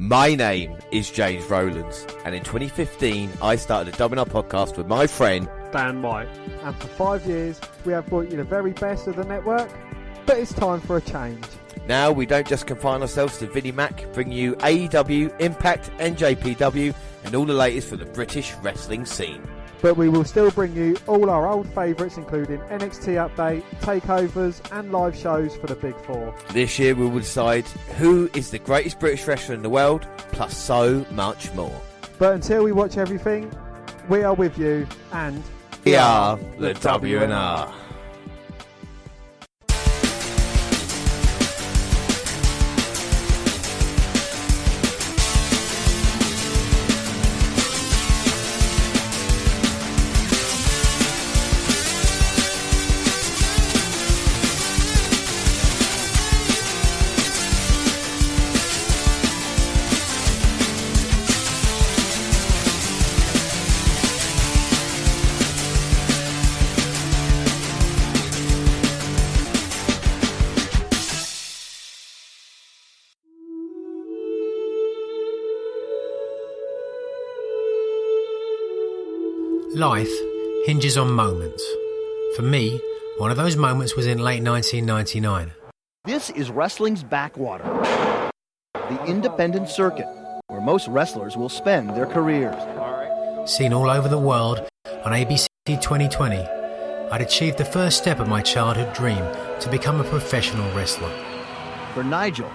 My name is James Rowlands, and in 2015 I started a WNR podcast with my friend Dan White. And for 5 years we have brought you the very best of the network, but it's time for a change. Now we don't just confine ourselves to Vinnie Mac, bring you AEW, Impact, NJPW and all the latest from the British wrestling scene. But we will still bring you all our old favourites, including NXT Update, takeovers and live shows for the Big Four. This year we will decide who is the greatest British wrestler in the world, plus so much more. But until we watch everything, we are with you, and we are the WNR. Life hinges on moments. For me, one of those moments was in late 1999. This is wrestling's backwater, the independent circuit, where most wrestlers will spend their careers. Seen all over the world on ABC 2020, I'd achieved the first step of my childhood dream to become a professional wrestler. For Nigel,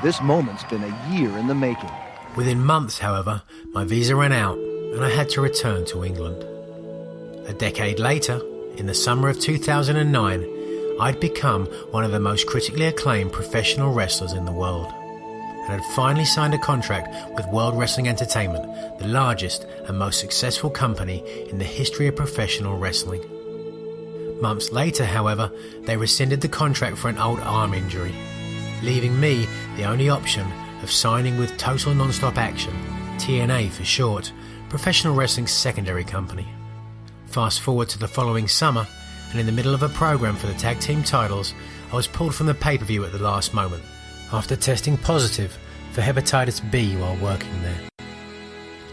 this moment's been a year in the making. Within months, however, my visa ran out and I had to return to England. A decade later, in the summer of 2009, I'd become one of the most critically acclaimed professional wrestlers in the world, and had finally signed a contract with World Wrestling Entertainment, the largest and most successful company in the history of professional wrestling. Months later, however, they rescinded the contract for an old arm injury, leaving me the only option of signing with Total Non-Stop Action, TNA for short, professional wrestling's secondary company. Fast forward to the following summer, and in the middle of a program for the tag team titles, I was pulled from the pay-per-view at the last moment, after testing positive for hepatitis B while working there.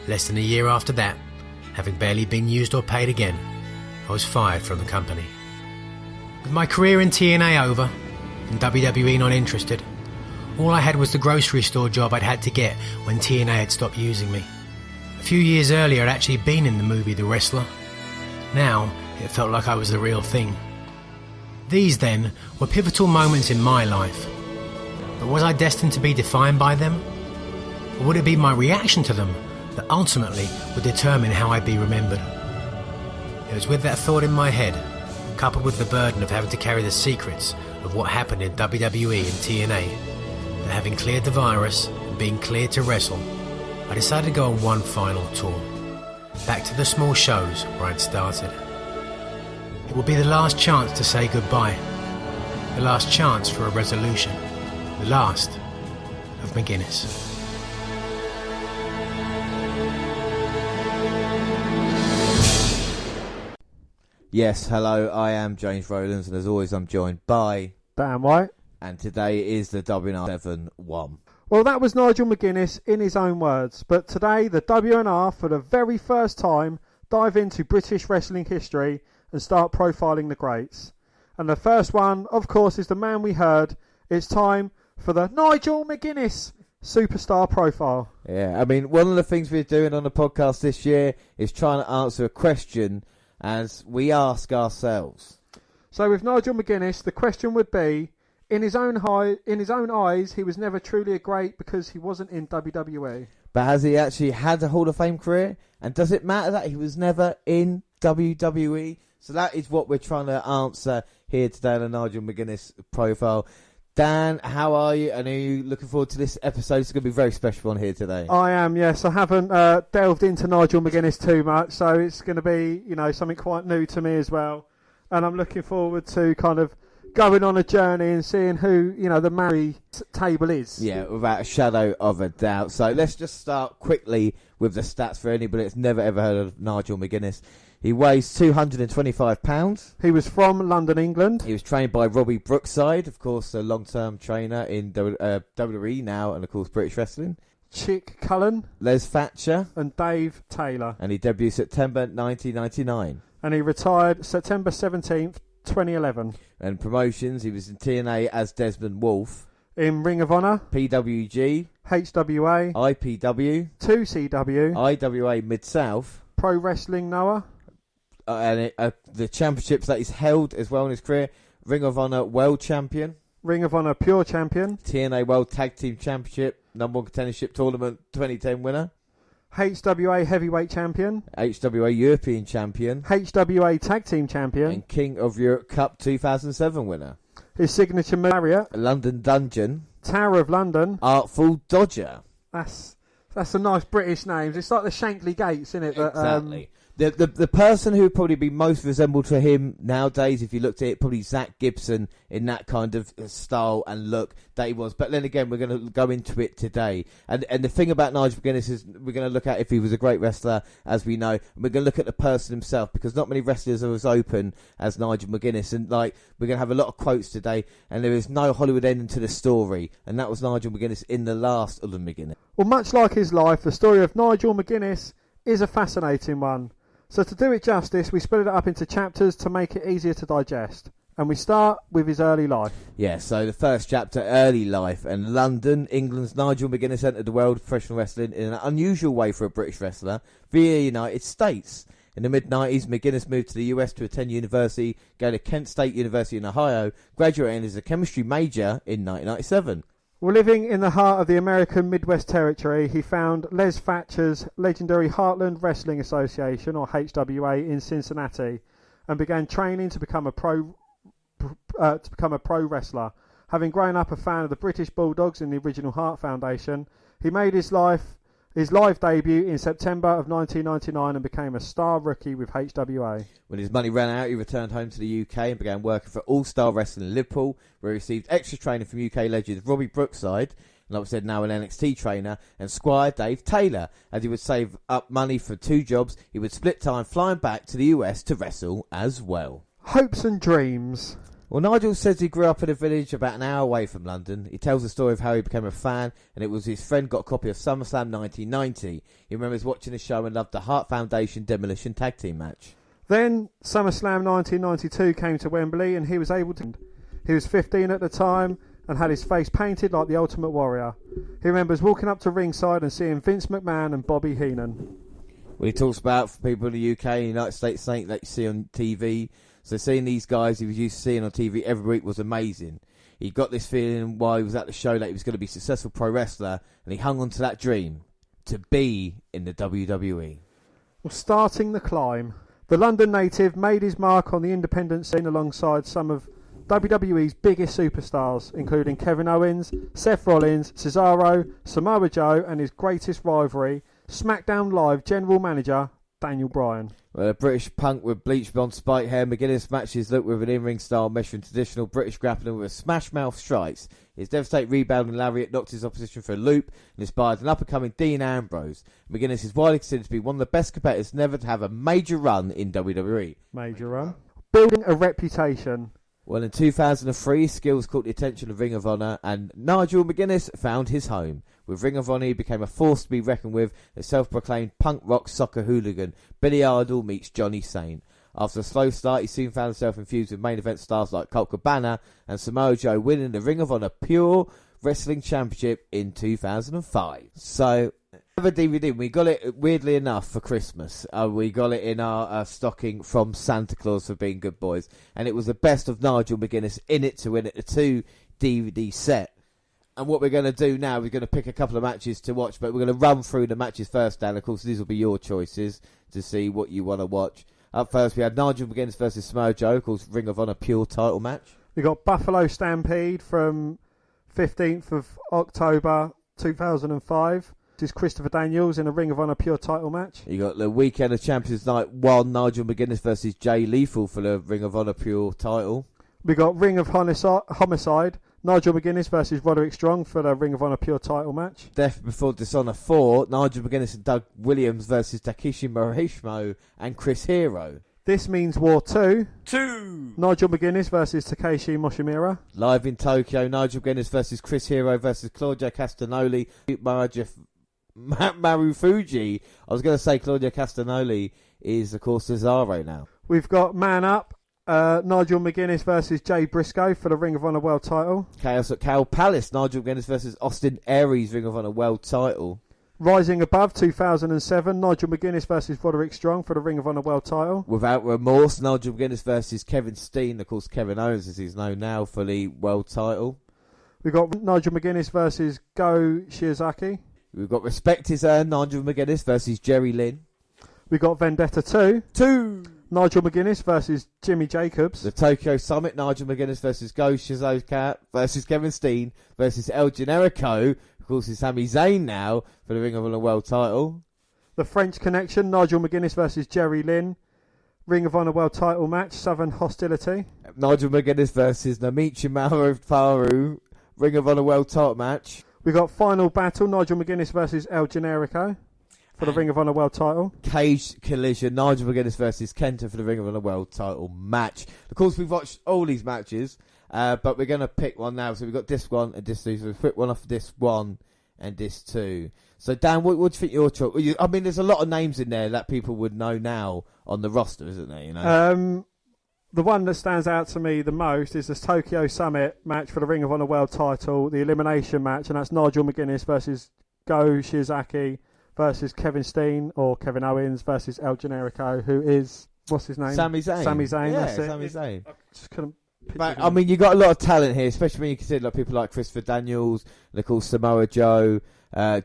Less than a year after that, having barely been used or paid again, I was fired from the company. With my career in TNA over, and WWE not interested, all I had was the grocery store job I'd had to get when TNA had stopped using me. A few years earlier I'd actually been in the movie The Wrestler. Now, it felt like I was the real thing. These, then, were pivotal moments in my life. But was I destined to be defined by them? Or would it be my reaction to them that ultimately would determine how I'd be remembered? It was with that thought in my head, coupled with the burden of having to carry the secrets of what happened in WWE and TNA, that having cleared the virus and being cleared to wrestle, I decided to go on one final tour. Back to the small shows where I'd started. It would be the last chance to say goodbye. The last chance for a resolution. The last of Mcguinnes. Yes, hello, I am James Rowlands, and as always I'm joined by Dan White. And today is the WNR271. Well, that was Nigel Mcguiness in his own words, but today the WNR, for the very first time, dive into British wrestling history and start profiling the greats. And the first one, of course, is the man we heard. It's time for the Nigel Mcguiness Superstar Profile. Yeah, I mean, one of the things we're doing on the podcast this year is trying to answer a question as we ask ourselves. So with Nigel Mcguiness, the question would be, in his own eyes, he was never truly a great because he wasn't in WWE. But has he actually had a Hall of Fame career? And does it matter that he was never in WWE? So that is what we're trying to answer here today on the Nigel Mcguiness Profile. Dan, how are you? And are you looking forward to this episode? It's going to be very special on here today. I am, yes. I haven't delved into Nigel Mcguiness too much, so it's going to be, something quite new to me as well. And I'm looking forward to kind of going on a journey and seeing who, the Mary table is. Yeah, without a shadow of a doubt. So let's just start quickly with the stats for anybody that's never ever heard of Nigel Mcguiness. He weighs 225 pounds. He was from London, England. He was trained by Robbie Brookside, of course, a long-term trainer in WWE now, and of course British Wrestling. Chick Cullen, Les Thatcher, and Dave Taylor. and he debuted September 1999. And he retired September 17th, 2011. And promotions, he was in TNA as Desmond Wolfe, In Ring of Honor, PWG, HWA, IPW, 2CW, IWA Mid-South, Pro Wrestling Noah, and the championships that he's held as well in his career: Ring of Honor World Champion, Ring of Honor Pure Champion, TNA World Tag Team Championship, number 1 contendership tournament 2010 winner, HWA Heavyweight Champion, HWA European Champion, HWA Tag Team Champion, and King of Europe Cup 2007 winner. his signature Marriott, London Dungeon, Tower of London. Artful Dodger. That's a nice British names. It's like the Shankly Gates, isn't it? That, Exactly. The person who would probably be most resembled to him nowadays, if you looked at it, probably Zach Gibson in that kind of style and look that he was. But then again, we're going to go into it today. And the thing about Nigel Mcguiness is we're going to look at if he was a great wrestler, as we know. And we're going to look at the person himself, because not many wrestlers are as open as Nigel Mcguiness. And we're going to have a lot of quotes today. And there is no Hollywood ending to the story. And that was Nigel Mcguiness in the last of the Mcguiness. Well, much like his life, the story of Nigel Mcguiness is a fascinating one. So to do it justice, we split it up into chapters to make it easier to digest. And we start with his early life. Yeah, so the first chapter, early life. And London, England's Nigel Mcguiness entered the world of professional wrestling in an unusual way for a British wrestler via the United States. In the mid-90s, Mcguiness moved to the US to attend university, go to Kent State University in Ohio, graduating as a chemistry major in 1997. Well, living in the heart of the American Midwest Territory, he found Les Thatcher's legendary Heartland Wrestling Association, or HWA, in Cincinnati, and began training to become a pro wrestler. Having grown up a fan of the British Bulldogs and the original Hart Foundation, he made his live debut in September of 1999 and became a star rookie with HWA. When his money ran out, he returned home to the UK and began working for All Star Wrestling in Liverpool, where he received extra training from UK legend Robbie Brookside, and like I said, now an NXT trainer, and Squire Dave Taylor. As he would save up money for 2 jobs, he would split time flying back to the US to wrestle as well. Hopes and dreams. Well, Nigel says he grew up in a village about an hour away from London. He tells the story of how he became a fan, and it was his friend got a copy of SummerSlam 1990. He remembers watching the show and loved the Hart Foundation Demolition Tag Team match. Then SummerSlam 1992 came to Wembley, and he was able to... He was 15 at the time and had his face painted like the Ultimate Warrior. He remembers walking up to ringside and seeing Vince McMahon and Bobby Heenan. Well, he talks about, for people in the UK and the United States, something that you see on TV. So seeing these guys he was used to seeing on TV every week was amazing. He got this feeling while he was at the show that he was going to be a successful pro wrestler, and he hung on to that dream to be in the WWE. Well, starting the climb. The London native made his mark on the independent scene alongside some of WWE's biggest superstars, including Kevin Owens, Seth Rollins, Cesaro, Samoa Joe, and his greatest rivalry, SmackDown Live general manager Daniel Bryan. Well, a British punk with bleached blonde spike hair, Mcguiness matched his look with an in-ring style measuring traditional British grappling with a smash mouth strikes. His devastating rebound and lariat knocked his opposition for a loop and inspired an up-and-coming Dean Ambrose. Mcguiness is widely considered to be one of the best competitors never to have a major run in WWE. Major run. Building a reputation. Well, in 2003, his skills caught the attention of Ring of Honor, and Nigel Mcguiness found his home. With Ring of Honor, he became a force to be reckoned with, a self-proclaimed punk rock soccer hooligan. Billy Idol meets Johnny Saint. After a slow start, he soon found himself infused with main event stars like Colt Cabana and Samoa Joe, winning the Ring of Honor Pure Wrestling Championship in 2005. So, another DVD. We got it, weirdly enough, for Christmas. We got it in our stocking from Santa Claus for being good boys. And it was the best of Nigel Mcguiness in it to win it, a 2 DVD set. And what we're going to do now, we're going to pick a couple of matches to watch, but we're going to run through the matches first, Dan. Of course, these will be your choices to see what you want to watch. Up first, we had Nigel Mcguiness versus Samoa Joe, of course, Ring of Honor Pure title match. We got Buffalo Stampede from 15th of October 2005. This is Christopher Daniels in a Ring of Honor Pure title match. You got the Weekend of Champions Night 1, Nigel Mcguiness versus Jay Lethal for the Ring of Honor Pure title. We got Ring of Homicide, Nigel Mcguiness versus Roderick Strong for the Ring of Honor Pure title match. Death Before Dishonor 4, Nigel Mcguiness and Doug Williams versus Takeshi Morishimo and Chris Hero. This Means War 2. 2. Nigel Mcguiness versus Takeshi Moshimura. Live in Tokyo, Nigel Mcguiness versus Chris Hero versus Claudio Castagnoli, Maraja Marufuji. I was going to say Claudio Castagnoli is, of course, Cesaro now. We've got Man Up, Nigel Mcguiness versus Jay Briscoe for the Ring of Honor World title. Chaos at Cow Palace, Nigel Mcguiness versus Austin Aries, Ring of Honor World title. Rising Above 2007, Nigel Mcguiness versus Roderick Strong for the Ring of Honor World title. Without Remorse, Nigel Mcguiness versus Kevin Steen, of course Kevin Owens as he's known now, for the world title. We've got Nigel Mcguiness versus Go Shiozaki. We've got Respect His Earn, Nigel Mcguiness versus Jerry Lynn. We've got Vendetta 2. Nigel Mcguiness versus Jimmy Jacobs. The Tokyo Summit, Nigel Mcguiness versus Go Shizuka versus Kevin Steen versus El Generico. Of course, it's Sami Zayn now for the Ring of Honor World title. The French Connection, Nigel Mcguiness versus Jerry Lynn. Ring of Honor World title match, Southern Hostility. Nigel Mcguiness versus Namichi Marufaru, Ring of Honor World title match. We got Final Battle, Nigel Mcguiness versus El Generico for the Ring of Honor World title. Cage Collision, Nigel Mcguiness versus Kenta for the Ring of Honor World title match. Of course, we've watched all these matches, but we're going to pick one now. So we've got disc 1 and disc 2. So we'll pick one off disc 1 and disc 2. So Dan, what do you think your choice? I mean, there's a lot of names in there that people would know now on the roster, isn't there? You know, the one that stands out to me the most is this Tokyo Summit match for the Ring of Honor World title, the elimination match, and that's Nigel Mcguiness versus Go Shiozaki versus Kevin Steen or Kevin Owens versus El Generico, who is, what's his name? Sami Zayn. Sami Zayn, Yeah, that's it. Sami Zayn. I just couldn't picture But, him. I mean, you got a lot of talent here, especially when you consider like people like Christopher Daniels, and of course Samoa Joe,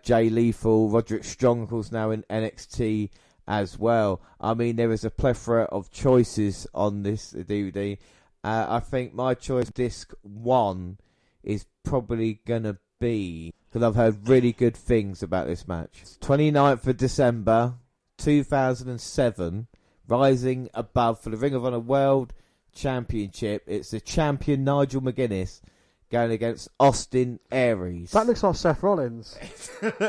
Jay Lethal, Roderick Strong, of course, now in NXT as well. I mean, there is a plethora of choices on this DVD. I think my choice, disc 1, is probably going to be, because I've heard really good things about this match. 29th of December, 2007, Rising Above for the Ring of Honor World Championship. It's the champion Nigel Mcguiness going against Austin Aries. That looks like Seth Rollins.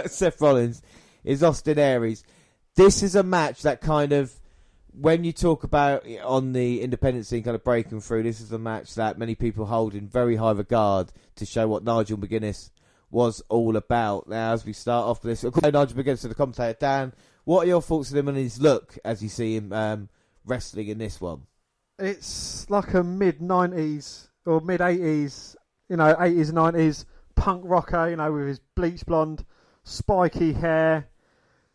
Seth Rollins is Austin Aries. This is a match that kind of, when you talk about on the independent scene kind of breaking through, this is a match that many people hold in very high regard to show what Nigel Mcguiness was all about. Now, as we start off with this, of course, Nigel Mcguiness to the commentator. Dan, what are your thoughts on him and his look as you see him wrestling in this one? It's like a mid-90s or mid-80s, 80s and 90s punk rocker, with his bleach blonde, spiky hair.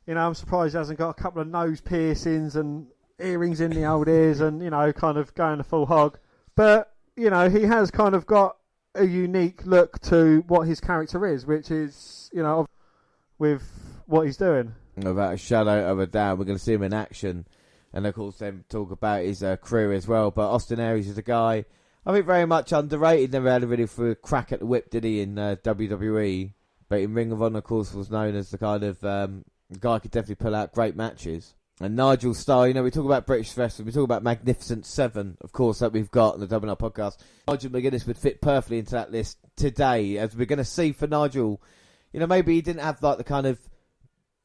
I'm surprised he hasn't got a couple of nose piercings and earrings in the old ears and, kind of going the full hog. But, he has kind of got a unique look to what his character is, which is, with what he's doing. Without a shadow of a doubt, we're going to see him in action. And, of course, then talk about his career as well. But Austin Aries is a guy, I think, very much underrated. Never had a really for a crack at the whip, did he, in WWE? But in Ring of Honor, of course, was known as the kind of guy who could definitely pull out great matches. And Nigel's style, we talk about British wrestling, we talk about Magnificent Seven, of course, that we've got on the WNR podcast. Nigel Mcguiness would fit perfectly into that list today, as we're going to see for Nigel. Maybe he didn't have like the kind of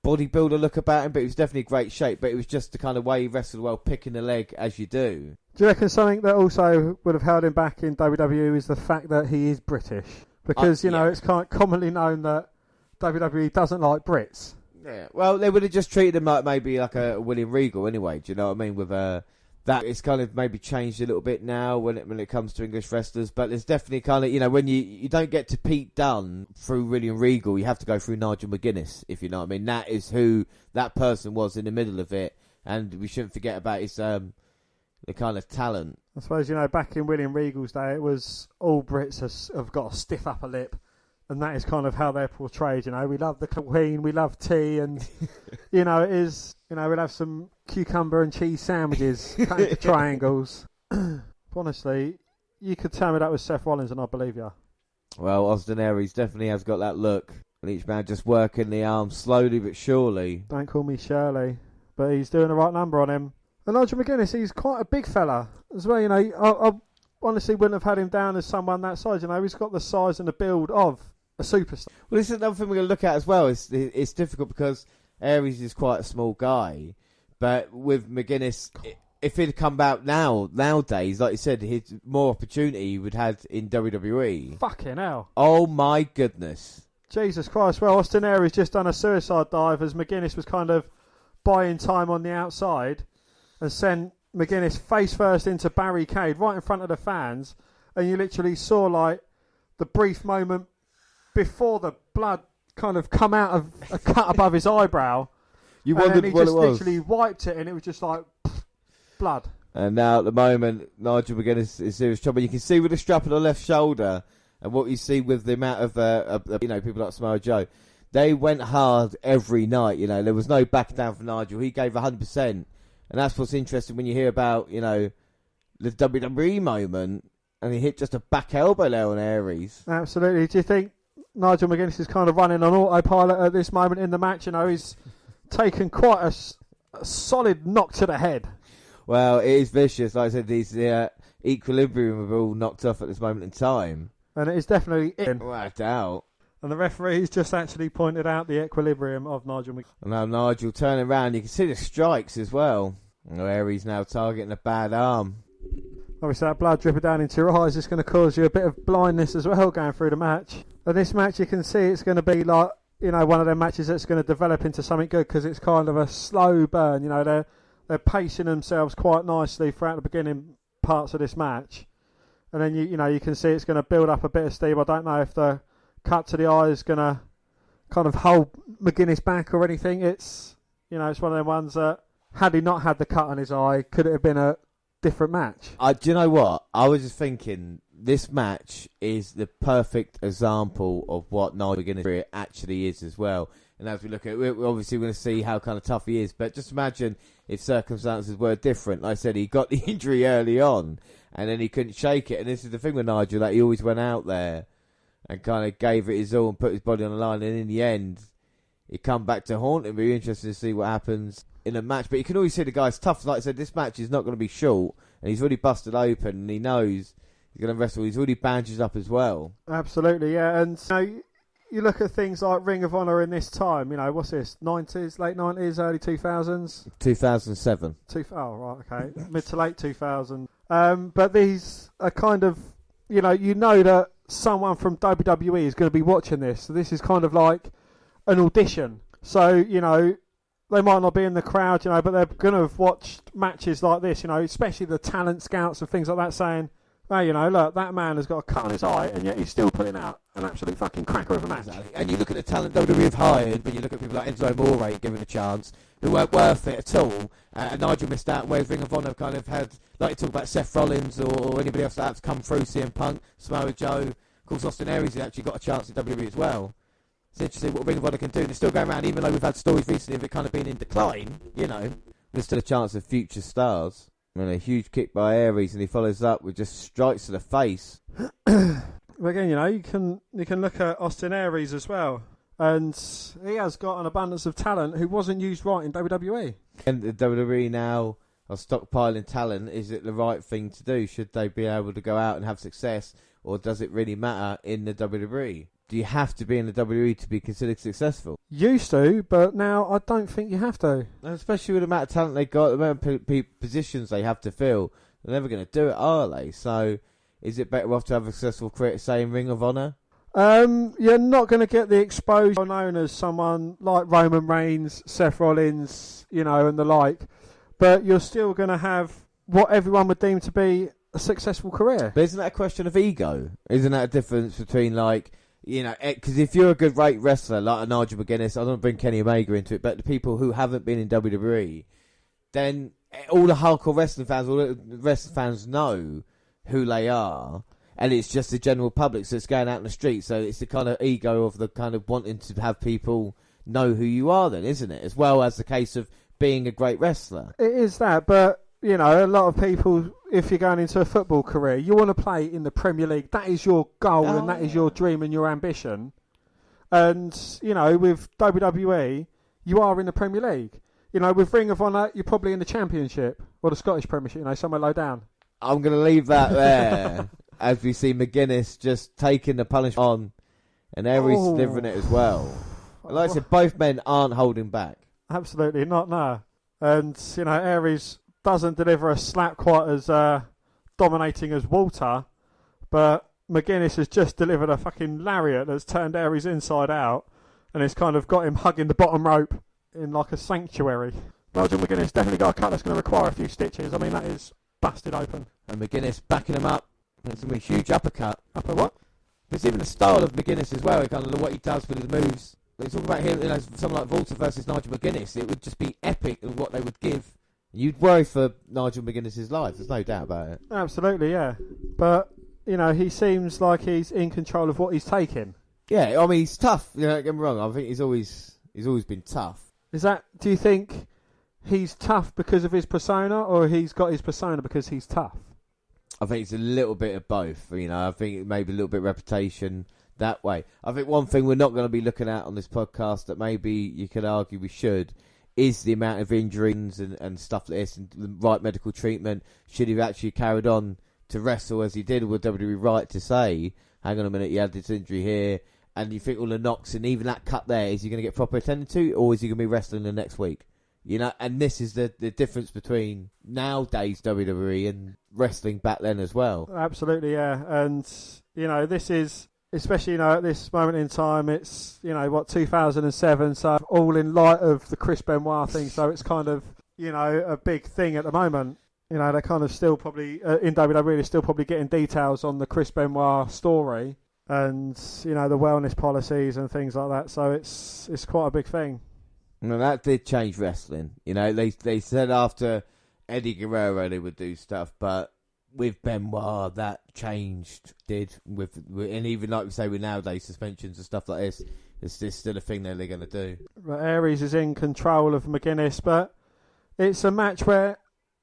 bodybuilder look about him, but he was definitely great shape. But it was just the kind of way he wrestled well, picking the leg as you do. Do you reckon something that also would have held him back in WWE is the fact that he is British? Because, it's kind of commonly known that WWE doesn't like Brits. Yeah, well, they would have just treated him like maybe like a William Regal anyway. Do you know what I mean? With that, it's kind of maybe changed a little bit now when it comes to English wrestlers. But there's definitely kind of when you don't get to Pete Dunne through William Regal, you have to go through Nigel Mcguiness. If you know what I mean, that is who that person was in the middle of it, and we shouldn't forget about his the kind of talent. I suppose back in William Regal's day, it was all Brits have got a stiff upper lip. And that is kind of how they're portrayed, We love the Queen, we love tea, and, it is, we'll have some cucumber and cheese sandwiches cut into triangles. Honestly, you could tell me that was Seth Rollins and I'd believe you. Well, Austin Aries definitely has got that look. And each man just working the arms slowly but surely. Don't call me Shirley, but he's doing the right number on him. And Nigel Mcguiness, he's quite a big fella as well, I honestly wouldn't have had him down as someone that size, He's got the size and the build of a superstar. Well, this is another thing we're going to look at as well. It's difficult because Aries is quite a small guy, but with Mcguiness, if he'd come out nowadays, like you said, he'd more opportunity he would have in WWE. Fucking hell! Oh my goodness! Jesus Christ. Well, Austin Aries just done a suicide dive as Mcguinnes was kind of buying time on the outside and sent Mcguinnes face first into barricade right in front of the fans. And you literally saw like the brief moment before the blood kind of come out of a cut above his eyebrow. You wondered what it was. He just literally wiped it and it was just like blood. And now at the moment, Nigel Mcguinnes is serious trouble. You can see with the strap on the left shoulder and what you see with the amount of people like Samoa Joe. They went hard every night, There was no backing down for Nigel. He gave 100%. And that's what's interesting when you hear about, the WWE moment and he hit just a back elbow there on Aries. Absolutely. Do you think Nigel Mcguinnes is kind of running on autopilot at this moment in the match? He's taken quite a solid knock to the head. Well, it is vicious. Like I said, these equilibrium are all knocked off at this moment in time. And it is definitely in. Without doubt. And the referee's just actually pointed out the equilibrium of Nigel Mcguinnes. And now Nigel turning around. You can see the strikes as well. Aries now targeting a bad arm. Obviously, that blood dripping down into your eyes is going to cause you a bit of blindness as well going through the match. And this match, you can see it's going to be like, one of them matches that's going to develop into something good because it's kind of a slow burn. They're pacing themselves quite nicely throughout the beginning parts of this match. And then, you can see it's going to build up a bit of steam. I don't know if the cut to the eye is going to kind of hold Mcguinnes back or anything. It's, it's one of them ones that, had he not had the cut on his eye, could it have been a different match? Do you know what? I was just thinking, this match is the perfect example of what Nigel Mcguinnes actually is as well. And as we look at it, we're obviously going to see how kind of tough he is. But just imagine if circumstances were different. Like I said, he got the injury early on, and then he couldn't shake it. And this is the thing with Nigel, that he always went out there and kind of gave it his all and put his body on the line. And in the end, he come back to haunt him. We're interested to see what happens in a match. But you can always see the guy's tough. Like I said, this match is not going to be short. And he's already busted open, and he knows he's going to wrestle. He's already bandaged up as well. Absolutely, yeah. And you look at things like Ring of Honor in this time, what's this, 90s, late 90s, early 2000s? 2007. Oh, right, okay. Mid to late 2000s. But these are kind of, that someone from WWE is going to be watching this. So this is kind of like an audition. So, they might not be in the crowd, but they're going to have watched matches like this, especially the talent scouts and things like that saying, hey, look, that man has got a cut on his eye and yet he's still putting out an absolute fucking cracker of a match. Exactly. And you look at the talent WWE have hired, but you look at people like Enzo Amore given a chance, who weren't worth it at all. Nigel missed out, whereas Ring of Honor kind of had, like you talk about Seth Rollins or anybody else that's come through, CM Punk, Samoa Joe, of course Austin Aries has actually got a chance in WWE as well. It's interesting what Ring of Honor can do. They're still going around, even though we've had stories recently of it kind of being in decline, there's still a chance of future stars. And a huge kick by Aries, and he follows up with just strikes to the face. Well, again, you can look at Austin Aries as well, and he has got an abundance of talent who wasn't used right in WWE. And the WWE now are stockpiling talent. Is it the right thing to do? Should they be able to go out and have success, or does it really matter in the WWE? Do you have to be in the WWE to be considered successful? Used to, but now I don't think you have to. And especially with the amount of talent they got, the amount of positions they have to fill, they're never going to do it, are they? So, is it better off to have a successful career, say, in Ring of Honor? You're not going to get the exposure known as someone like Roman Reigns, Seth Rollins, and the like, but you're still going to have what everyone would deem to be a successful career. But isn't that a question of ego? Isn't that a difference between, because if you're a good great wrestler like a Nigel Mcguinnes, I don't bring Kenny Omega into it, but the people who haven't been in WWE, then all the hardcore wrestling fans, all the wrestling fans know who they are, and it's just the general public, so it's going out in the street, so it's the kind of ego of the kind of wanting to have people know who you are then, isn't it? As well as the case of being a great wrestler. It is that, but a lot of people, if you're going into a football career, you want to play in the Premier League. That is your goal and that is your dream and your ambition. And, with WWE, you are in the Premier League. With Ring of Honor, you're probably in the Championship or the Scottish Premiership, somewhere low down. I'm going to leave that there as we see Mcguinnes just taking the punishment on and Aries delivering it as well. Like I said, both men aren't holding back. Absolutely not, no. And, Aries doesn't deliver a slap quite as dominating as Walter, but Mcguinnes has just delivered a fucking lariat that's turned Aries inside out, and it's kind of got him hugging the bottom rope in like a sanctuary. Nigel Mcguinnes definitely got a cut that's going to require a few stitches. I mean, that is busted open. And Mcguinnes backing him up. It's going to be a huge uppercut. Upper what? It's even the style of Mcguinnes as well, kind of what he does with his moves. They talk about here, someone like Walter versus Nigel Mcguinnes. It would just be epic in what they would give. You'd worry for Nigel Mcguinnes' life, there's no doubt about it. Absolutely, yeah. But, he seems like he's in control of what he's taking. Yeah, I mean, he's tough. Don't get me wrong. I think he's always been tough. Do you think he's tough because of his persona, or he's got his persona because he's tough? I think it's a little bit of both. I think it may be a little bit of reputation that way. I think one thing we're not going to be looking at on this podcast that maybe you could argue we should is the amount of injuries and stuff like this and the right medical treatment. Should he have actually carried on to wrestle as he did? Would WWE right to say, hang on a minute, you had this injury here, and you think all the knocks and even that cut there, is he going to get proper attended to, or is he going to be wrestling the next week? And this is the difference between nowadays WWE and wrestling back then as well. Absolutely, yeah. And, this is, especially, at this moment in time, it's, 2007, so all in light of the Chris Benoit thing, so it's kind of, a big thing at the moment. They're kind of still probably, in WWE, they're still probably getting details on the Chris Benoit story and, the wellness policies and things like that, so it's quite a big thing. No, that did change wrestling. They said after Eddie Guerrero they would do stuff, but with Benoit that changed. And even like we say with nowadays suspensions and stuff like this, it's still a thing that they're going to do. But Aries is in control of Mcguinnes, but it's a match where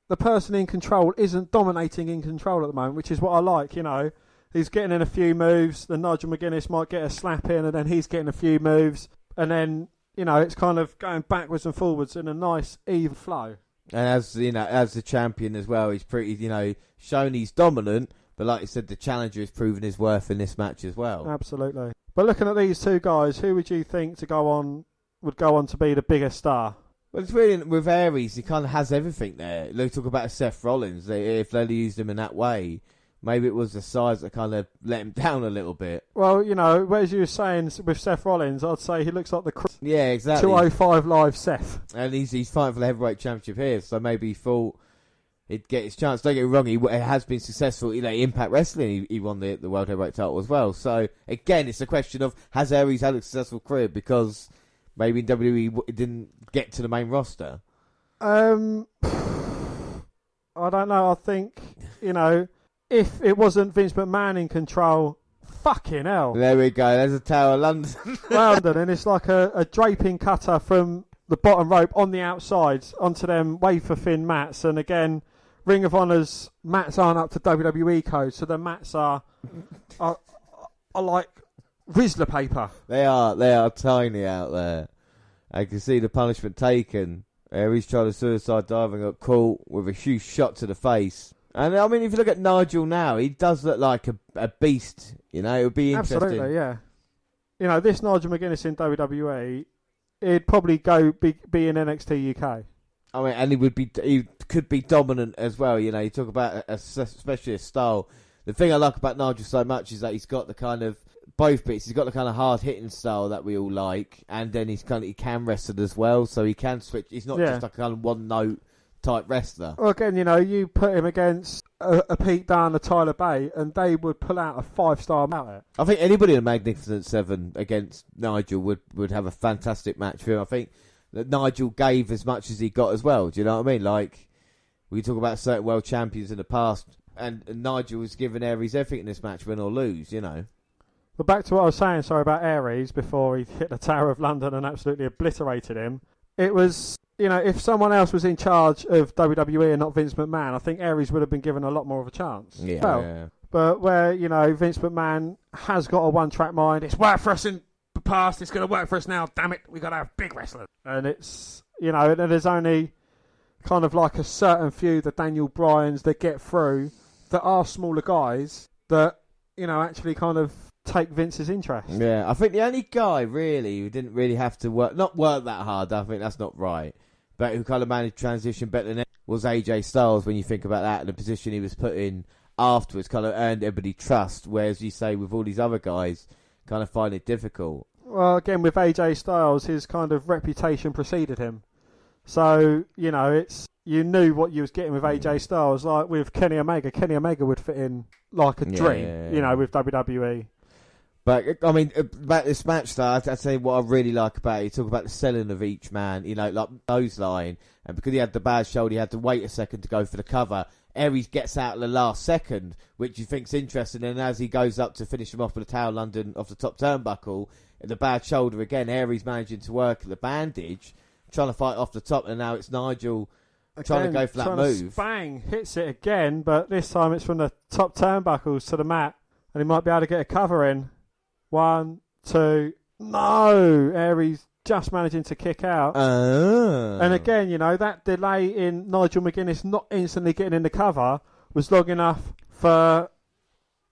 the person in control isn't dominating in control at the moment, which is what I like. He's getting in a few moves. Then Nigel Mcguinnes might get a slap in, and then he's getting a few moves, and then. It's kind of going backwards and forwards in a nice, even flow. And as the champion as well, he's pretty, shown he's dominant. But like you said, the challenger has proven his worth in this match as well. Absolutely. But looking at these two guys, who would you think would go on to be the biggest star? Well, it's really with Aries, he kind of has everything there. They talk about Seth Rollins. If they'd used him in that way, maybe it was the size that kind of let him down a little bit. Well, as you were saying with Seth Rollins, I'd say he looks like the yeah, exactly 205 Live Seth. And he's fighting for the heavyweight championship here, so maybe he thought he'd get his chance. Don't get me wrong, he has been successful. Impact Wrestling, he won the World Heavyweight title as well. So, again, it's a question of, has Aries had a successful career because maybe in WWE it didn't get to the main roster? I don't know. I think, if it wasn't Vince McMahon in control, fucking hell. There we go. There's a Tower of London. London, and it's like a draping cutter from the bottom rope on the outside onto them wafer thin mats. And again, Ring of Honor's mats aren't up to WWE code, so the mats are like Rizzler paper. They are tiny out there. I can see the punishment taken. He's tried a suicide dive and got caught with a huge shot to the face. And I mean, if you look at Nigel now, he does look like a beast. It would be interesting. Absolutely, yeah. This Nigel Mcguinnes in WWE, he'd probably be in NXT UK. I mean, and he could be dominant as well. You talk about especially a style. The thing I like about Nigel so much is that he's got the kind of both bits. He's got the kind of hard hitting style that we all like, and then he can wrestle as well, so he can switch. He's not just like a kind of one note type wrestler. Well, again, you put him against a Pete Dunne, a Tyler Bate, and they would pull out a 5-star match. I think anybody in the Magnificent Seven against Nigel would have a fantastic match for him. I think that Nigel gave as much as he got as well. Do you know what I mean? Like, we talk about certain world champions in the past, and Nigel was giving Aries everything in this match, win or lose, But back to what I was saying, about Aries, before he hit the Tower of London and absolutely obliterated him. It was, if someone else was in charge of WWE and not Vince McMahon, I think Aries would have been given a lot more of a chance. Yeah. But where, Vince McMahon has got a one-track mind, it's worked for us in the past, it's going to work for us now, damn it, we've got to have big wrestlers. And it's, and there's only kind of like a certain few, the Daniel Bryans that get through, that are smaller guys, that, actually kind of take Vince's interest. Yeah, I think the only guy really who didn't really have to work that hard, I think that's not right, but who kind of managed transition better than was AJ Styles when you think about that and the position he was put in afterwards kind of earned everybody trust, whereas you say with all these other guys kind of find it difficult. Well, again, with AJ Styles, his kind of reputation preceded him. So, you know, you knew what you was getting with AJ Styles. Like with Kenny Omega would fit in like a dream, you know, with WWE. But, I mean, about this match, though, I'd say what I really like about it, you talk about the selling of each man, you know, like nose line, and because he had the bad shoulder, he had to wait a second to go for the cover. Aries gets out at the last second, which you think's interesting, and as he goes up to finish him off with a towel London off the top turnbuckle, the bad shoulder again, Aries managing to work the bandage, trying to fight off the top, and now it's Nigel trying to go for that move. Bang, hits it again, but this time it's from the top turnbuckles to the mat, and he might be able to get a cover in. 1, 2, no! Aries just managing to kick out. And again, you know, that delay in Nigel Mcguiness not instantly getting in the cover was long enough for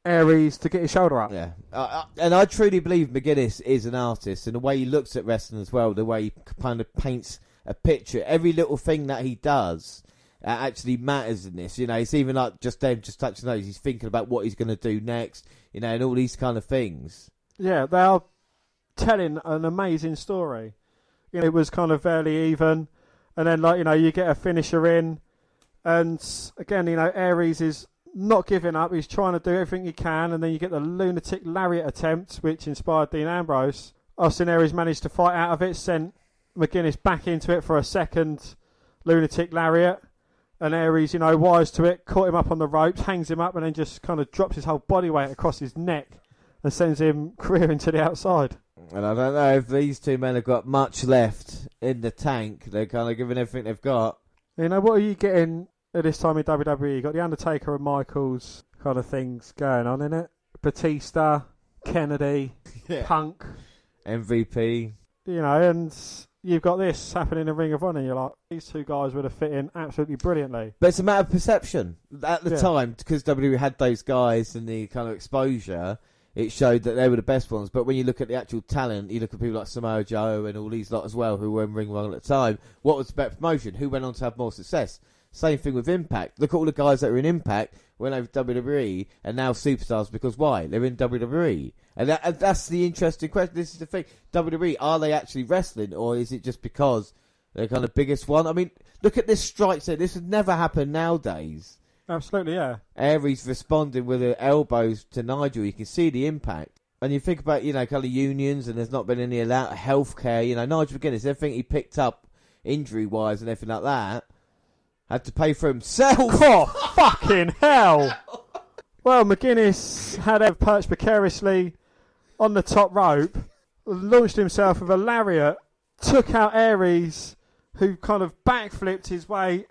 Aries to get his shoulder up. Yeah, and I truly believe Mcguiness is an artist, and the way he looks at wrestling as well, the way he kind of paints a picture, every little thing that he does actually matters in this. You know, it's even like just touching those, he's thinking about what he's going to do next, you know, and all these kind of things. Yeah, they are telling an amazing story. You know, it was kind of fairly even, and then, like, you know, you get a finisher in, and again, you know, Aries is not giving up. He's trying to do everything he can, and then you get the lunatic lariat attempt, which inspired Dean Ambrose. Austin Aries managed to fight out of it, sent Mcguiness back into it for a second lunatic lariat, and Aries, you know, wise to it, caught him up on the ropes, hangs him up, and then just kind of drops his whole body weight across his neck and sends him careering to the outside. And I don't know if these two men have got much left in the tank. They're kind of giving everything they've got. You know, what are you getting at this time in WWE? You got the Undertaker and Michaels kind of things going on, innit? Batista, Kennedy, Punk, MVP. You know, and you've got this happening in Ring of Honor. You're like, these two guys would have fit in absolutely brilliantly. But it's a matter of perception. At the time, because WWE had those guys and the kind of exposure, it showed that they were the best ones. But when you look at the actual talent, you look at people like Samoa Joe and all these lot as well who were in Ring of Honor at the time. What was the better promotion? Who went on to have more success? Same thing with Impact. Look at all the guys that were in Impact, went over to WWE, and now superstars because why? They're in WWE. And that's the interesting question. This is the thing. WWE, are they actually wrestling, or is it just because they're kind of biggest one? I mean, look at this strike. So this would never happen nowadays. Absolutely, yeah. Aries responding with her elbows to Nigel. You can see the impact. And you think about, you know, kind of unions, and there's not been any of that healthcare. You know, Nigel Mcguiness, everything he picked up injury-wise and everything like that, had to pay for himself. Oh, fucking hell. Well, Mcguiness had perched precariously on the top rope, launched himself with a lariat, took out Aries, who kind of backflipped his way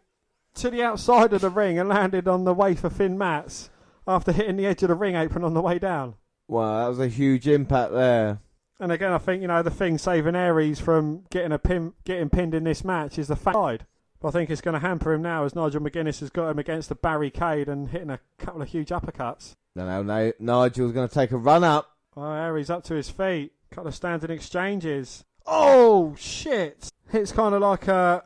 to the outside of the ring and landed on the wafer thin mats after hitting the edge of the ring apron on the way down. Wow, that was a huge impact there. And again, I think, you know, the thing saving Aries from getting pinned in this match is the fact. But I think it's going to hamper him now as Nigel Mcguiness has got him against the barricade and hitting a couple of huge uppercuts. No, Nigel's going to take a run up. Oh, Aries up to his feet. Couple of standing exchanges. Oh, shit. It's kind of like a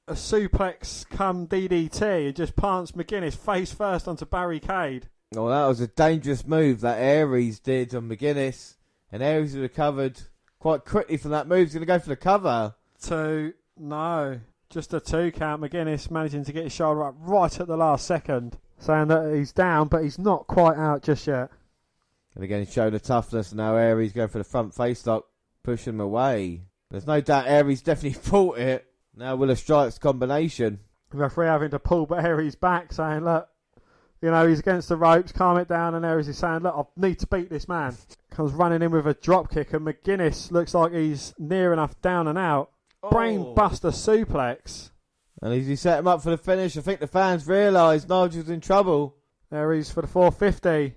suplex come DDT. It just plants Mcguiness face first onto barricade. Oh, that was a dangerous move that Aries did on Mcguiness. And Aries recovered quite quickly from that move. He's going to go for the cover. 2, no. Just a 2 count. Mcguiness managing to get his shoulder up right at the last second. Saying that he's down, but he's not quite out just yet. And again, shoulder toughness. Now Aries going for the front face lock. Push him away. There's no doubt Aries definitely fought it. Now Willa Strikes combination. The referee having to pull Aries back, saying, look, you know, he's against the ropes, calm it down, and Aries is saying, look, I need to beat this man. Comes running in with a drop kick, and Mcguiness looks like he's near enough down and out. Brain buster suplex. And as he set him up for the finish, I think the fans realised Nigel's in trouble. Aries for the 450.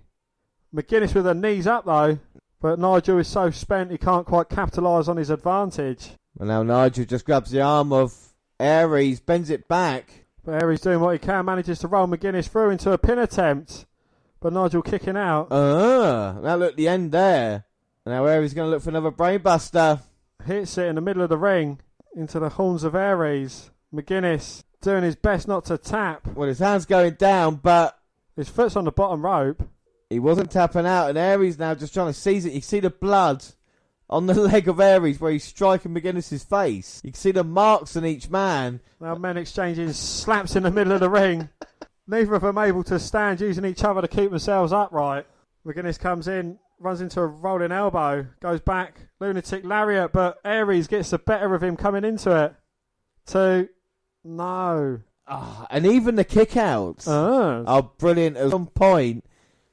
Mcguiness with her knees up though, but Nigel is so spent he can't quite capitalise on his advantage. And now Nigel just grabs the arm of Aries, bends it back. But Aries doing what he can, manages to roll Mcguiness through into a pin attempt. But Nigel kicking out. Now look, the end there. And now Aries going to look for another brainbuster. Hits it in the middle of the ring into the horns of Aries. Mcguiness doing his best not to tap. Well, his hand's going down, but His foot's on the bottom rope. He wasn't tapping out, and Aries now just trying to seize it. You see the blood on the leg of Aries where he's striking Mcguinnes' face. You can see the marks on each man. Now men exchanging slaps in the middle of the ring. Neither of them able to stand, using each other to keep themselves upright. Mcguinnes comes in, runs into a rolling elbow, goes back, lunatic lariat, but Aries gets the better of him coming into it. 2, no. Oh, and even the kickouts are brilliant at some point.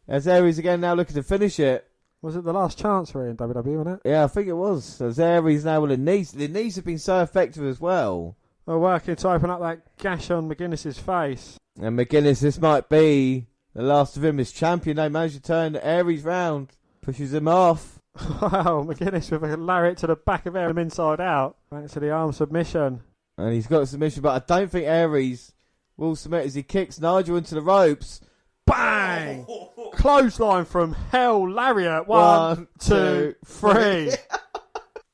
As Aries again now looking to finish it. Was it the last chance for it in WWE, wasn't it? Yeah, I think it was. As Aries now with the knees. The knees have been so effective as well. They're working to open up that gash on Mcguinnes' face. And Mcguinnes, this might be the last of him as champion. They managed to turn Aries round. Pushes him off. Wow, Mcguinnes with a lariat to the back of Aries inside out. Back to the arm submission. And he's got a submission, but I don't think Aries will submit as he kicks Nigel into the ropes. Bang! Clothesline from hell, lariat. 1, 2, 3.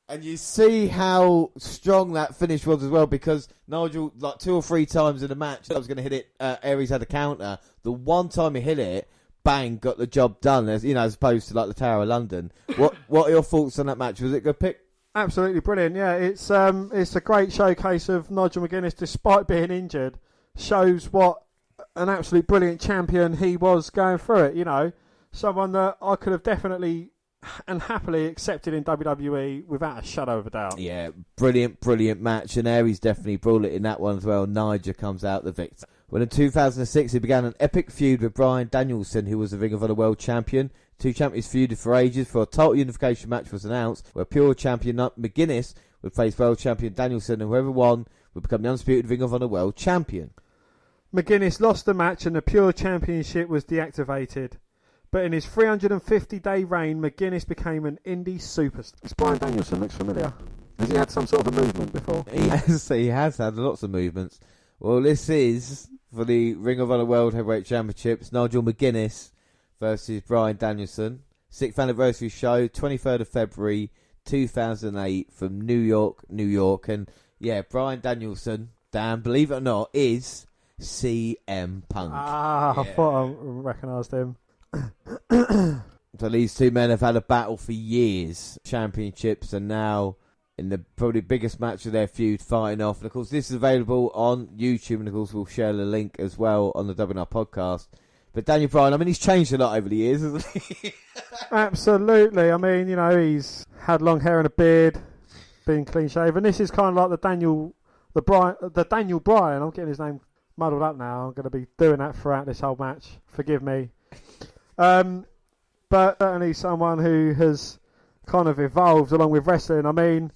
And you see how strong that finish was as well, because Nigel, like 2 or 3 times in the match, I was going to hit it. Aries had a counter. The one time he hit it, bang, got the job done. As opposed to like the Tower of London. What are your thoughts on that match? Was it a good pick? Absolutely brilliant. Yeah, it's a great showcase of Nigel Mcguinnes, despite being injured, shows what an absolute brilliant champion he was going through it. Someone that I could have definitely and happily accepted in WWE without a shadow of a doubt. Yeah, brilliant match, and Aries definitely brought it in that one as well. Nigel comes out the victor. Well, in 2006, he began an epic feud with Bryan Danielson, who was the Ring of Honor World Champion. Two champions feuded for ages for a title unification match was announced, where pure champion Mcguinnes would face world champion Danielson, and whoever won would become the undisputed Ring of Honor World Champion. Mcguinnes lost the match and the pure championship was deactivated. But in his 350-day reign, Mcguinnes became an indie superstar. This Bryan Danielson looks familiar. Has he had some sort of a movement before? He has had lots of movements. Well, this is for the Ring of Honor World Heavyweight Championships. Nigel Mcguinnes versus Bryan Danielson. 6th anniversary show, 23rd of February 2008 from New York, New York. And yeah, Bryan Danielson, Dan, believe it or not, is CM Punk. I thought I recognised him. So these two men have had a battle for years, championships, and now in the probably biggest match of their feud, fighting off. And of course, this is available on YouTube, and of course, we'll share the link as well on the WNR podcast. But Daniel Bryan, I mean, he's changed a lot over the years, hasn't he? Absolutely. I mean, he's had long hair and a beard, been clean shaven. This is kind of like the Daniel Bryan. I'm getting his name muddled up now. I'm going to be doing that throughout this whole match. Forgive me. But certainly someone who has kind of evolved along with wrestling. I mean,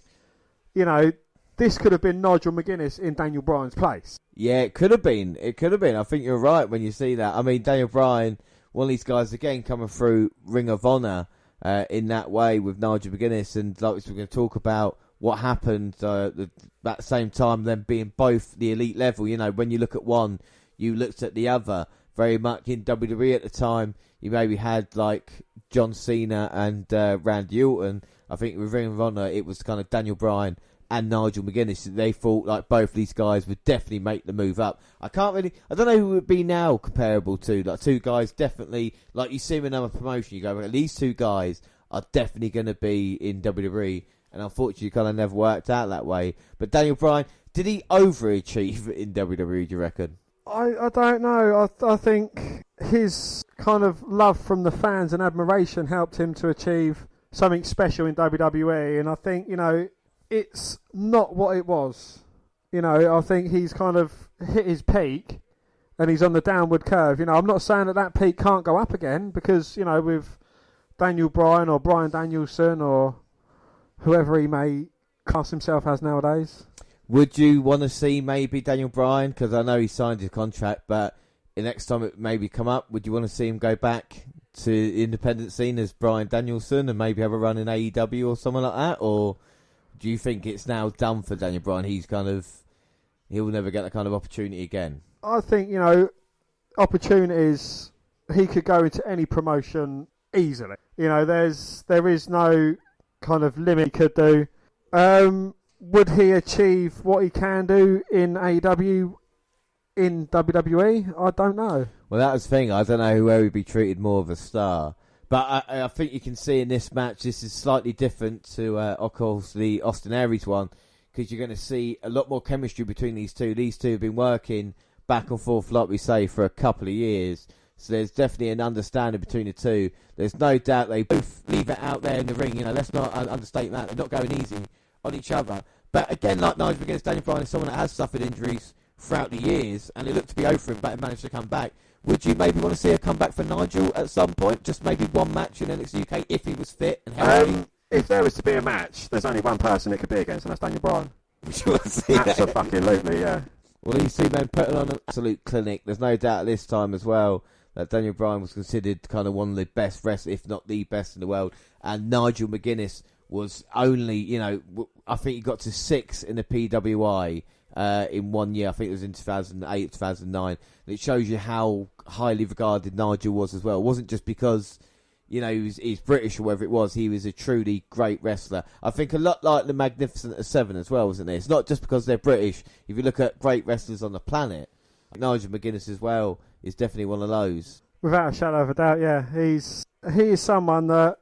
this could have been Nigel Mcguinnes in Daniel Bryan's place. Yeah, it could have been. I think you're right when you see that. I mean, Daniel Bryan, one of these guys, again, coming through Ring of Honor in that way with Nigel Mcguinnes. And like we're going to talk about what happened at the same time, them being both the elite level. When you look at one, you looked at the other. Very much in WWE at the time, you maybe had like John Cena and Randy Orton. I think with Ring of Honor, it was kind of Daniel Bryan and Nigel Mcguinnes. They thought like both these guys would definitely make the move up. I don't know who would be now comparable to, like two guys definitely, like you see them in another promotion, you go, well, these two guys are definitely going to be in WWE, and unfortunately kind of never worked out that way. But Daniel Bryan, did he overachieve in WWE, do you reckon? I don't know. I think his kind of love from the fans and admiration helped him to achieve something special in WWE. And I think, it's not what it was. I think he's kind of hit his peak and he's on the downward curve. I'm not saying that peak can't go up again because, with Daniel Bryan or Bryan Danielson or whoever he may class himself as nowadays. Would you want to see maybe Daniel Bryan, because I know he signed his contract, but the next time it maybe come up, would you want to see him go back to the independent scene as Bryan Danielson and maybe have a run in AEW or something like that? Or do you think it's now done for Daniel Bryan? He'll never get that kind of opportunity again. I think, opportunities, he could go into any promotion easily. There is no kind of limit he could do. Would he achieve what he can do in AEW in WWE? I don't know. Well, that was the thing. I don't know where he'd be treated more of a star. But I think you can see in this match, this is slightly different to, of course, the Austin Aries one, because you're going to see a lot more chemistry between these two. These two have been working back and forth, like we say, for a couple of years. So there's definitely an understanding between the two. There's no doubt they both leave it out there in the ring. Let's not understate that. They're not going easy on each other. But again, like Nigel Mcguinnes, Daniel Bryan is someone that has suffered injuries throughout the years, and it looked to be over for him, but he managed to come back. Would you maybe want to see a comeback for Nigel at some point? Just maybe one match in NXT UK if he was fit and healthy? If there was to be a match, there's only one person it could be against, and that's Daniel Bryan. Would you want to see that? Absolutely, yeah. Well, these two men putting on an absolute clinic. There's no doubt this time as well that Daniel Bryan was considered kind of one of the best wrestlers, if not the best in the world. And Nigel Mcguinnes was only, I think he got to 6 in the PWI in 1 year. I think it was in 2008, 2009. And it shows you how highly regarded Nigel was as well. It wasn't just because, he's British or whatever it was. He was a truly great wrestler. I think a lot like the Magnificent Seven as well, wasn't it? It's not just because they're British. If you look at great wrestlers on the planet, Nigel Mcguinnes as well is definitely one of those. Without a shadow of a doubt, yeah. He is someone that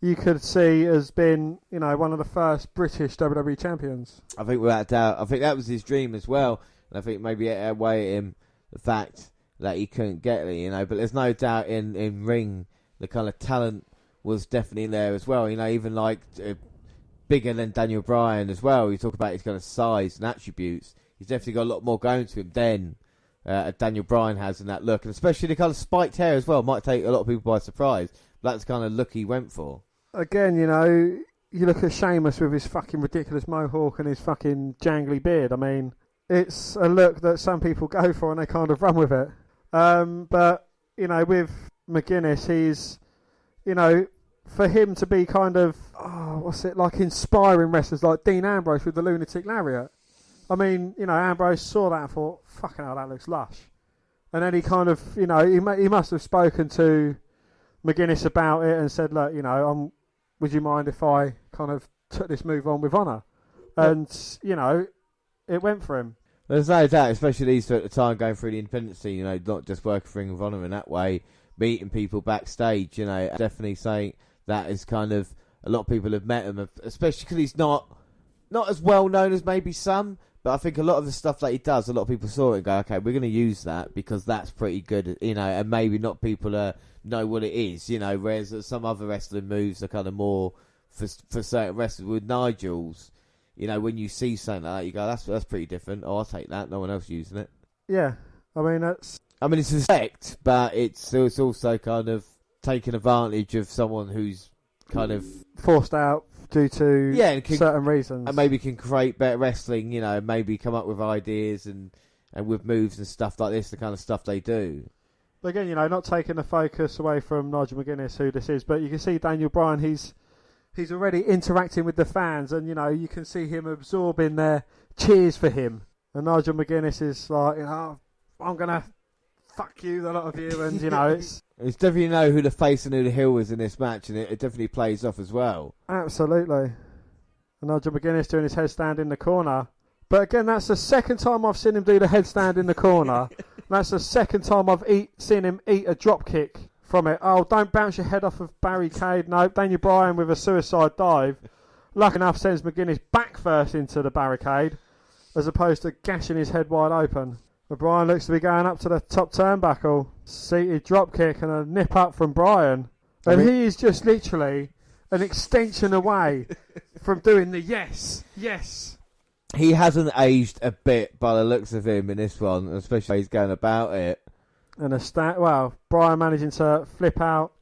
you could see as been, one of the first British WWE champions. I think without a doubt. I think that was his dream as well. And I think maybe it outweighed him, the fact that he couldn't get it, But there's no doubt in ring, the kind of talent was definitely there as well. Even like bigger than Daniel Bryan as well. You talk about his kind of size and attributes. He's definitely got a lot more going to him than Daniel Bryan has in that look. And especially the kind of spiked hair as well. Might take a lot of people by surprise. But that's the kind of look he went for. Again, you look at Sheamus with his fucking ridiculous mohawk and his fucking jangly beard. I mean, it's a look that some people go for and they kind of run with it. But, with Mcguinnes, he's, for him to be kind of, inspiring wrestlers like Dean Ambrose with the lunatic lariat. I mean, Ambrose saw that and thought, fucking hell, that looks lush. And then he kind of, he must have spoken to Mcguinnes about it and said, look, would you mind if I kind of took this move on with honour? And, it went for him. There's no doubt, especially these two at the time going through the independent scene, not just working for Ring of Honor in that way, meeting people backstage, definitely saying that is kind of, a lot of people have met him, especially because he's not as well known as maybe some, but I think a lot of the stuff that he does, a lot of people saw it and go, okay, we're going to use that because that's pretty good, and maybe not people know what it is, whereas some other wrestling moves are kind of more for certain wrestlers. With Nigel's, when you see something like that, you go, that's pretty different. Oh, I'll take that. No one else using it. Yeah, it's respect, but it's also kind of taking advantage of someone who's kind of forced out due to certain reasons, and maybe can create better wrestling. Maybe come up with ideas and with moves and stuff like this, the kind of stuff they do. But again, not taking the focus away from Nigel Mcguinnes, who this is, but you can see Daniel Bryan, he's already interacting with the fans, and, you can see him absorbing their cheers for him. And Nigel Mcguinnes is like, I'm going to fuck you, a lot of you, and, it's... It's definitely know who the face and who the heel is in this match, and it definitely plays off as well. Absolutely. And Nigel Mcguinnes doing his headstand in the corner. But again, that's the second time I've seen him do the headstand in the corner. That's the second time I've seen him eat a drop kick from it. Oh, don't bounce your head off of barricade. No, Daniel Bryan with a suicide dive. Lucky enough sends Mcguinnes back first into the barricade as opposed to gashing his head wide open. But Bryan looks to be going up to the top turnbuckle. Seated drop kick and a nip up from Bryan. And he is just literally an extension away from doing the yes. He hasn't aged a bit by the looks of him in this one, especially he's going about it. And Bryan managing to flip out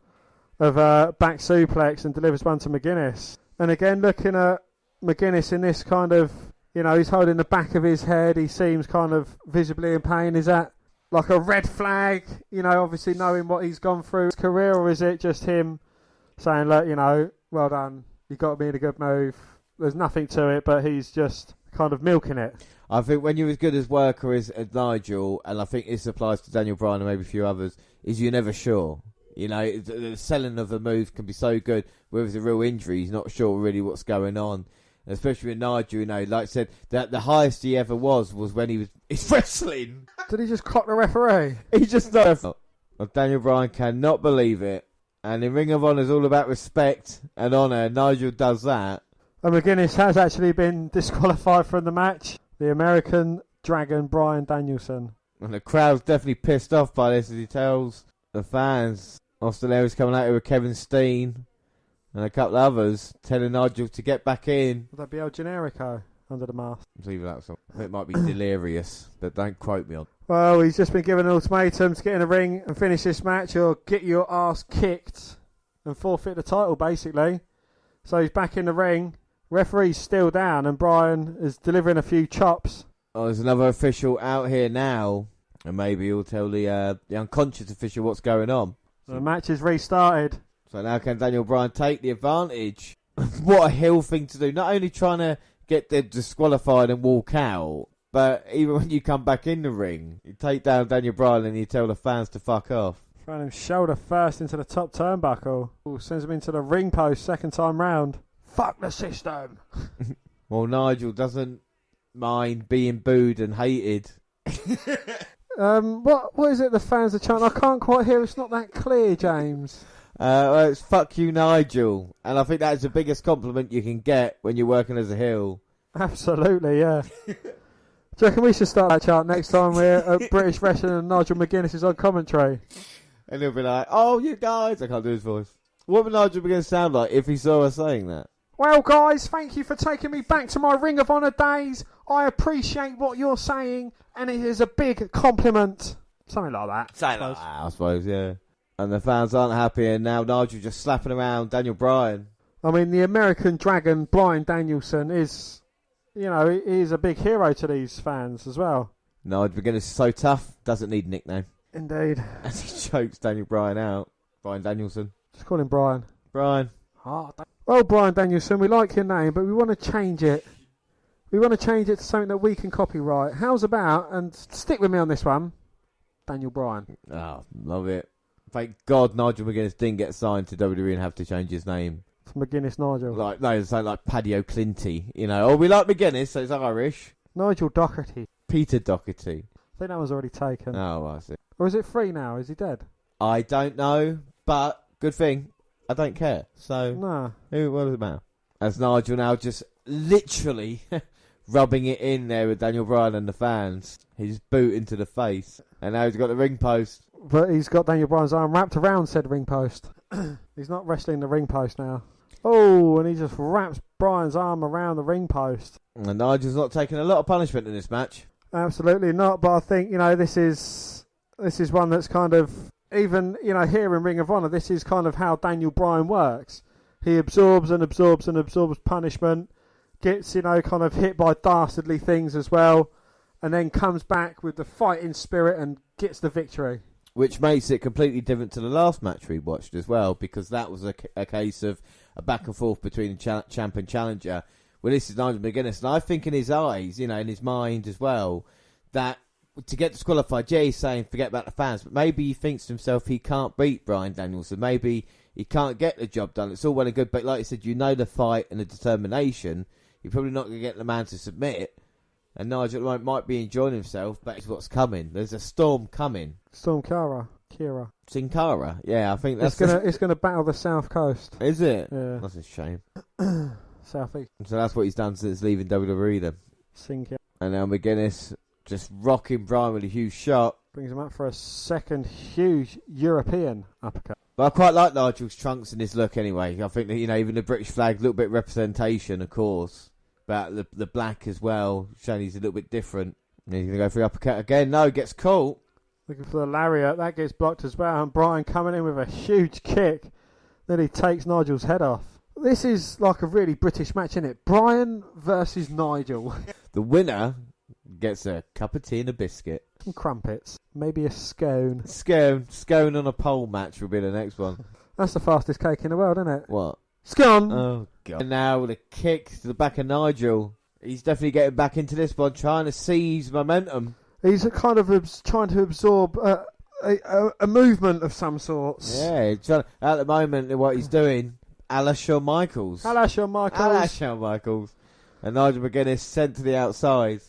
of a back suplex and delivers one to Mcguinnes. And again, looking at Mcguinnes in this kind of, he's holding the back of his head. He seems kind of visibly in pain. Is that like a red flag, obviously knowing what he's gone through his career, or is it just him saying, look, well done, you got me in a good move. There's nothing to it, but he's just kind of milking it. I think when you're as good as worker as Nigel, and I think this applies to Daniel Bryan and maybe a few others, is you're never sure. The selling of a move can be so good, whether it's a real injury, he's not sure really what's going on. Especially with Nigel, like I said, that the highest he ever was when he's wrestling. Did he just clock the referee? He just knows. Daniel Bryan cannot believe it. And in Ring of Honor is all about respect and honour. Nigel does that. And Mcguinnes has actually been disqualified from the match. The American Dragon, Bryan Danielson. And the crowd's definitely pissed off by this as he tells the fans. Austin Aries coming out here with Kevin Steen and a couple of others telling Nigel to get back in. Would that be El Generico under the mask? I think it might be Delirious, but don't quote me on. Well, he's just been given an ultimatum to get in the ring and finish this match or get your ass kicked and forfeit the title, basically. So he's back in the ring. Referee's still down and Bryan is delivering a few chops. Oh, there's another official out here now, and maybe he'll tell the unconscious official what's going on. The match is restarted. So now can Daniel Bryan take the advantage? What a heel thing to do. Not only trying to get them disqualified and walk out, but even when you come back in the ring, you take down Daniel Bryan and you tell the fans to fuck off. Throwing him shoulder first into the top turnbuckle. Ooh, sends him into the ring post second time round. Fuck the system. Well, Nigel doesn't mind being booed and hated. What is it the fans are chanting? I can't quite hear. It's not that clear, James. Well, it's fuck you, Nigel. And I think that's the biggest compliment you can get when you're working as a heel. Absolutely, yeah. Do you reckon we should start that chant next time we're at British Wrestling and Nigel Mcguinnes is on commentary? And he'll be like, oh, you guys. I can't do his voice. What would Nigel Mcguinnes sound like if he saw us saying that? Well, guys, thank you for taking me back to my Ring of Honor days. I appreciate what you're saying, and it is a big compliment. Something like that. Something like that, I suppose, yeah. And the fans aren't happy, and now Nigel just slapping around Daniel Bryan. I mean, the American Dragon, Bryan Danielson, is, he is a big hero to these fans as well. Nigel Mcguinnes is so tough, doesn't need a nickname. Indeed. As he chokes Daniel Bryan out. Bryan Danielson. Just call him Bryan. Bryan. Well, Bryan Danielson, we like your name, but we want to change it. We want to change it to something that we can copyright. How's about, and stick with me on this one, Daniel Bryan. Oh, love it. Thank God Nigel Mcguinnes didn't get signed to WWE and have to change his name. It's Mcguinnes Nigel. It's like Paddy O'Clinty, Oh, we like Mcguinnes, so it's Irish. Nigel Doherty. Peter Doherty. I think that was already taken. Oh, I see. Or is it free now? Is he dead? I don't know, but good thing. I don't care. So, nah. What does it matter? As Nigel now just literally rubbing it in there with Daniel Bryan and the fans. He's boot into the face. And now he's got the ring post. But he's got Daniel Bryan's arm wrapped around said ring post. He's not wrestling the ring post now. Oh, and he just wraps Bryan's arm around the ring post. And Nigel's not taking a lot of punishment in this match. Absolutely not. But I think, this is one that's kind of, even, here in Ring of Honor, this is kind of how Daniel Bryan works. He absorbs and absorbs and absorbs punishment, gets, kind of hit by dastardly things as well, and then comes back with the fighting spirit and gets the victory. Which makes it completely different to the last match we watched as well, because that was a case of a back and forth between champ and challenger. Well, this is Nigel Mcguinnes, and I think in his eyes, in his mind as well, that to get disqualified, he's saying forget about the fans, but maybe he thinks to himself he can't beat Bryan Danielson. Maybe he can't get the job done. It's all well and good, but like you said, the fight and the determination. You're probably not going to get the man to submit. And Nigel might be enjoying himself, but it's what's coming. There's a storm coming. Storm Kira. Sin Cara. Yeah, I think that's... It's gonna battle the South Coast. Is it? Yeah. That's a shame. Southeast. So that's what he's done since leaving WWE then. Sin Cara. And now Mcguinnes just rocking Bryan with a huge shot. Brings him up for a second huge European uppercut. But I quite like Nigel's trunks and his look anyway. I think that, even the British flag, a little bit of representation, of course. But the black as well, showing he's a little bit different. And he's going to go for the uppercut again. No, gets caught. Looking for the lariat. That gets blocked as well. And Bryan coming in with a huge kick. Then he takes Nigel's head off. This is like a really British match, isn't it? Bryan versus Nigel. The winner gets a cup of tea and a biscuit. Some crumpets. Maybe a scone. Scone on a pole match will be the next one. That's the fastest cake in the world, isn't it? What? Scone! Oh, God. And now with a kick to the back of Nigel. He's definitely getting back into this one, trying to seize momentum. He's kind of trying to absorb a movement of some sorts. Yeah, at the moment, what he's doing, a la Shawn Michaels. A la Shawn Michaels. A la Shawn Michaels. And Nigel Mcguinnes sent to the outside.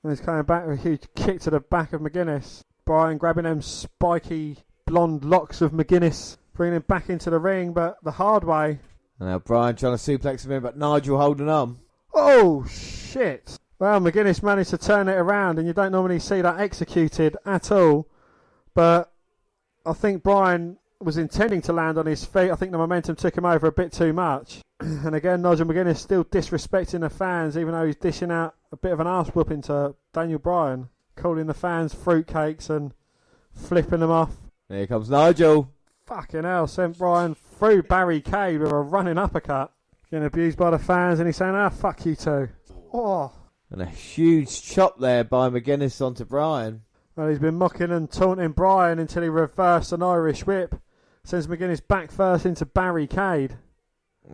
And he's coming back with a huge kick to the back of Mcguinnes. Bryan grabbing them spiky blonde locks of Mcguinnes, bringing him back into the ring, but the hard way. And now Bryan trying to suplex him in, but Nigel holding on. Oh, shit. Well, Mcguinnes managed to turn it around, and you don't normally see that executed at all. But I think Bryan was intending to land on his feet. I think the momentum took him over a bit too much. And again, Nigel Mcguinnes still disrespecting the fans, even though he's dishing out a bit of an arse whooping to Daniel Bryan, calling the fans fruitcakes and flipping them off. Here comes Nigel. Fucking hell, sent Bryan through barricade with a running uppercut. Getting abused by the fans, and he's saying, fuck you too. Oh. And a huge chop there by Mcguinnes onto Bryan. Well, he's been mocking and taunting Bryan until he reversed an Irish whip. Sends Mcguinnes back first into barricade.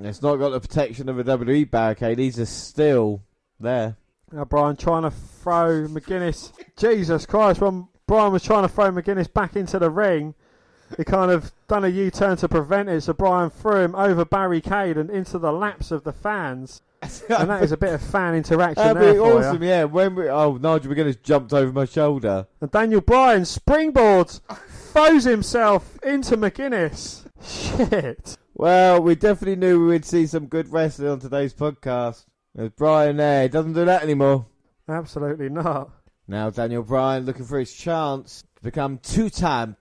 It's not got the protection of a WWE barricade. These are still there. Now Bryan trying to throw Mcguinnes. Jesus Christ, when Bryan was trying to throw Mcguinnes back into the ring, he kind of done a U-turn to prevent it, so Bryan threw him over barricade and into the laps of the fans. And that is a bit of fan interaction That'd there be for awesome, you. yeah. Nigel Mcguinnes jumped over my shoulder. And Daniel Bryan springboards, throws himself into Mcguinnes. Shit. Well, we definitely knew we would see some good wrestling on today's podcast. There's Bryan there. He doesn't do that anymore. Absolutely not. Now Daniel Bryan looking for his chance to become two-time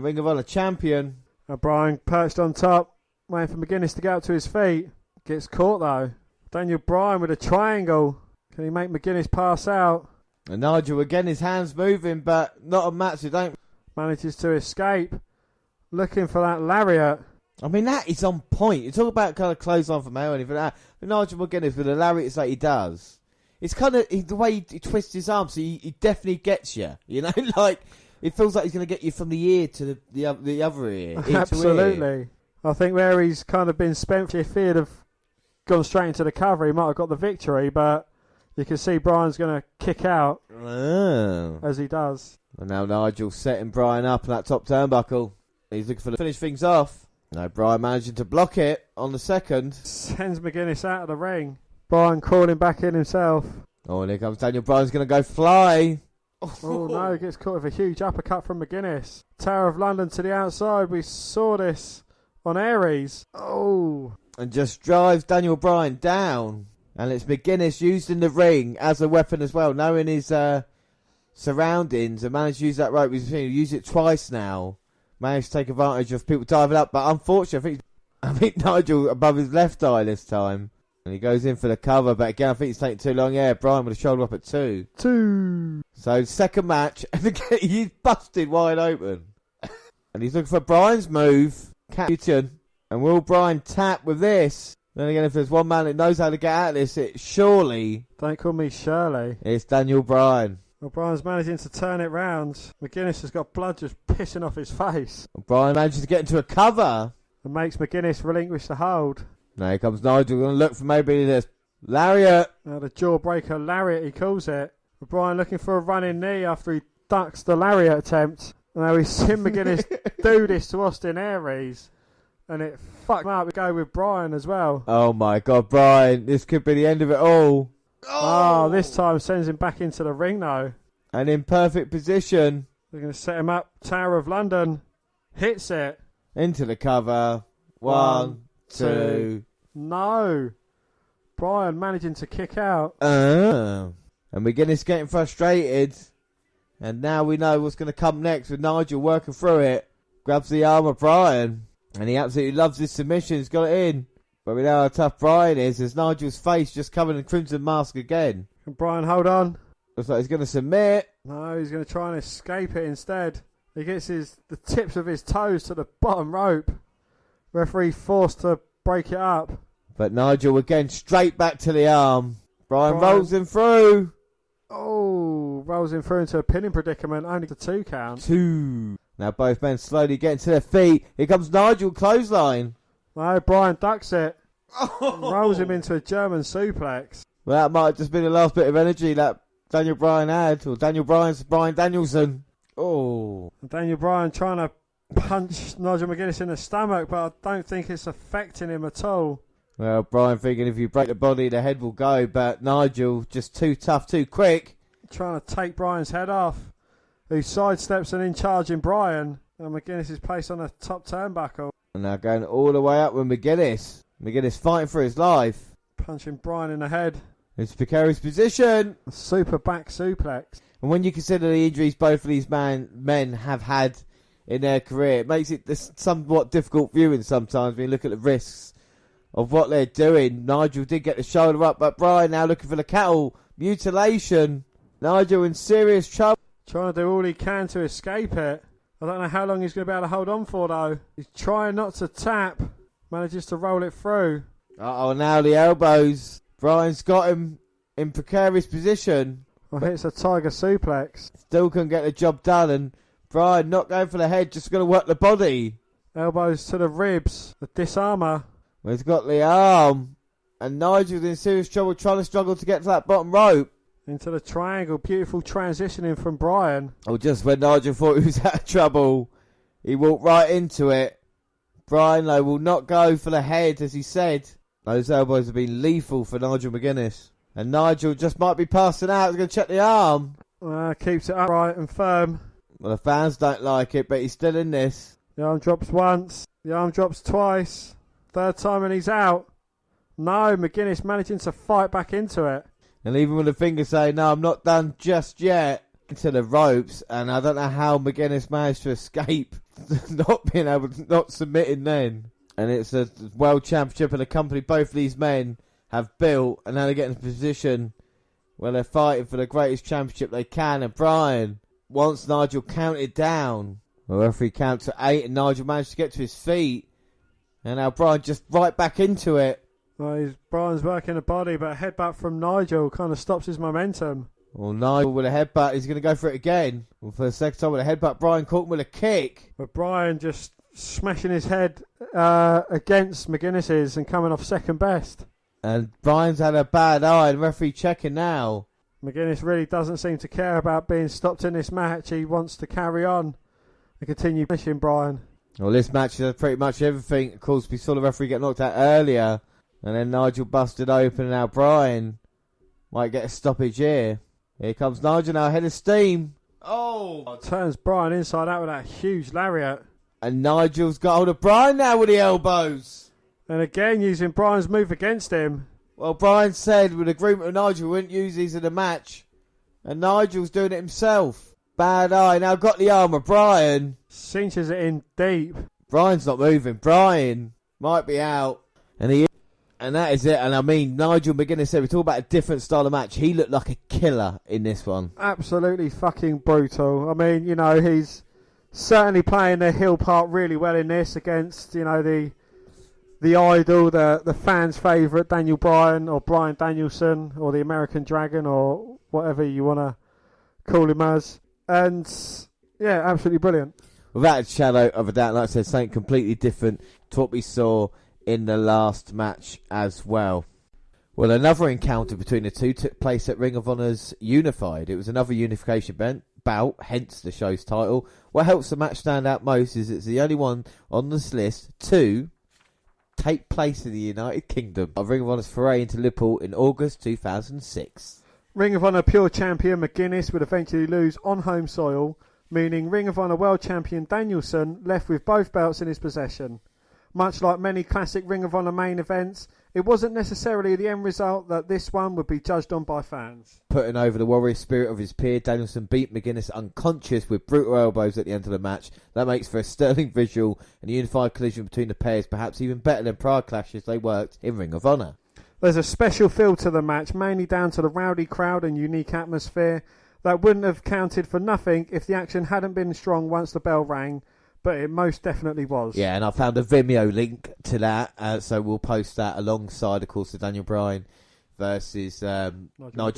Ring of Honor champion. And Bryan perched on top, waiting for Mcguinnes to get up to his feet. Gets caught though. Daniel Bryan with a triangle. Can he make Mcguinnes pass out? And Nigel again, his hands moving, but not a match. Don't manages to escape. Looking for that lariat. I mean, that is on point. You talk about kind of clothesline from or anything like that. But Nigel Mcguinnes with the lariats that he does, it's kind of the way he twists his arm, so he definitely gets you. You know, like it feels like he's going to get you from the ear to the other ear. Absolutely. Ear. I think where he's kind of been spent, if he'd have gone straight into the cover, he might have got the victory, but you can see Bryan's going to kick out as he does. And now Nigel's setting Bryan up on that top turnbuckle. He's looking for to finish things off. No, Bryan managing to block it on the second. Sends Mcguinnes out of the ring. Bryan crawling back in himself. Oh, and here comes Daniel Bryan's going to go fly. Oh no, he gets caught with a huge uppercut from Mcguinnes. Tower of London to the outside. We saw this on Aries. Oh. And just drives Daniel Bryan down. And it's Mcguinnes used in the ring as a weapon as well, knowing his surroundings, and managed to use that rope. He's used it twice now. Managed to take advantage of people diving up, but unfortunately, I think Nigel above his left eye this time. And he goes in for the cover, but again, I think it's taking too long. Yeah, Bryan with a shoulder up at 2. So, second match, and again, he's busted wide open. And he's looking for Bryan's move. And will Bryan tap with this? Then again, if there's one man that knows how to get out of this, it's surely... Don't call me Shirley. It's Daniel Bryan. Well, Bryan's managing to turn it round. Mcguinnes has got blood just pissing off his face. And Bryan manages to get into a cover. And makes Mcguinnes relinquish the hold. Now here comes Nigel, going to look for maybe this lariat. Now the jawbreaker lariat, he calls it. But Bryan looking for a running knee after he ducks the lariat attempt. Now we've seen Mcguinnes do this to Austin Aries. And it fucked him up. We go with Bryan as well. Oh my God, Bryan. This could be the end of it all. Oh, this time sends him back into the ring though. And in perfect position. They're going to set him up. Tower of London. Hits it. Into the cover. One, two. No. Bryan managing to kick out. And Mcguinnes getting frustrated. And now we know what's going to come next with Nigel working through it. Grabs the arm of Bryan. And he absolutely loves this submission. He's got it in. But we know how tough Bryan is. There's Nigel's face just covered in crimson mask again. Can Bryan hold on? Looks like he's going to submit. No, he's going to try and escape it instead. He gets the tips of his toes to the bottom rope. Referee forced to break it up. But Nigel again straight back to the arm. Bryan rolls him through. Oh, rolls him through into a pinning predicament. Only the 2 count. 2. Now both men slowly getting to their feet. Here comes Nigel, clothesline. No, Bryan ducks it. Rolls him into a German suplex. Well, that might have just been the last bit of energy that Daniel Bryan had. Or Daniel Bryan's Bryan Danielson. Oh. And Daniel Bryan trying to punch Nigel Mcguinnes in the stomach, but I don't think it's affecting him at all. Well, Bryan thinking if you break the body, the head will go, but Nigel just too tough, too quick. Trying to take Bryan's head off. He sidesteps and in charging Bryan. And Mcguinnes is placed on a top turnbuckle. And now going all the way up with Mcguinnes. Mcguinnes fighting for his life. Punching Bryan in the head. It's precarious position. A super back suplex. And when you consider the injuries both of these men have had in their career, it makes it somewhat difficult viewing sometimes when you look at the risks of what they're doing. Nigel did get the shoulder up, but Bryan now looking for the cattle mutilation. Nigel in serious trouble. Trying to do all he can to escape it. I don't know how long he's going to be able to hold on for, though. He's trying not to tap. Manages to roll it through. Uh-oh, now the elbows. Bryan's got him in precarious position. Well, hits a tiger suplex. Still couldn't get the job done, and Bryan not going for the head, just going to work the body. Elbows to the ribs. The disarmer. Well, he's got the arm. And Nigel's in serious trouble, trying to struggle to get to that bottom rope. Into the triangle. Beautiful transitioning from Bryan. Oh, just when Nigel thought he was out of trouble, he walked right into it. Bryan, though, will not go for the head, as he said. Those elbows have been lethal for Nigel Mcguiness. And Nigel just might be passing out. He's going to check the arm. Keeps it upright and firm. Well, the fans don't like it, but he's still in this. The arm drops once. The arm drops twice. Third time and he's out. No, Mcguinnes managing to fight back into it. And even with the finger saying, no, I'm not done just yet, into the ropes. And I don't know how Mcguinnes managed to escape not submitting then. And it's a world championship and a company both of these men have built. And now they're getting in a position where they're fighting for the greatest championship they can. And Bryan wants Nigel counted down. The referee counts to 8 and Nigel managed to get to his feet. And now Bryan just right back into it. Well, Bryan's working the body, but a headbutt from Nigel kind of stops his momentum. Well, Nigel with a headbutt, he's going to go for it again. Well, for the second time with a headbutt, Bryan caught him with a kick. But Bryan just smashing his head against Mcguinnes's and coming off second best. And Bryan's had a bad eye, and referee checking now. Mcguinnes really doesn't seem to care about being stopped in this match. He wants to carry on and continue pushing Bryan. Well, this match is pretty much everything. Of course, we saw the referee get knocked out earlier. And then Nigel busted open, and now Bryan might get a stoppage here. Here comes Nigel now, head of steam. Oh! Turns Bryan inside out with that huge lariat. And Nigel's got hold of Bryan now with the elbows. And again, using Bryan's move against him. Well, Bryan said with agreement with Nigel, we wouldn't use these in the match. And Nigel's doing it himself. Bad eye, now got the arm of Bryan. Cinches it in deep. Bryan's not moving. Bryan might be out. And that is it. And I mean, Nigel Mcguiness said, we talk about a different style of match. He looked like a killer in this one. Absolutely fucking brutal. I mean, you know, he's certainly playing the heel part really well in this against, you know, the idol, the fans' favourite, Daniel Bryan or Bryan Danielson or the American Dragon or whatever you want to call him as. And, yeah, absolutely brilliant. Without a shadow of a doubt, like I said, something completely different to what we saw in the last match as well. Well, another encounter between the two took place at Ring of Honor's Unified. It was another unification bout, hence the show's title. What helps the match stand out most is it's the only one on this list to take place in the United Kingdom. Ring of Honor's foray into Liverpool in August 2006. Ring of Honor Pure Champion Mcguinnes would eventually lose on home soil, meaning Ring of Honor World Champion Danielson left with both belts in his possession. Much like many classic Ring of Honor main events, it wasn't necessarily the end result that this one would be judged on by fans. Putting over the warrior spirit of his peer, Danielson beat Mcguinnes unconscious with brutal elbows at the end of the match. That makes for a sterling visual and a unified collision between the pairs, perhaps even better than prior clashes they worked in Ring of Honor. There's a special feel to the match, mainly down to the rowdy crowd and unique atmosphere that wouldn't have counted for nothing if the action hadn't been strong once the bell rang. But it most definitely was. Yeah, and I found a Vimeo link to that, so we'll post that alongside, of course, the Daniel Bryan versus Nigel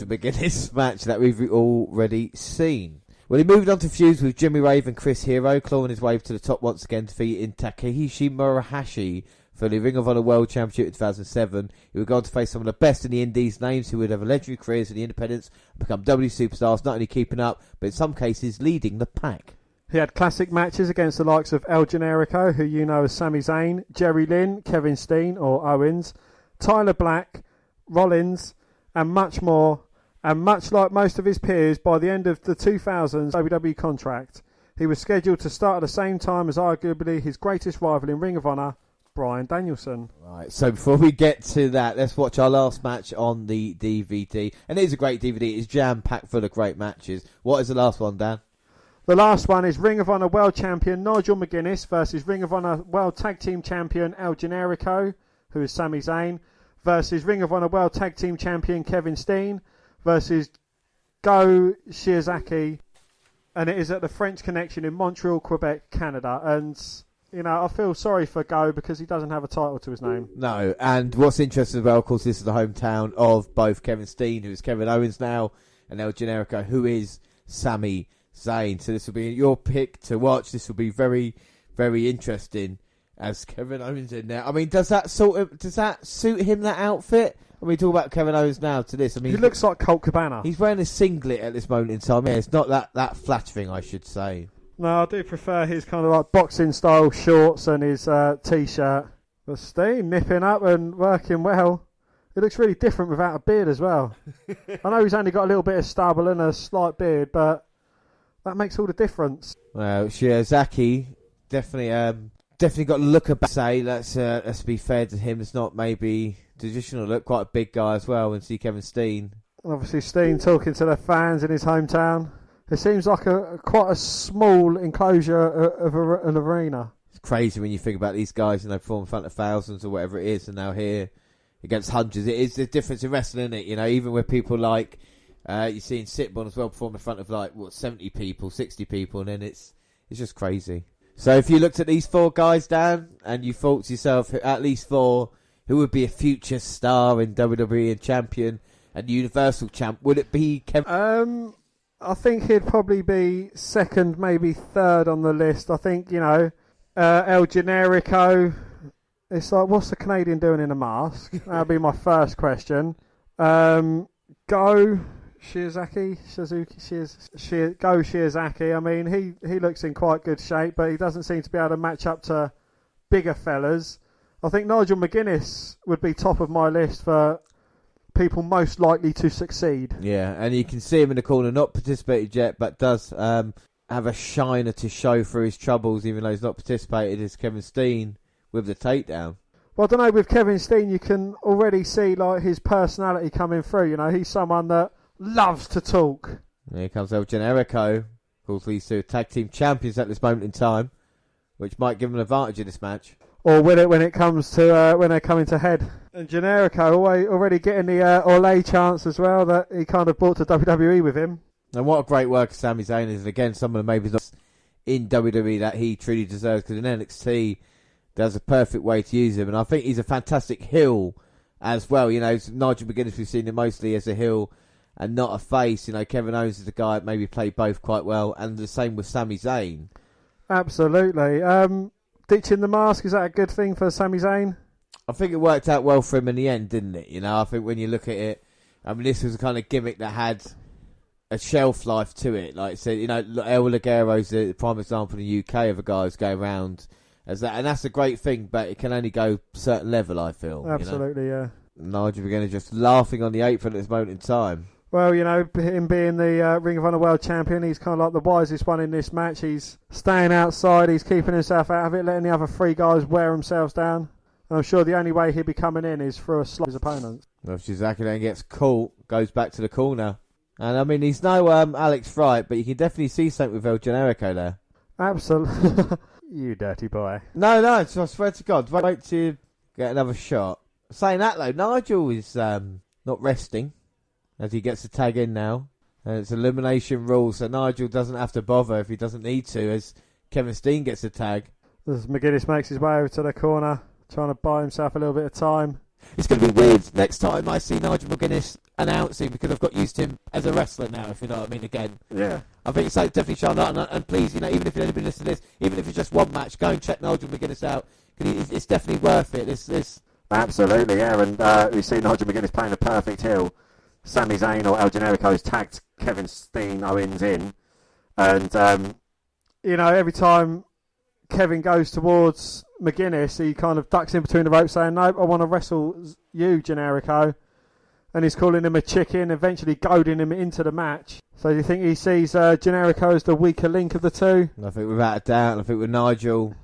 Mcguiness match that we've already seen. Well, he moved on to feuds with Jimmy Rave and Chris Hero, clawing his way to the top once again, defeating Takeshi Murahashi for the Ring of Honor World Championship in 2007. He would go on to face some of the best in the Indies, names who would have legendary careers in the independents and become W superstars, not only keeping up, but in some cases leading the pack. He had classic matches against the likes of El Generico, who you know as Sami Zayn, Jerry Lynn, Kevin Steen or Owens, Tyler Black, Rollins, and much more. And much like most of his peers, by the end of the 2000s WWE contract, he was scheduled to start at the same time as arguably his greatest rival in Ring of Honor, Bryan Danielson. Right, so before we get to that, let's watch our last match on the DVD. And it is a great DVD. It's jam-packed full of great matches. What is the last one, Dan? The last one is Ring of Honor World Champion Nigel Mcguiness versus Ring of Honor World Tag Team Champion El Generico, who is Sami Zayn, versus Ring of Honor World Tag Team Champion Kevin Steen versus Go Shiozaki. And it is at the French Connection in Montreal, Quebec, Canada. And, you know, I feel sorry for Go because he doesn't have a title to his name. No, and what's interesting as well, of course, this is the hometown of both Kevin Steen, who is Kevin Owens now, and El Generico, who is Sami Zayn. So this will be your pick to watch. This will be very, very interesting as Kevin Owens in there. I mean, does that suit him, that outfit? I mean, talk about Kevin Owens now to this. I mean, he looks like Colt Cabana. He's wearing a singlet at this moment in time. Yeah, it's not that flattering, I should say. No, I do prefer his kind of like boxing style shorts and his t-shirt. But Steen nipping up and working well. It looks really different without a beard as well. I know he's only got a little bit of stubble and a slight beard, but that makes all the difference. Well, Shiozaki definitely got a look about. Say, let's be fair to him. It's not maybe traditional look. Quite a big guy as well. And see Kevin Steen. Obviously, Steen talking to the fans in his hometown. It seems like quite a small enclosure of an arena. It's crazy when you think about these guys, you know, perform in front of thousands or whatever it is, and now here against hundreds. It is the difference in wrestling, isn't it? You know, even with people like you see in Sitbon as well perform in front of 70 people, 60 people, and then it's just crazy. So if you looked at these four guys, Dan, and you thought to yourself, at least four, who would be a future star in WWE and champion and Universal champ, would it be Kevin? I think he'd probably be second, maybe third on the list. I think, you know, El Generico. It's like, what's the Canadian doing in a mask? That'd be my first question. Go Shiozaki. Go Shiozaki. I mean, he looks in quite good shape, but he doesn't seem to be able to match up to bigger fellas. I think Nigel Mcguiness would be top of my list for people most likely to succeed. Yeah, and you can see him in the corner, not participated yet, but does have a shiner to show for his troubles, even though he's not participated, is Kevin Steen with the takedown. Well, I don't know, with Kevin Steen, you can already see like his personality coming through. You know, he's someone that loves to talk. Here comes El Generico. Of course, these two tag team champions at this moment in time, which might give them an advantage in this match. Or will it when it comes to when they're coming to head? And Generico already getting the Ole chance as well that he kind of brought to WWE with him. And what a great worker Sami Zayn is. And again, someone who maybe not in WWE that he truly deserves, because in NXT, there's a perfect way to use him. And I think he's a fantastic heel as well. You know, Nigel Mcguiness, we've seen him mostly as a heel and not a face. You know, Kevin Owens is the guy that maybe played both quite well. And the same with Sami Zayn. Absolutely. Ditching the mask, is that a good thing for Sami Zayn? I think it worked out well for him in the end, didn't it? You know, I think when you look at it, I mean, this was a kind of gimmick that had a shelf life to it. Like I said, you know, El Ligero's the prime example in the UK of a guy who's going around as that, and that's a great thing, but it can only go a certain level, I feel. Absolutely, you know? Yeah. Nigel Mcguiness just laughing on the apron at this moment in time. Well, you know, him being the Ring of Honor World Champion, he's kind of like the wisest one in this match. He's staying outside, he's keeping himself out of it, letting the other three guys wear themselves down. And I'm sure the only way he'll be coming in is through a slot of his opponents. Well, Shiozaki then gets caught, goes back to the corner. And, I mean, he's no Alex Wright, but you can definitely see something with El Generico there. Absolutely. You dirty boy. No, I swear to God. Wait till you get another shot. Saying that, though, Nigel is not resting, as he gets a tag in now. And it's elimination rules, so Nigel doesn't have to bother if he doesn't need to, as Kevin Steen gets a tag. As Mcguiness makes his way over to the corner, trying to buy himself a little bit of time. It's going to be weird next time I see Nigel Mcguiness announcing, because I've got used to him as a wrestler now, if you know what I mean, again. Yeah. I think it's definitely shown that, and please, you know, even if you've only been listening to this, even if it's just one match, go and check Nigel Mcguiness out, because it's definitely worth it. This. Absolutely, yeah, and we see Nigel Mcguiness playing a perfect heel. Sami Zayn or El Generico's tagged Kevin Steen Owens in, and you know, every time Kevin goes towards Mcguinnes, he kind of ducks in between the ropes saying, "Nope, I want to wrestle you, Generico." And he's calling him a chicken, eventually goading him into the match. So do you think he sees Generico as the weaker link of the two? I think without a doubt, I think with Nigel,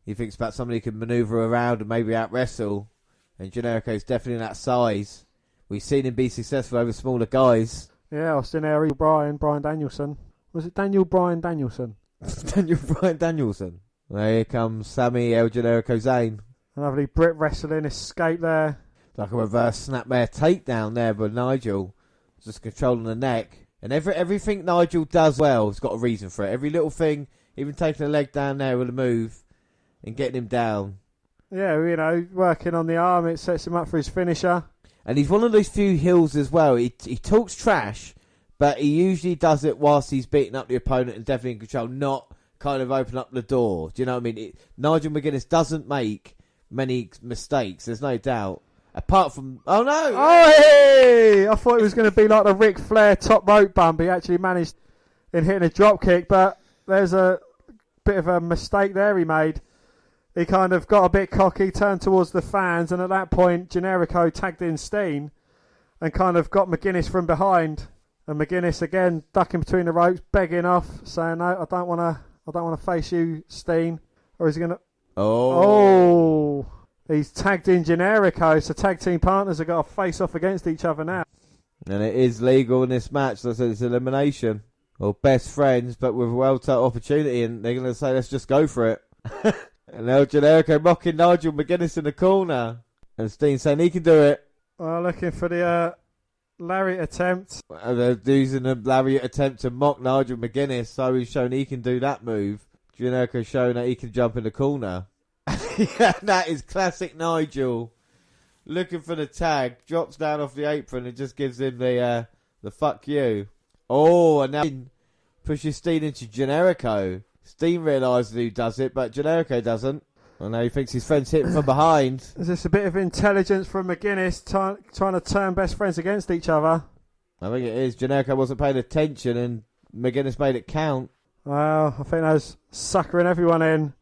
he thinks about somebody who can manoeuvre around and maybe out-wrestle. And Generico's definitely in that size. We've seen him be successful over smaller guys. Yeah, Austin Aries, Bryan Danielson. Was it Bryan Danielson? Bryan Danielson. Well, here comes Sammy El Generico Zayn. Lovely Brit wrestling escape there. Like a reverse snapmare takedown there by Nigel. Just controlling the neck. And everything Nigel does well has got a reason for it. Every little thing, even taking a leg down there with a move and getting him down. Yeah, you know, working on the arm, it sets him up for his finisher. And he's one of those few heels as well. He talks trash, but he usually does it whilst he's beating up the opponent and definitely in control, not kind of open up the door. Do you know what I mean? Nigel Mcguinnes doesn't make many mistakes, there's no doubt. Apart from... Oh, no! Oh, hey! I thought it was going to be like the Ric Flair top rope bump. He actually managed in hitting a drop kick, but there's a bit of a mistake there he made. He kind of got a bit cocky, turned towards the fans, and at that point, Generico tagged in Steen and kind of got Mcguinnes from behind. And Mcguinnes again ducking between the ropes, begging off, saying, "No, I don't want to face you, Steen." Or is he going to... Oh! He's tagged in Generico, so tag team partners have got to face off against each other now. And it is legal in this match, so it's elimination. Or best friends, but with a well-timed opportunity, and they're going to say, let's just go for it. And El Generico mocking Nigel Mcguinnes in the corner. And Steen saying he can do it. Well, looking for the lariat attempt. And they're using the lariat attempt to mock Nigel Mcguinnes, so he's shown he can do that move. Generico showing that he can jump in the corner. Yeah, that is classic Nigel. Looking for the tag, drops down off the apron and just gives him the fuck you. Oh, and now pushes Steen into Generico. Steen realises who does it, but Generico doesn't. And now he thinks his friend's hit from behind. Is this a bit of intelligence from Mcguinnes trying to turn best friends against each other? I think it is. Generico wasn't paying attention and Mcguinnes made it count. Well, I think that was suckering everyone in.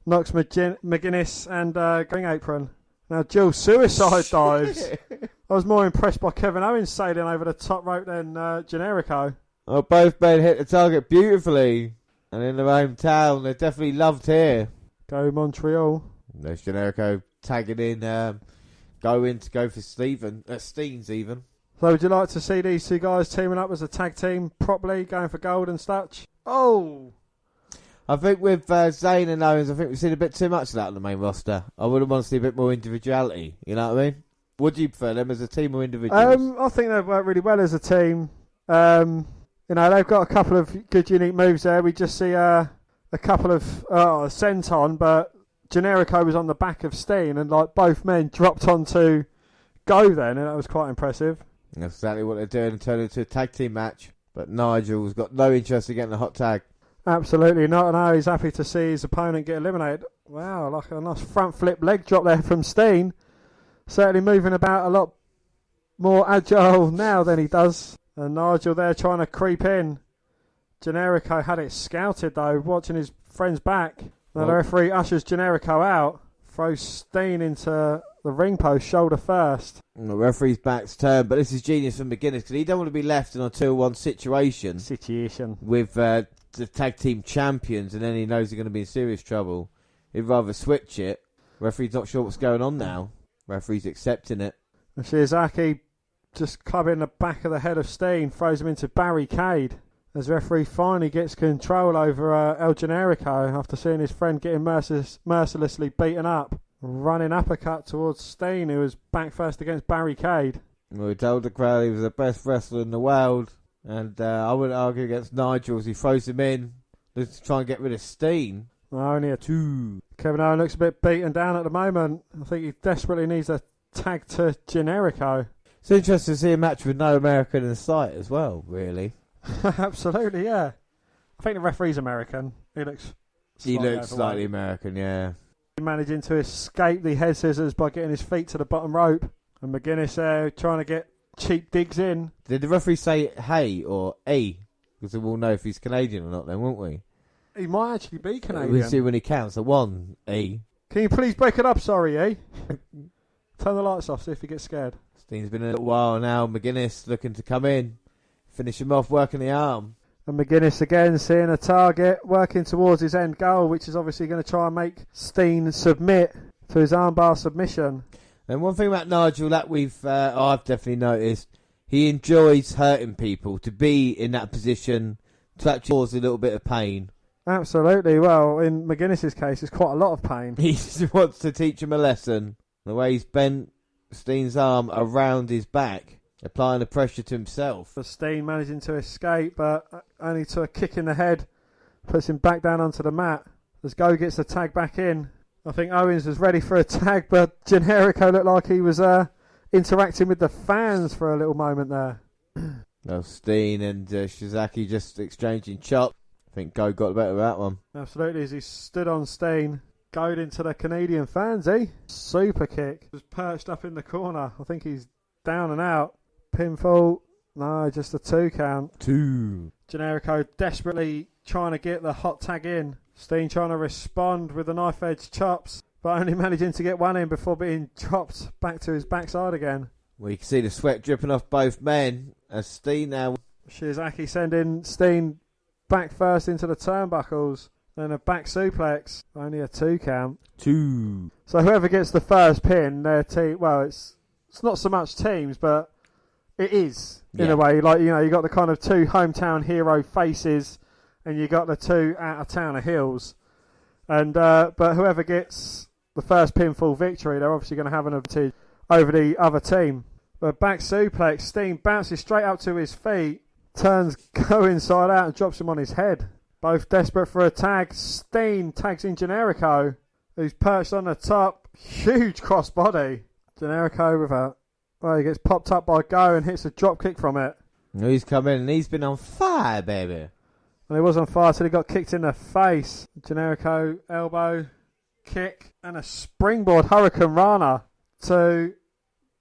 Knocks Mcguinnes and ring apron. Now Jill suicide dives. I was more impressed by Kevin Owens sailing over the top rope than Generico. Oh, both men hit the target beautifully. And in their hometown, they're definitely loved here. Go Montreal. There's Generico tagging in, go for Steen's even. So would you like to see these two guys teaming up as a tag team properly, going for gold and such? Oh! I think with Zayn and Owens, I think we've seen a bit too much of that on the main roster. I would want to see a bit more individuality, you know what I mean? Would you prefer them as a team or individuals? I think they've worked really well as a team. You know, they've got a couple of good unique moves there. We just see a couple of senton, but Generico was on the back of Steen, and like both men dropped onto Go then, and that was quite impressive. That's exactly what they're doing, and turning into a tag team match. But Nigel's got no interest in getting a hot tag. Absolutely not. No, he's happy to see his opponent get eliminated. Wow, like a nice front flip leg drop there from Steen. Certainly moving about a lot more agile now than he does. And Nigel there trying to creep in. Generico had it scouted though, watching his friend's back. Now the referee ushers Generico out, throws Steen into the ring post, shoulder first. And the referee's back's turned, but this is genius from Mcguinnes because he don't want to be left in a 2-1 situation with the tag team champions, and then he knows they're going to be in serious trouble. He'd rather switch it. Referee's not sure what's going on now. Referee's accepting it. And Shiozaki just clubbing the back of the head of Steen, throws him into barricade. As referee finally gets control over El Generico after seeing his friend getting mercilessly beaten up. Running uppercut towards Steen, who was back first against barricade. Well, we told the crowd he was the best wrestler in the world. And I wouldn't argue against Nigel as he throws him in to try and get rid of Steen. Only a 2. Kevin Owens looks a bit beaten down at the moment. I think he desperately needs a tag to Generico. It's interesting to see a match with no American in sight as well, really. Absolutely, yeah. I think the referee's American. He looks slightly American, yeah. Managing to escape the head scissors by getting his feet to the bottom rope. And Mcguinnes trying to get cheap digs in. Did the referee say hey or a? Because we'll know if he's Canadian or not then, won't we? He might actually be Canadian. We'll see when he counts. A 1, E. Can you please break it up, sorry, E? Turn the lights off, see if he gets scared. Steen's been in a little while now. Mcguinnes looking to come in. Finish him off, working the arm. And Mcguinnes again seeing a target, working towards his end goal, which is obviously going to try and make Steen submit to his armbar submission. And one thing about Nigel that I've definitely noticed, he enjoys hurting people. To be in that position to actually cause a little bit of pain. Absolutely. Well, in Mcguinnes' case, it's quite a lot of pain. He just wants to teach him a lesson. The way he's bent Steen's arm around his back, applying the pressure to himself. Steen managing to escape, but only to a kick in the head, puts him back down onto the mat. As Go gets the tag back in. I think Owens was ready for a tag, but Generico looked like he was interacting with the fans for a little moment there. Well, Steen and Shizaki just exchanging chops. I think Go got the better of that one. Absolutely, as he stood on Steen, goad into the Canadian fans, Super kick. Was perched up in the corner. I think he's down and out. Pinfall. No, just a 2 count. 2. Generico desperately trying to get the hot tag in. Steen trying to respond with the knife edge chops, but only managing to get one in before being dropped back to his backside again. We can see the sweat dripping off both men as Steen now. Shizaki sending Steen back first into the turnbuckles. Then a back suplex. Only a 2 count. 2. So whoever gets the first pin, their team. Well, it's not so much teams, but it is in a way. Like, you know, you got the kind of 2 hometown hero faces, and you got the 2 out of towner heels. And but whoever gets the first pinfall victory, they're obviously going to have an advantage over the other team. But back suplex, Steen bounces straight up to his feet, turns Go inside out and drops him on his head. Both desperate for a tag. Steen tags in Generico, who's perched on the top. Huge crossbody. Generico with a... Well, he gets popped up by Go and hits a drop kick from it. He's come in and he's been on fire, baby. And he was on fire till he got kicked in the face. Generico, elbow, kick, and a springboard Hurricane Rana. 2.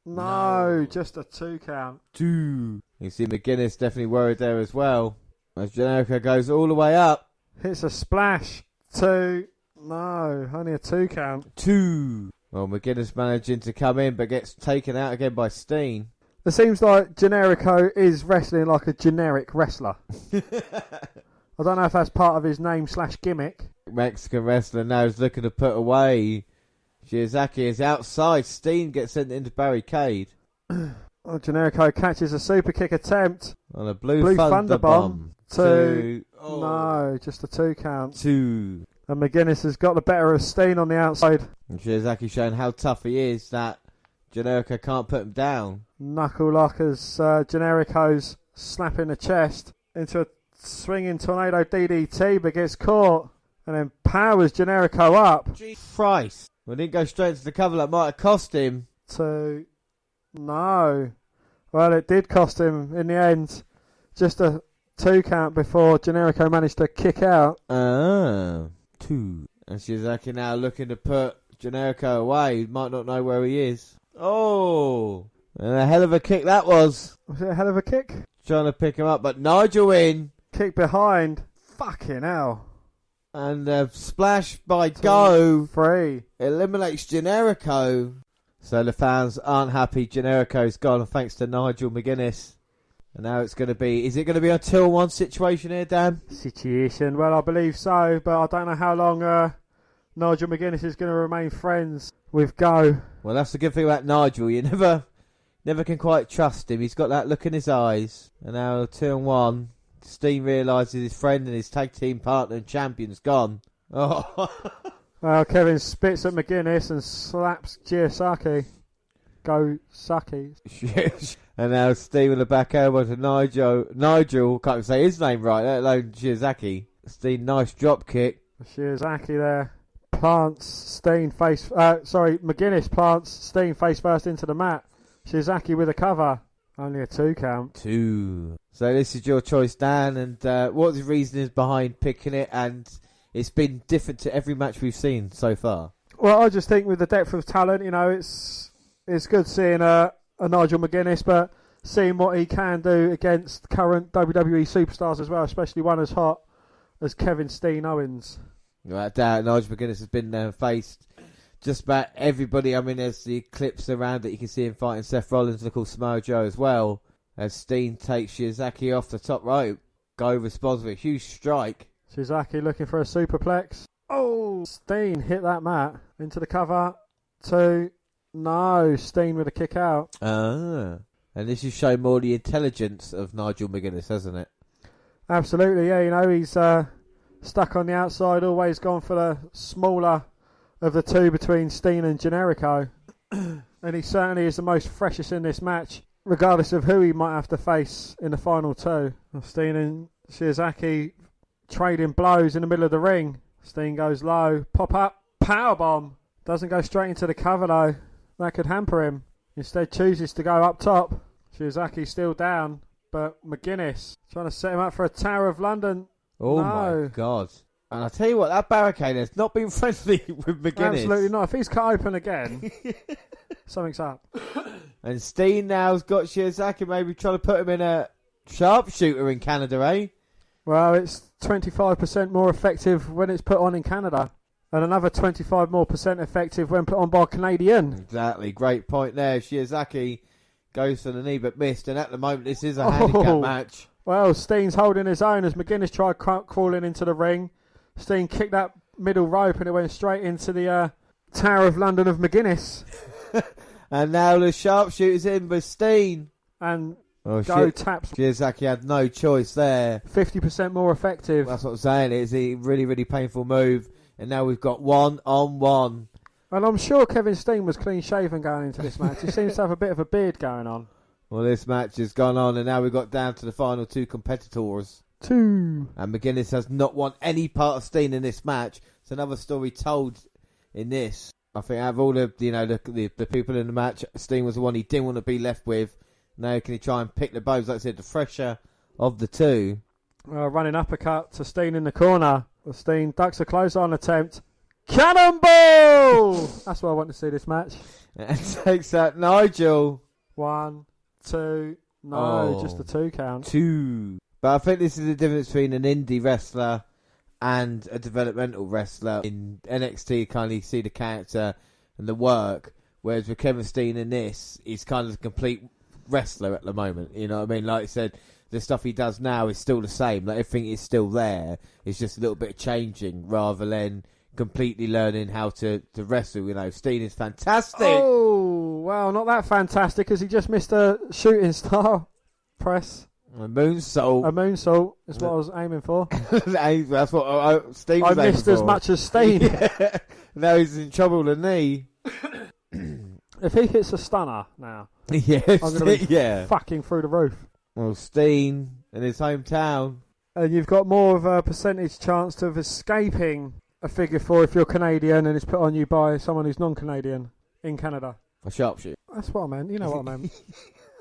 No, just a 2 count. 2. You see Mcguinnes definitely worried there as well. As Generico goes all the way up. Hits a splash. 2. No, only a 2 count. 2. Well, Mcguinnes managing to come in but gets taken out again by Steen. It seems like Generico is wrestling like a generic wrestler. I don't know if that's part of his name/gimmick. Mexican wrestler now is looking to put away. Shizaki is outside. Steen gets sent into barricade. Generico catches a super kick attempt. On a blue thunder bomb. 2. Oh. No, just a 2 count. 2. And Mcguinnes has got the better of Steen on the outside. And Shizaki showing how tough he is that Generico can't put him down. Knuckle lock as Generico's slapping the chest into a swinging tornado DDT, but gets caught and then powers Generico up. Christ. Well, didn't go straight to the cover. That might have cost him. 2. No. Well, it did cost him in the end. Just a 2 count before Generico managed to kick out. 2. And Shizaki now looking to put Generico away. He might not know where he is. Oh. And a hell of a kick that was. Was it a hell of a kick? Trying to pick him up, but Nigel in. Kick behind. Fucking hell. And a splash by Go. 3. Eliminates Generico. So the fans aren't happy. Generico's gone thanks to Nigel Mcguinnes. And now it's going to be... Is it going to be a 2-1 situation here, Dan? Situation? Well, I believe so, but I don't know how long Nigel Mcguinnes is going to remain friends with Go. Well, that's the good thing about Nigel. You never can quite trust him. He's got that look in his eyes. And now 2-1. Steen realises his friend and his tag team partner and champion's gone. Oh. Well, Kevin spits at Mcguinnes and slaps Giosaki. Go Saki. And now Steen with the back elbow to Nigel. Nigel, can't even say his name right, let alone Shiozaki. Steen, nice drop kick. Shiozaki there. Plants Steen Mcguinnes plants Steen face first into the mat. Shiozaki with a cover. Only a 2 count. 2. So this is your choice, Dan. And what the reason is behind picking it? And it's been different to every match we've seen so far. Well, I just think with the depth of talent, you know, it's good seeing a Nigel Mcguinnes, but seeing what he can do against current WWE superstars as well, especially one as hot as Kevin Steen Owens. Without doubt, Nigel Mcguinnes has been faced just about everybody. I mean, there's the clips around it. You can see him fighting Seth Rollins and, of course, Samoa Joe as well. As Steen takes Shiozaki off the top rope. Go responds with a huge strike. Shiozaki looking for a superplex. Oh, Steen hit that mat. Into the cover. 2. No, Steen with a kick out. And this is showing more the intelligence of Nigel Mcguinnes, hasn't it? Absolutely, yeah. You know, he's stuck on the outside, always gone for the smaller of the two between Steen and Generico. And he certainly is the most freshest in this match, regardless of who he might have to face in the final two. Steen and Shiozaki trading blows in the middle of the ring. Steen goes low, pop up, powerbomb. Doesn't go straight into the cover though. That could hamper him. Instead chooses to go up top. Shiozaki still down, but Mcguinnes trying to set him up for a Tower of London. Oh no. My God. And I'll tell you what, that barricade has not been friendly with Mcguinnes. Absolutely not. If he's cut open again, something's up. And Steen now's got Shiozaki maybe trying to put him in a sharpshooter in Canada, eh? Well, it's 25% more effective when it's put on in Canada. And another 25% more effective when put on by a Canadian. Exactly. Great point there. Shiozaki goes for the knee but missed. And at the moment, this is a handicap match. Well, Steen's holding his own as Mcguinnes tried crawling into the ring. Steen kicked that middle rope and it went straight into the Tower of London of Mcguinnes. And now the sharpshooter's in with Steen. And taps. Shiozaki had no choice there. 50% more effective. That's what I'm saying. It's a really, really painful move. And now we've got 1-on-1. And I'm sure Kevin Steen was clean shaven going into this match. He seems to have a bit of a beard going on. Well, this match has gone on and now we've got down to the final two competitors. 2. And Mcguinnes has not won any part of Steen in this match. It's another story told in this. I think out of all the people in the match, Steen was the one he didn't want to be left with. Now can he try and pick the bones? Like I said, the fresher of the two. Running uppercut to Steen in the corner. Steen ducks a clothesline attempt. Cannonball! That's why I want to see this match. And takes out Nigel. 1, 2. No, just a 2 count. 2. But I think this is the difference between an indie wrestler and a developmental wrestler. In NXT, you kind of see the character and the work, whereas with Kevin Steen in this, he's kind of a complete wrestler at the moment. You know what I mean? Like I said, the stuff he does now is still the same. Like everything is still there. It's just a little bit of changing rather than completely learning how to wrestle. You know, Steen is fantastic. Oh, well, not that fantastic because he just missed a shooting star press. A moonsault. A moonsault is what I was aiming for. That's what Steen was I missed for. as much as Steen. Yeah. Now he's in trouble with the knee. If he hits a stunner now, yes, I'm going to be fucking through the roof. Well, Steen in his hometown. And you've got more of a percentage chance of escaping a figure 4 if you're Canadian and it's put on you by someone who's non-Canadian in Canada. A sharpshooter. That's what I meant. You know what I meant.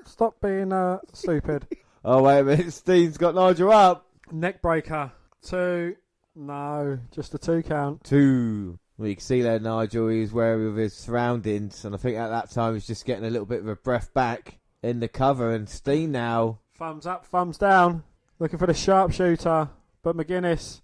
Stop being stupid. Oh, wait a minute. Steen's got Nigel up. Neck breaker. 2. No, just a 2 count. 2. Well, you can see there Nigel, he's wary of his surroundings. And I think at that time he's just getting a little bit of a breath back in the cover. And Steen now. Thumbs up, thumbs down. Looking for the sharpshooter. But Mcguinnes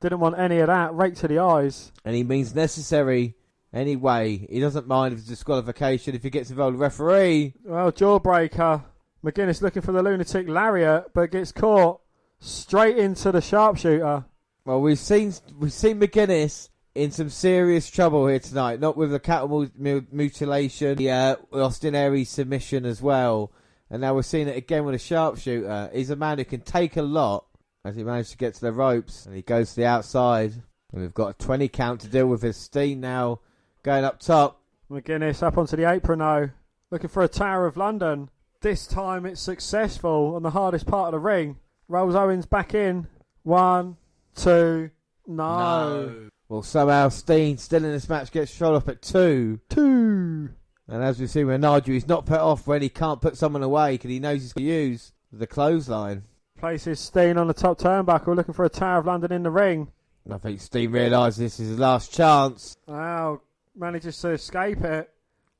didn't want any of that. Right to the eyes. And he means necessary anyway. He doesn't mind if it's disqualification if he gets involved with the referee. Well, jawbreaker. Mcguinnes looking for the lunatic lariat, but gets caught straight into the sharpshooter. Well, we've seen Mcguinnes in some serious trouble here tonight. Not with the cattle mutilation, the Austin Aries submission as well. And now we're seeing it again with a sharpshooter. He's a man who can take a lot as he managed to get to the ropes. And he goes to the outside. And we've got a 20 count to deal with his Steen now going up top. Mcguinnes up onto the apron now. Looking for a Tower of London. This time it's successful on the hardest part of the ring. Rolls Owens back in. 1, 2, no. Well, somehow Steen still in this match gets shot up at 2. 2. And as we've seen with Nigel, he's not put off when he can't put someone away because he knows he's going to use the clothesline. Places Steen on the top turnbuckle looking for a Tower of London in the ring. And I think Steen realises this is his last chance. Wow, manages to escape it.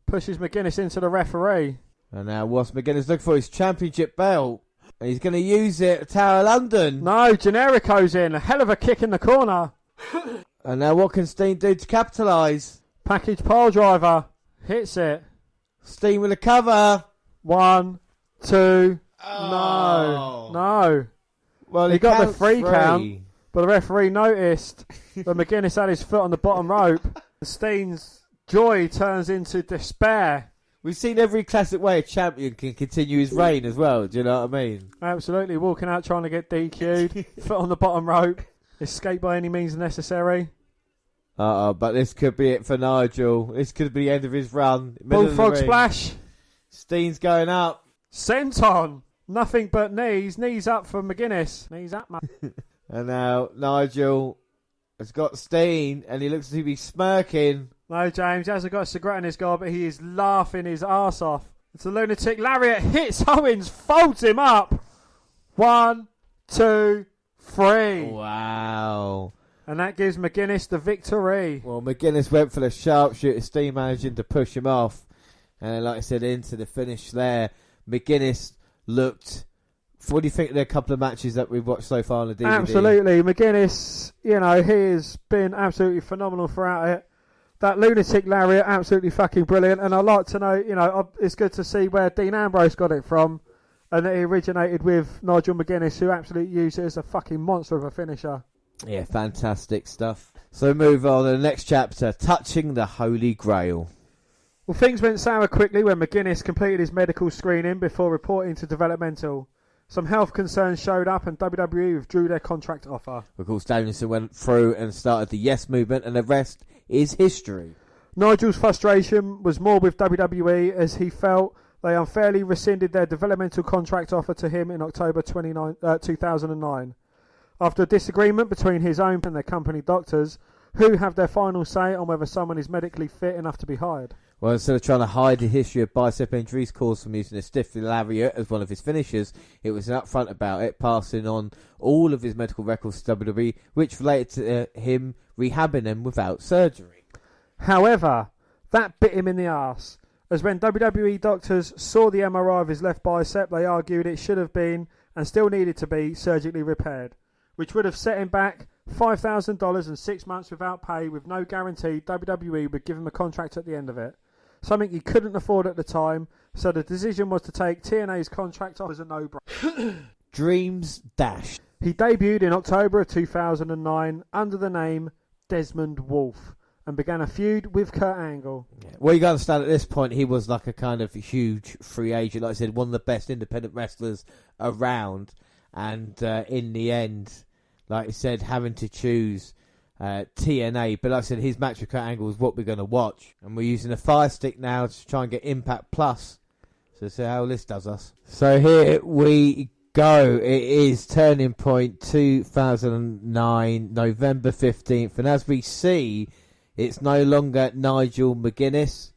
Pushes Mcguinnes into the referee. And now what's Mcguinnes looking for? His championship belt. And he's going to use it at Tower of London. No, Generico's in. A hell of a kick in the corner. And now what can Steen do to capitalise? Package pile driver. Hits it. Steen with a cover. 1, 2. Oh. No. Well, He got the free count, but the referee noticed that Mcguinnes had his foot on the bottom rope. Steen's joy turns into despair. We've seen every classic way a champion can continue his reign as well. Do you know what I mean? Absolutely. Walking out trying to get DQ'd. Foot on the bottom rope. Escape by any means necessary. But this could be it for Nigel. This could be the end of his run. Bullfrog splash. Steen's going up. Senton. Nothing but knees. Knees up for Mcguinnes. Knees up, mate. And now Nigel has got Steen and he looks to be smirking. No, James, he hasn't got a cigarette in his gob, but he is laughing his arse off. It's a lunatic lariat. Hits Owens. Folds him up. 1, 2, 3. Wow. And that gives Mcguinnes the victory. Well, Mcguinnes went for the sharpshooter. Steen managing to push him off. And like I said, into the finish there. Mcguinnes looked... What do you think of the couple of matches that we've watched so far on the DVD? Absolutely. Mcguinnes, he has been absolutely phenomenal throughout it. That lunatic lariat, absolutely fucking brilliant. And I'd like to know, it's good to see where Dean Ambrose got it from. And that he originated with Nigel Mcguinnes, who absolutely used it as a fucking monster of a finisher. Yeah, fantastic stuff. So move on to the next chapter, Touching the Holy Grail. Well, things went sour quickly when Mcguinnes completed his medical screening before reporting to developmental. Some health concerns showed up and WWE withdrew their contract offer. Of course, Danielson went through and started the Yes movement, and the rest is history. Nigel's frustration was more with WWE as he felt they unfairly rescinded their developmental contract offer to him in October 2009. After a disagreement between his own and their company doctors, who have their final say on whether someone is medically fit enough to be hired. Well, instead of trying to hide the history of bicep injuries caused from using a stiff lariat as one of his finishers, it was upfront about it, passing on all of his medical records to WWE, which related to him rehabbing them without surgery. However, that bit him in the arse, as when WWE doctors saw the MRI of his left bicep, they argued it should have been, and still needed to be, surgically repaired, which would have set him back $5,000 and 6 months without pay, with no guarantee WWE would give him a contract at the end of it. Something he couldn't afford at the time, so the decision was to take TNA's contract off as a no-brainer. Dreams dashed. He debuted in October of 2009 under the name Desmond Wolfe and began a feud with Kurt Angle. Yeah. Well, you got to understand at this point he was like a kind of huge free agent. Like I said, one of the best independent wrestlers around. And in the end, like I said, having to choose TNA. But like I said, his match with Kurt Angle is what we're going to watch. And we're using a Fire Stick now to try and get Impact Plus. So see how this does us. So here we go. It is Turning Point 2009, November 15th. And as we see, it's no longer Nigel Mcguinnes,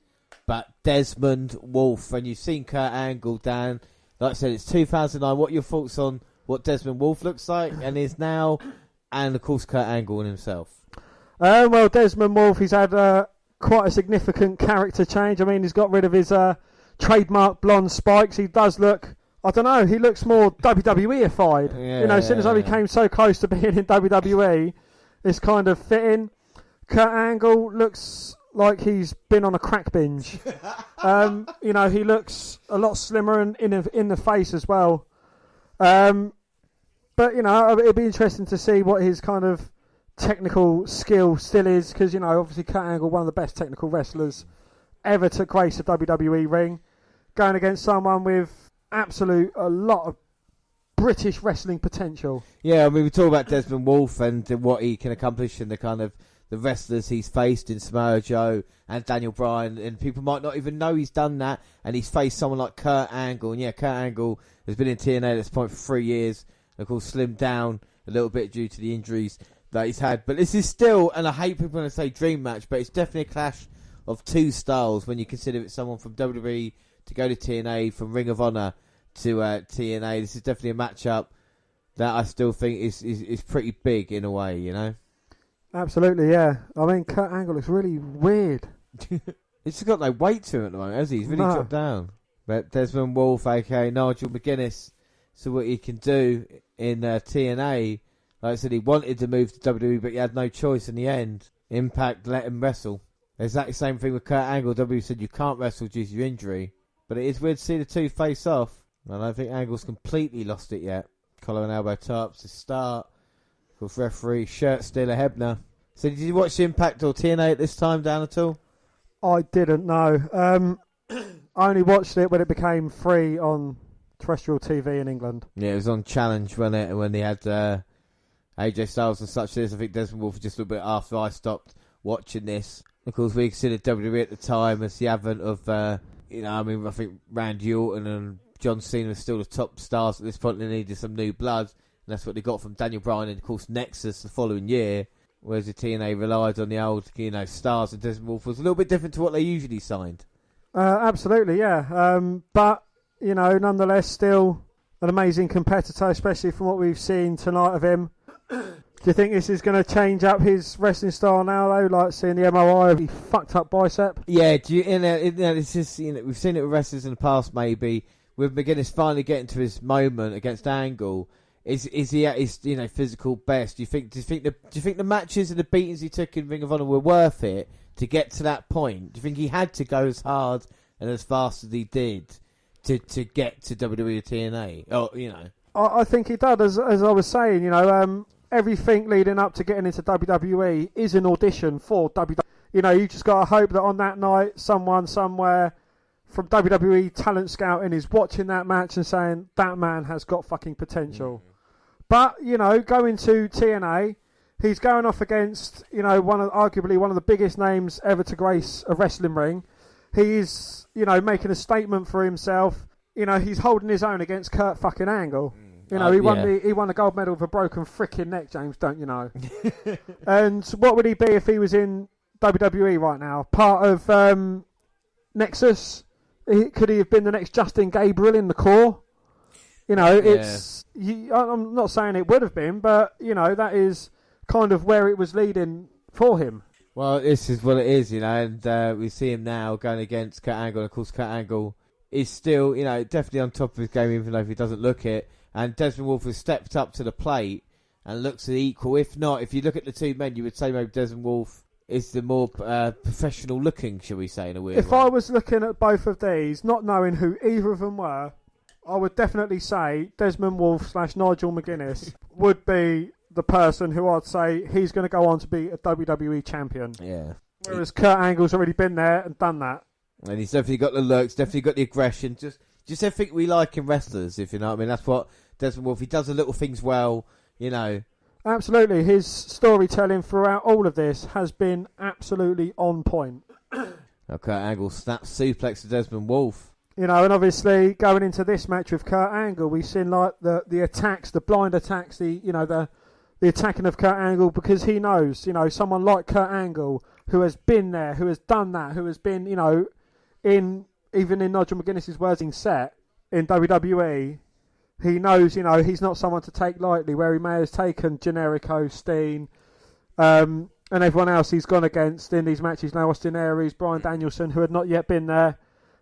but Desmond Wolfe. And you've seen Kurt Angle, Dan. Like I said, it's 2009. What are your thoughts on what Desmond Wolfe looks like and is now, and of course Kurt Angle and himself? Well, Desmond Wolfe, he's had quite a significant character change. I mean, he's got rid of his trademark blonde spikes. He does look, I don't know, he looks more WWE-ified. Yeah, since he came so close to being in WWE, it's kind of fitting. Kurt Angle looks like he's been on a crack binge. He looks a lot slimmer and in the face as well. But, it'd be interesting to see what his kind of technical skill still is, because, obviously Kurt Angle, one of the best technical wrestlers ever to grace a WWE ring, going against someone with a lot of British wrestling potential. Yeah, I mean, we talk about Desmond Wolfe and what he can accomplish and the kind of the wrestlers he's faced in Samoa Joe and Daniel Bryan, and people might not even know he's done that, and he's faced someone like Kurt Angle. And yeah, Kurt Angle has been in TNA at this point for 3 years, and of course slimmed down a little bit due to the injuries that he's had. But this is still, and I hate people when I say dream match, but it's definitely a clash of two styles when you consider it's someone from WWE to go to TNA, from Ring of Honor to TNA. This is definitely a matchup that I still think is pretty big in a way, Absolutely, yeah. I mean, Kurt Angle looks really weird. He's just got no weight to him at the moment, has he? He's really dropped down. But Desmond Wolfe, a.k.a. Nigel Mcguinnes, see what he can do in TNA. Like I said, he wanted to move to WWE, but he had no choice in the end. Impact let him wrestle. Exactly the same thing with Kurt Angle. WWE said you can't wrestle due to your injury. But it is weird to see the two face off. I don't think Angle's completely lost it yet. Collar and elbow taps to start. With referee, shirt still a Hebner. So did you watch Impact or TNA at this time, Dan, at all? I didn't know. I only watched it when it became free on terrestrial TV in England. Yeah, it was on Challenge when they had AJ Styles and such. I think Desmond Wolfe just a little bit after I stopped watching this. Of course, we considered WWE at the time as the advent of, I think Randy Orton and John Cena were still the top stars at this point. They needed some new blood, and that's what they got from Daniel Bryan and, of course, Nexus the following year. Whereas the TNA relied on the old, stars, and Desmond Wolfe was a little bit different to what they usually signed. Absolutely, yeah. But, nonetheless, still an amazing competitor, especially from what we've seen tonight of him. Do you think this is going to change up his wrestling style now, though? Like seeing the MRI of the fucked up bicep? Yeah, it's just, we've seen it with wrestlers in the past, maybe. With Mcguinnes finally getting to his moment against Angle, is he at his physical best? Do you think the matches and the beatings he took in Ring of Honor were worth it to get to that point? Do you think he had to go as hard and as fast as he did to get to WWE or TNA? I think he did. As I was saying, everything leading up to getting into WWE is an audition for WWE. You just got to hope that on that night, someone somewhere from WWE talent scouting is watching that match and saying that man has got fucking potential. But going to TNA, he's going off against arguably one of the biggest names ever to grace a wrestling ring. He's making a statement for himself. He's holding his own against Kurt fucking Angle. He won the gold medal with a broken frickin' neck, James, don't you know? And what would he be if he was in WWE right now? Part of Nexus? Could he have been the next Justin Gabriel in the core? I'm not saying it would have been, but, that is kind of where it was leading for him. Well, this is what it is, and we see him now going against Kurt Angle. Of course, Kurt Angle is still, definitely on top of his game, even though if he doesn't look it. And Desmond Wolfe has stepped up to the plate and looks at equal. If not, if you look at the two men, you would say maybe Desmond Wolfe is the more professional looking, shall we say, in a weird way. If I was looking at both of these, not knowing who either of them were, I would definitely say Desmond Wolfe / Nigel Mcguiness would be the person who I'd say he's going to go on to be a WWE champion. Yeah. Whereas Kurt Angle's already been there and done that. And he's definitely got the looks, definitely got the aggression. Just everything we like in wrestlers, if you know what I mean. That's what Desmond Wolfe, he does the little things well, Absolutely. His storytelling throughout all of this has been absolutely on point. Kurt Angle snaps suplex to Desmond Wolfe. And obviously going into this match with Kurt Angle, we've seen like the attacks, the blind attacks, the attacking of Kurt Angle, because he knows, someone like Kurt Angle who has been there, who has done that, who has been, even in Nigel Mcguinness' words, set in WWE, he knows, he's not someone to take lightly, where he may have taken Generico, Steen, and everyone else he's gone against in these matches now, Austin Aries, Bryan Danielson, who had not yet been there.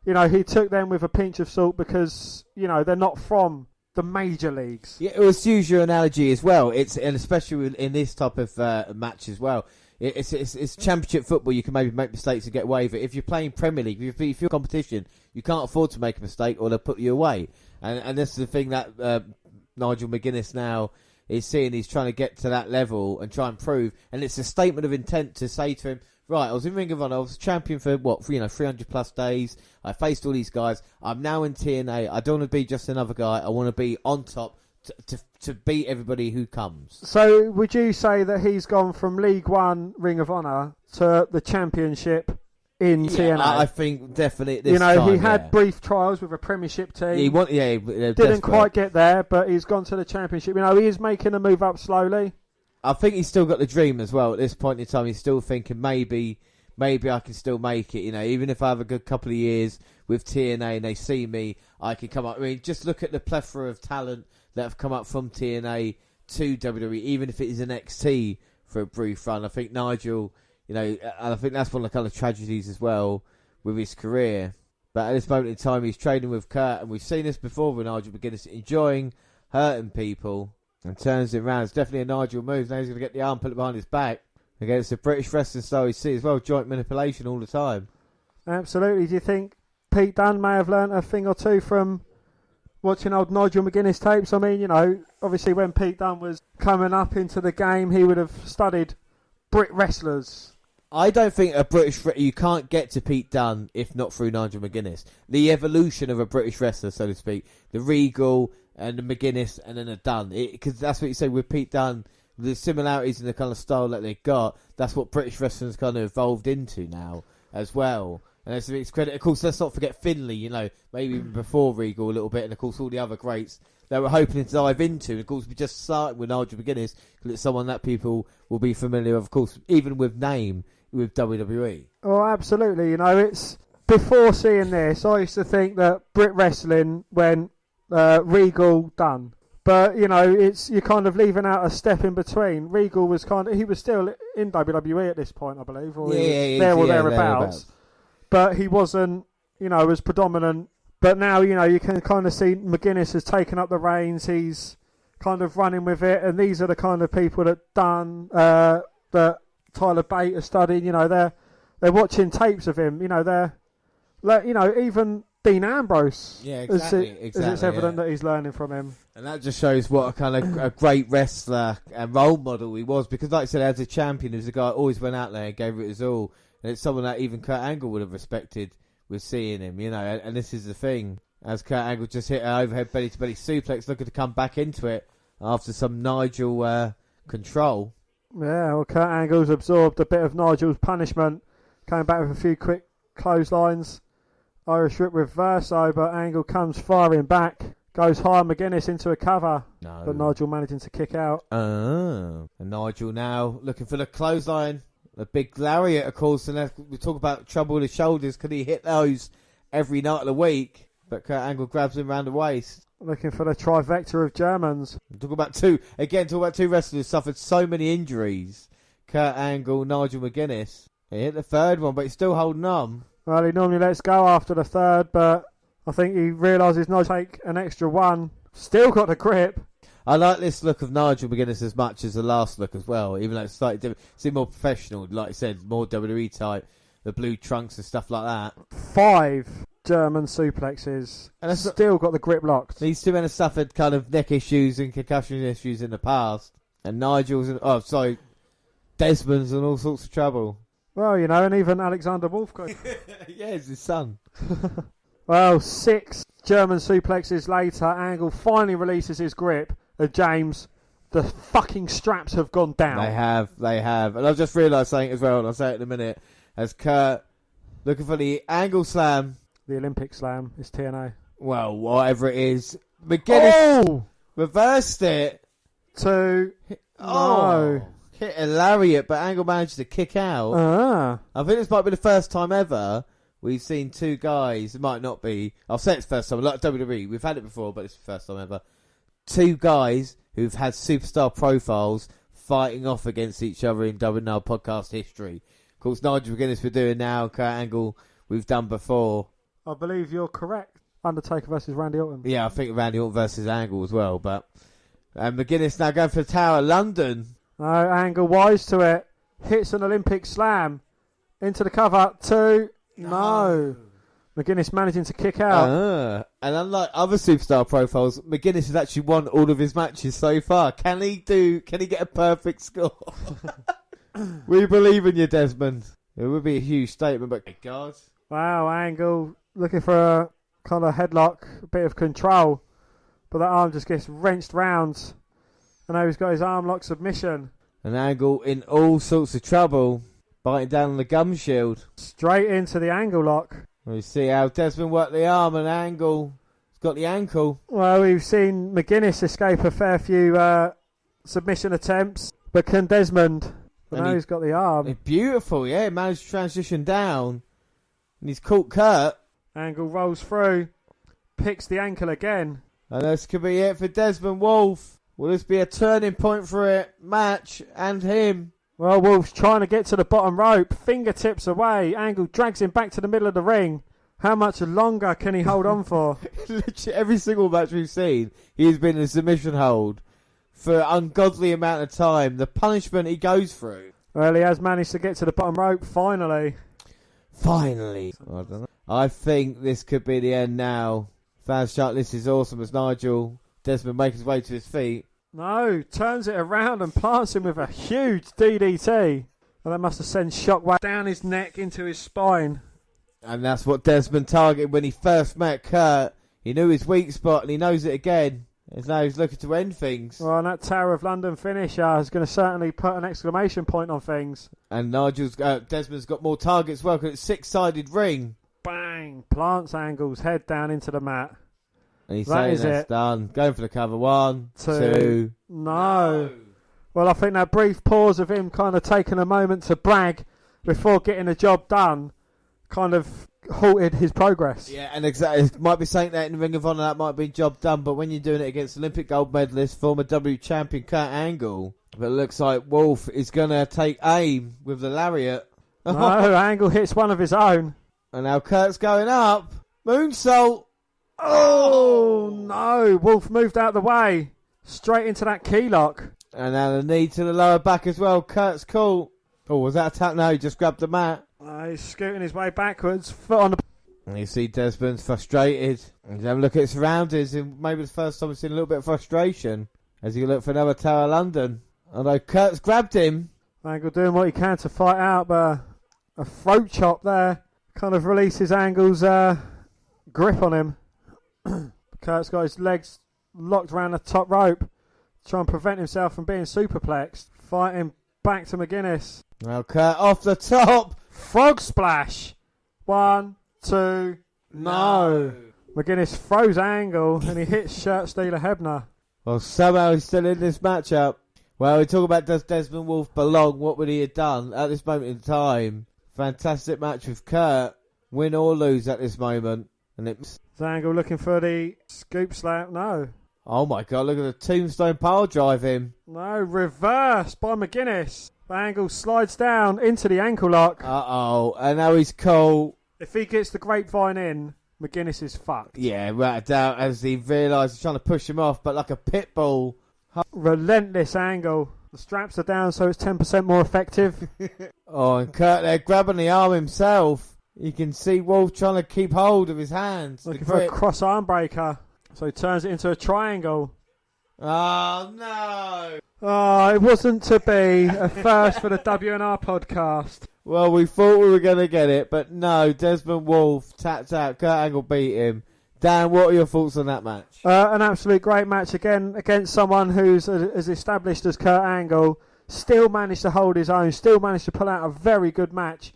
He took them with a pinch of salt because, they're not from the major leagues. Yeah, it was use your analogy as well. And especially in this type of match as well. It's championship football. You can maybe make mistakes and get away with it. If you're playing Premier League, if you're competition, you can't afford to make a mistake or they'll put you away. And this is the thing that Nigel Mcguiness now is seeing. He's trying to get to that level and try and prove. And it's a statement of intent to say to him, right, I was in Ring of Honor, I was champion for 300 plus days. I faced all these guys. I'm now in TNA. I don't want to be just another guy. I want to be on top to beat everybody who comes. So would you say that he's gone from League One Ring of Honor to the championship in TNA? I think definitely this time, he had brief trials with a Premiership team. He didn't quite get there, but he's gone to the championship. He is making a move up slowly. I think he's still got the dream as well. At this point in time, he's still thinking maybe I can still make it. Even if I have a good couple of years with TNA and they see me, I can come up. I mean, just look at the plethora of talent that have come up from TNA to WWE, even if it is an NXT for a brief run. I think Nigel, and I think that's one of the kind of tragedies as well with his career. But at this moment in time, he's training with Kurt, and we've seen this before with Nigel Mcguiness enjoying hurting people and turns it around. It's definitely a Nigel move. Now he's going to get the arm, put it behind his back. Against the British wrestling style we see as well, joint manipulation all the time. Absolutely. Do you think Pete Dunne may have learnt a thing or two from watching old Nigel Mcguiness tapes? I mean, obviously when Pete Dunne was coming up into the game, he would have studied Brit wrestlers. I don't think you can't get to Pete Dunne if not through Nigel Mcguiness. The evolution of a British wrestler, so to speak, the Regal and the Mcguiness and then a Dunne. Because that's what you say with Pete Dunne. The similarities in the kind of style that they got, that's what British wrestling's kind of evolved into now as well. And it's credit. Of course, let's not forget Finlay, maybe even before Regal a little bit, and of course all the other greats that we're hoping to dive into. And of course, we're just starting with Nigel Mcguiness because it's someone that people will be familiar with, of course, even with name, with WWE. Oh, absolutely. It's before seeing this, I used to think that Brit wrestling went Regal, Dunne. But, you're kind of leaving out a step in between. Regal was he was still in WWE at this point, I believe, or thereabouts. But he wasn't, as predominant. But now, you can kind of see Mcguiness has taken up the reins. He's kind of running with it. And these are the kind of people that that Tyler Bate has studied. They're watching tapes of him. Even Dean Ambrose. Yeah, exactly. It's evident that he's learning from him. And that just shows what a kind of a great wrestler and role model he was. Because like I said, as a champion, he was a guy who always went out there and gave it his all. And it's someone that even Kurt Angle would have respected with seeing him, And this is the thing. As Kurt Angle just hit an overhead belly-to-belly suplex, looking to come back into it after some Nigel control. Yeah, well, Kurt Angle's absorbed a bit of Nigel's punishment. Coming back with a few quick clotheslines. Irish whip reverso, but Angle comes firing back. Goes high Mcguiness into a cover. No. But Nigel managing to kick out. And Nigel now looking for the clothesline. The big lariat, of course. And we talk about trouble with his shoulders. Can he hit those every night of the week? But Kurt Angle grabs him round the waist. Looking for the trifecta of Germans. Talk about two wrestlers who suffered so many injuries. Kurt Angle, Nigel Mcguiness. He hit the third one, but he's still holding on. Well, he normally lets go after the third, but I think he realises Nigel take an extra one. Still got the grip. I like this look of Nigel Mcguiness as much as the last look as well, even though it's slightly different. It's more professional, like I said, more WWE type, the blue trunks and stuff like that. 5 German suplexes, and still got the grip locked. These two men have suffered kind of neck issues and concussion issues in the past, and Desmond's in all sorts of trouble. Well, and even Alexander Wolf got... Yeah, it's his son. Well, 6 German suplexes later, Angle finally releases his grip. James, the fucking straps have gone down. They have. And I've just realised something as well, and I'll say it in a minute, as Kurt looking for the angle slam. The Olympic slam is TNA. Well, whatever it is. Mcguiness reversed it. No. Hit a lariat, but Angle managed to kick out. I think this might be the first time ever we've seen two guys. It might not be. I'll say it's the first time. Like WWE, we've had it before, but it's the first time ever. Two guys who've had superstar profiles fighting off against each other in WNR podcast history. Of course, Nigel Mcguiness we're doing now. Kurt Angle we've done before. I believe you're correct. Undertaker versus Randy Orton. Yeah, I think Randy Orton versus Angle as well. But Mcguiness now going for the Tower of London. No, Angle wise to it. Hits an Olympic slam. Into the cover. 2. No. Mcguiness managing to kick out. And unlike other superstar profiles, Mcguiness has actually won all of his matches so far. Can he get a perfect score? We believe in you, Desmond. It would be a huge statement, but God. Wow, Angle looking for a kind of headlock, a bit of control. But that arm just gets wrenched round. And now he's got his arm lock submission. An Angle in all sorts of trouble. Biting down on the gum shield. Straight into the angle lock. We see how Desmond worked the arm and Angle has got the ankle. Well, we've seen Mcguiness escape a fair few submission attempts. But can Desmond? But now he's got the arm. Beautiful, yeah. He managed to transition down. And he's caught Kurt. Angle rolls through. Picks the ankle again. And this could be it for Desmond Wolf. Will this be a turning point for it? Match and him. Well, Wolf's trying to get to the bottom rope. Fingertips away. Angle drags him back to the middle of the ring. How much longer can he hold on for? Literally every single match we've seen, he's been in a submission hold for an ungodly amount of time. The punishment he goes through. Well, he has managed to get to the bottom rope, finally. Finally. I don't know. I think this could be the end now. Fans shout, this is awesome, as Nigel Desmond makes his way to his feet. No, turns it around and plants him with a huge DDT. Well, that must have sent shockwave down his neck into his spine. And that's what Desmond targeted when he first met Kurt. He knew his weak spot and he knows it again. And now he's looking to end things. Well, and that Tower of London finisher is going to certainly put an exclamation point on things. And Desmond's got more targets. Well, 'cause it's a 6-sided ring. Bang! Plants Angle's head down into the mat. And he's That saying is that's it. done. Going for the cover. 1, 2. No. Well, I think that brief pause of him kind of taking a moment to brag before getting the job done kind of halted his progress. Yeah, and exactly. It might be saying that in Ring of Honor, that might be job done, but when you're doing it against Olympic gold medalist, former W champion Kurt Angle, but it looks like Wolf is going to take aim with the lariat. No, Angle hits one of his own. And now Kurt's going up. Moonsault. Oh, no. Wolf moved out of the way. Straight into that key lock. And now the knee to the lower back as well. Kurt's caught. Oh, was that a tap? No, he just grabbed the mat. He's scooting his way backwards. Foot on the... And you see Desmond's frustrated. And then look at his surroundings. And maybe the first time we've seen a little bit of frustration as he looked for another Tower of London. Although Kurt's grabbed him. Angle doing what he can to fight out, but a throat chop there kind of releases Angle's grip on him. Kurt's got his legs locked around the top rope, trying to prevent himself from being superplexed. Fighting back to Mcguinnes. Now Kurt off the top. Frog splash. 1, 2. No. Mcguinnes throws Angle and he hits Shirt Stealer Hebner. Well, somehow he's still in this matchup. Well, we talk about does Desmond Wolf belong? What would he have done at this moment in time? Fantastic match with Kurt. Win or lose at this moment. And it's Angle looking for the scoop slap. No. Oh my God, look at the tombstone pile drive him. No, reversed by Mcguinnes. Angle slides down into the ankle lock. Uh-oh, and now he's caught. If he gets the grapevine in, Mcguinnes is fucked. Yeah, right down as he realised he's trying to push him off, but like a pit bull. Relentless Angle. The straps are down so it's 10% more effective. Oh, and Kurt there grabbing the arm himself. You can see Wolf trying to keep hold of his hands. Looking for a cross arm breaker. So he turns it into a triangle. Oh, no. Oh, it wasn't to be a first for the WNR podcast. Well, we thought we were going to get it, but no. Desmond Wolf tapped out. Kurt Angle beat him. Dan, what are your thoughts on that match? An absolute great match again against someone who's as established as Kurt Angle. Still managed to hold his own. Still managed to pull out a very good match.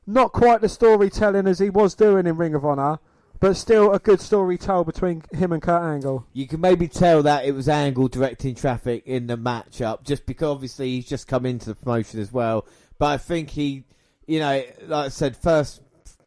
Not quite the storytelling as he was doing in Ring of Honor, but still a good story told between him and Kurt Angle. You can maybe tell that it was Angle directing traffic in the matchup, just because obviously he's just come into the promotion as well. But I think he, like I said, first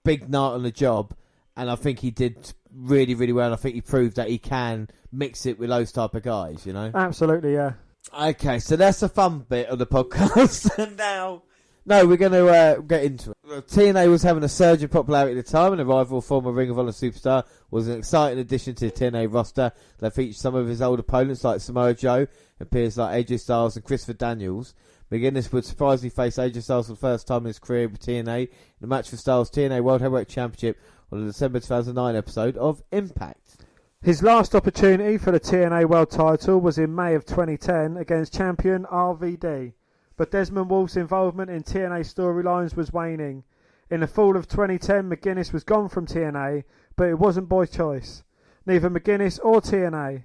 big night on the job, and I think he did really, really well. And I think he proved that he can mix it with those type of guys, Absolutely, yeah. Okay, so that's the fun bit of the podcast. And now... No, we're going to get into it. TNA was having a surge in popularity at the time, and the rival former Ring of Honor superstar was an exciting addition to the TNA roster that featured some of his old opponents like Samoa Joe and peers like AJ Styles and Christopher Daniels. Mcguinnes would surprisingly face AJ Styles for the first time in his career with TNA in the match for Styles' TNA World Heavyweight Championship on the December 2009 episode of Impact. His last opportunity for the TNA World title was in May of 2010 against champion RVD. But Desmond Wolf's involvement in TNA storylines was waning. In the fall of 2010, Mcguinnes was gone from TNA, but it wasn't by choice. Neither Mcguinnes or TNA.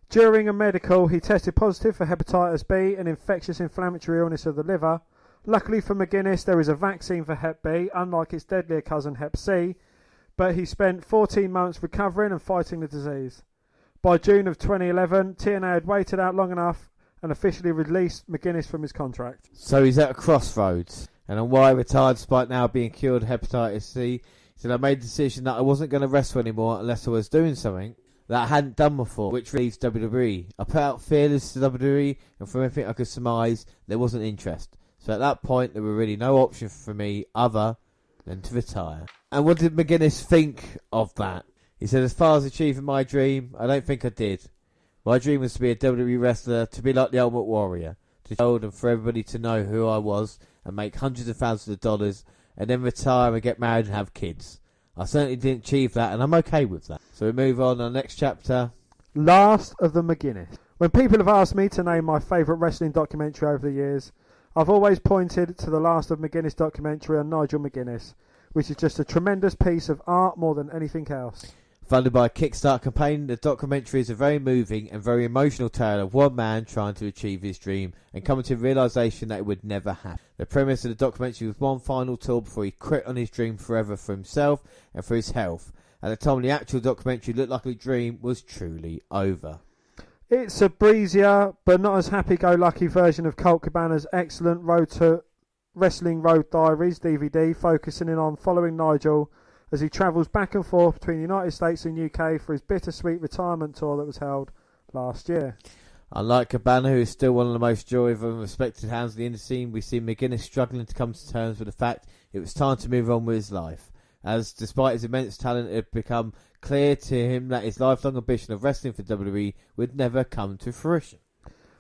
During a medical, he tested positive for hepatitis B, an infectious inflammatory illness of the liver. Luckily for Mcguinnes, there is a vaccine for Hep B, unlike its deadlier cousin Hep C, but he spent 14 months recovering and fighting the disease. By June of 2011, TNA had waited out long enough and officially released Mcguinnes from his contract. So he's at a crossroads, and on why he retired despite now being cured of hepatitis C, he said, I made the decision that I wasn't going to wrestle anymore unless I was doing something that I hadn't done before, which leaves WWE. I put out feelers to WWE, and from everything I could surmise, there wasn't interest. So at that point, there were really no option for me other than to retire. And what did Mcguinnes think of that? He said, as far as achieving my dream, I don't think I did. My dream was to be a WWE wrestler, to be like the Ultimate Warrior, to show and for everybody to know who I was and make hundreds of thousands of dollars and then retire and get married and have kids. I certainly didn't achieve that, and I'm okay with that. So we move on to the next chapter. Last of the Mcguinnes. When people have asked me to name my favourite wrestling documentary over the years, I've always pointed to the Last of Mcguinnes documentary on Nigel Mcguiness, which is just a tremendous piece of art more than anything else. Funded by a Kickstarter campaign, the documentary is a very moving and very emotional tale of one man trying to achieve his dream and coming to the realisation that it would never happen. The premise of the documentary was one final tour before he quit on his dream forever for himself and for his health. At the time, the actual documentary looked like the dream was truly over. It's a breezier but not as happy-go-lucky version of Colt Cabana's excellent Wrestling Road Diaries DVD, focusing in on following Nigel as he travels back and forth between the United States and UK for his bittersweet retirement tour that was held last year. Unlike Cabana, who is still one of the most joyful and respected hands in the industry, we see Mcguiness struggling to come to terms with the fact it was time to move on with his life, as despite his immense talent, it had become clear to him that his lifelong ambition of wrestling for WWE would never come to fruition.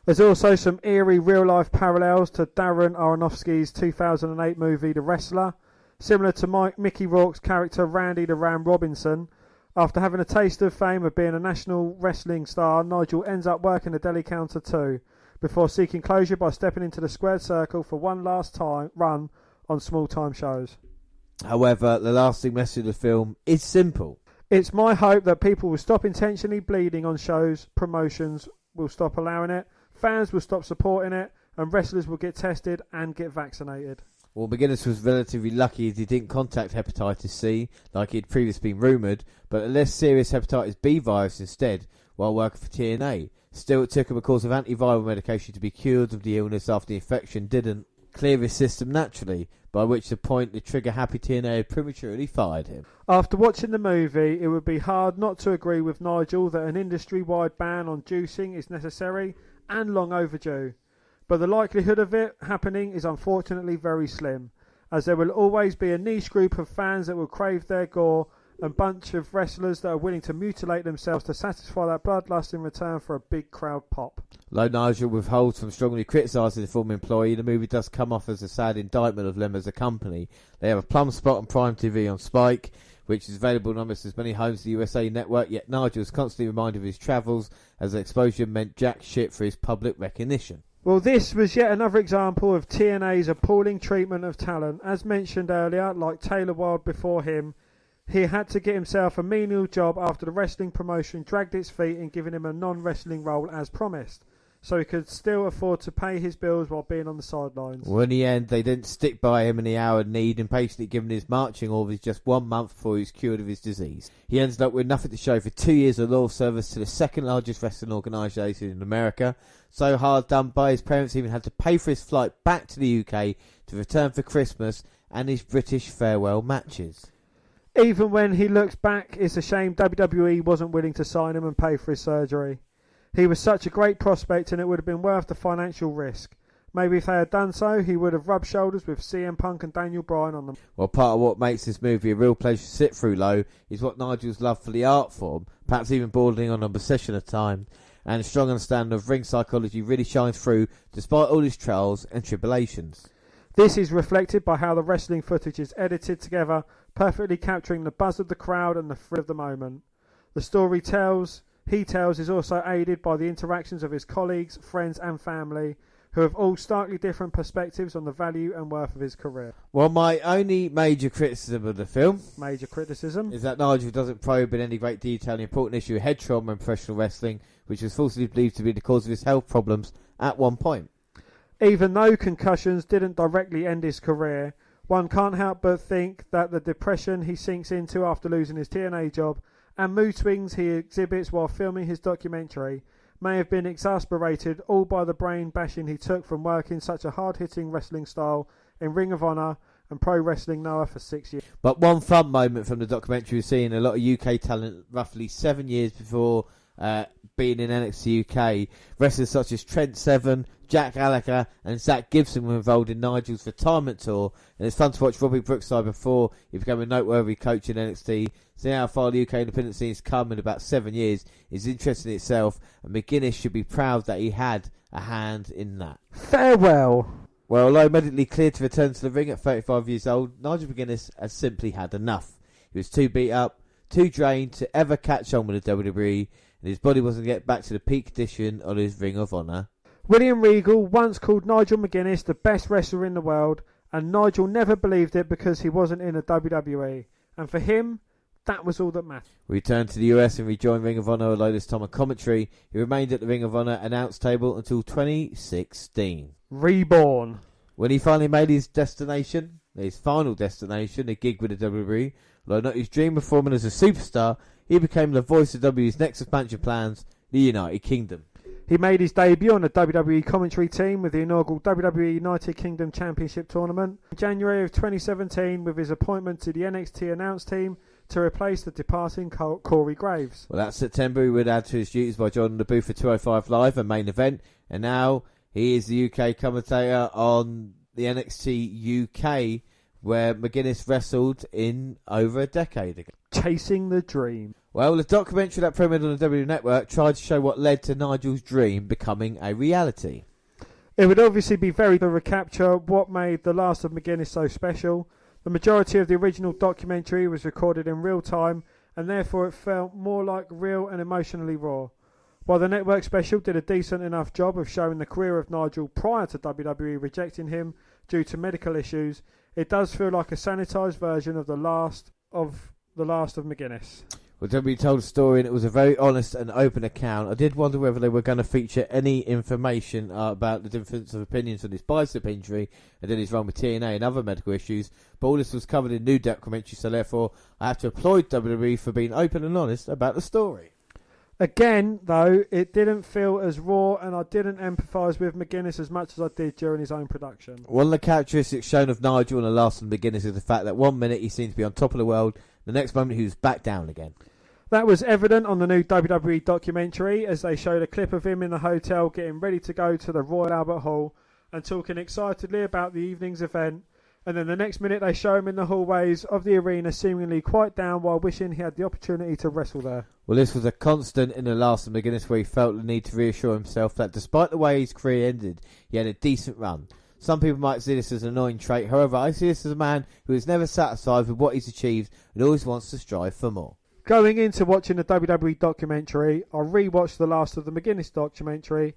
There's also some eerie real-life parallels to Darren Aronofsky's 2008 movie The Wrestler. Similar to Mickey Rourke's character Randy the Ram Robinson, after having a taste of fame of being a national wrestling star, Nigel ends up working a deli counter too, before seeking closure by stepping into the squared circle for one last time run on small-time shows. However, the lasting message of the film is simple. It's my hope that people will stop intentionally bleeding on shows, promotions will stop allowing it, fans will stop supporting it, and wrestlers will get tested and get vaccinated. Well, Mcguiness was relatively lucky as he didn't contact hepatitis C, like he had previously been rumoured, but a less serious hepatitis B virus instead, while working for TNA. Still, it took him a course of antiviral medication to be cured of the illness after the infection didn't clear his system naturally, by which the point the trigger-happy TNA had prematurely fired him. After watching the movie, it would be hard not to agree with Nigel that an industry-wide ban on juicing is necessary and long overdue. But the likelihood of it happening is unfortunately very slim, as there will always be a niche group of fans that will crave their gore and bunch of wrestlers that are willing to mutilate themselves to satisfy that bloodlust in return for a big crowd pop. Though Nigel withholds from strongly criticising the former employee, the movie does come off as a sad indictment of them as a company. They have a plum spot on Prime TV on Spike, which is available in almost as many homes as the USA Network, yet Nigel is constantly reminded of his travels, as the exposure meant jack shit for his public recognition. Well, this was yet another example of TNA's appalling treatment of talent. As mentioned earlier, like Taylor Wilde before him, he had to get himself a menial job after the wrestling promotion dragged its feet in giving him a non-wrestling role as promised, so he could still afford to pay his bills while being on the sidelines. Well, in the end, they didn't stick by him in the hour of need, impatiently giving his marching orders just 1 month before he was cured of his disease. He ended up with nothing to show for 2 years of loyal service to the second largest wrestling organisation in America. So hard done by, his parents even had to pay for his flight back to the UK to return for Christmas and his British farewell matches. Even when he looks back, it's a shame WWE wasn't willing to sign him and pay for his surgery. He was such a great prospect and it would have been worth the financial risk. Maybe if they had done so, he would have rubbed shoulders with CM Punk and Daniel Bryan on them. Well, part of what makes this movie a real pleasure to sit through, though, is what Nigel's love for the art form, perhaps even bordering on obsession at times, and a strong understanding of ring psychology really shines through despite all his trials and tribulations. This is reflected by how the wrestling footage is edited together, perfectly capturing the buzz of the crowd and the thrill of the moment. The story he tells is also aided by the interactions of his colleagues, friends and family, who have all starkly different perspectives on the value and worth of his career. Well, my only major criticism of the film is that Nigel doesn't probe in any great detail the important issue of head trauma in professional wrestling, which was falsely believed to be the cause of his health problems at one point. Even though concussions didn't directly end his career, one can't help but think that the depression he sinks into after losing his TNA job and mood swings he exhibits while filming his documentary may have been exacerbated all by the brain bashing he took from working such a hard-hitting wrestling style in Ring of Honor and Pro Wrestling Noah for 6 years. But one fun moment from the documentary was seeing a lot of UK talent roughly 7 years before being in NXT UK. Wrestlers such as Trent Seven, Jack Gallagher and Zach Gibson were involved in Nigel's retirement tour, and it's fun to watch Robbie Brookside before he became a noteworthy coach in NXT. Seeing how far the UK independent scene has come in about 7 years is interesting in itself, and Mcguinnes should be proud that he had a hand in that. Farewell. Well, although medically cleared to return to the ring at 35 years old, Nigel Mcguinnes has simply had enough. He was too beat up, too drained to ever catch on with the WWE, and his body wasn't get back to the peak condition on his Ring of Honor. William Regal once called Nigel Mcguinnes the best wrestler in the world, and Nigel never believed it because he wasn't in the WWE. And for him, that was all that mattered. We returned to the US and rejoined Ring of Honor, although this time on commentary. He remained at the Ring of Honor announce table until 2016. Reborn. When he finally made his final destination, a gig with the WWE, although not his dream of performing as a superstar, he became the voice of WWE's next expansion plans, the United Kingdom. He made his debut on the WWE commentary team with the inaugural WWE United Kingdom Championship Tournament in January of 2017 with his appointment to the NXT announce team to replace the departing Corey Graves. Well, that September he would add to his duties by joining the booth for 205 Live, a main event, and now he is the UK commentator on the NXT UK, where Mcguinnes wrestled in over a decade ago. Chasing the dream. Well, the documentary that premiered on the WWE Network tried to show what led to Nigel's dream becoming a reality. It would obviously be very to recapture what made The Last of Mcguinnes so special. The majority of the original documentary was recorded in real time, and therefore it felt more like real and emotionally raw. While the network special did a decent enough job of showing the career of Nigel prior to WWE rejecting him due to medical issues, it does feel like a sanitised version of The Last of Mcguinnes. Well, WWE told a story and it was a very honest and open account. I did wonder whether they were going to feature any information about the difference of opinions on his bicep injury and then his run with TNA and other medical issues, but all this was covered in new documentary, so therefore I have to applaud WWE for being open and honest about the story. Again, though, it didn't feel as raw, and I didn't empathise with Mcguinnes as much as I did during his own production. One of the characteristics shown of Nigel and The Last of Mcguinnes is the fact that 1 minute he seemed to be on top of the world, the next moment he was back down again. That was evident on the new WWE documentary as they showed a clip of him in the hotel getting ready to go to the Royal Albert Hall and talking excitedly about the evening's event, and then the next minute they show him in the hallways of the arena seemingly quite down while wishing he had the opportunity to wrestle there. Well, this was a constant in The Last of Mcguinnes, where he felt the need to reassure himself that despite the way his career ended, he had a decent run. Some people might see this as an annoying trait, however I see this as a man who is never satisfied with what he's achieved and always wants to strive for more. Going into watching the WWE documentary, I rewatched The Last of the Mcguinnes documentary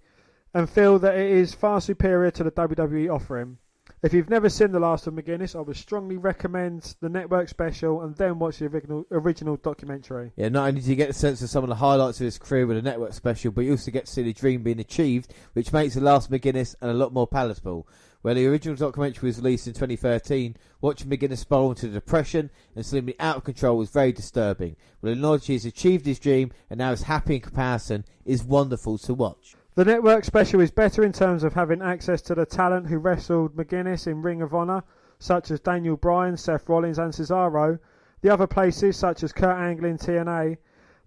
and feel that it is far superior to the WWE offering. If you've never seen The Last of Mcguinnes, I would strongly recommend the network special and then watch the original documentary. Yeah, not only do you get a sense of some of the highlights of his career with the network special, but you also get to see the dream being achieved, which makes The Last of Mcguinnes and a lot more palatable. Where the original documentary was released in 2013, watching Mcguinnes spiral into depression and seemingly out of control was very disturbing. Well, the knowledge he's achieved his dream and now is happy in comparison is wonderful to watch. The network special is better in terms of having access to the talent who wrestled Mcguinnes in Ring of Honor, such as Daniel Bryan, Seth Rollins and Cesaro. The other places, such as Kurt Angle in TNA.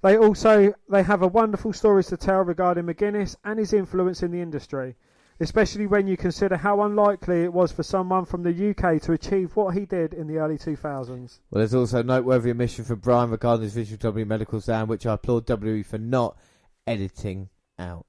They have a wonderful stories to tell regarding Mcguinnes and his influence in the industry, especially when you consider how unlikely it was for someone from the UK to achieve what he did in the early 2000s. Well, there's also a noteworthy omission from Bryan regarding his visual WWE medical sound, which I applaud WWE for not editing out.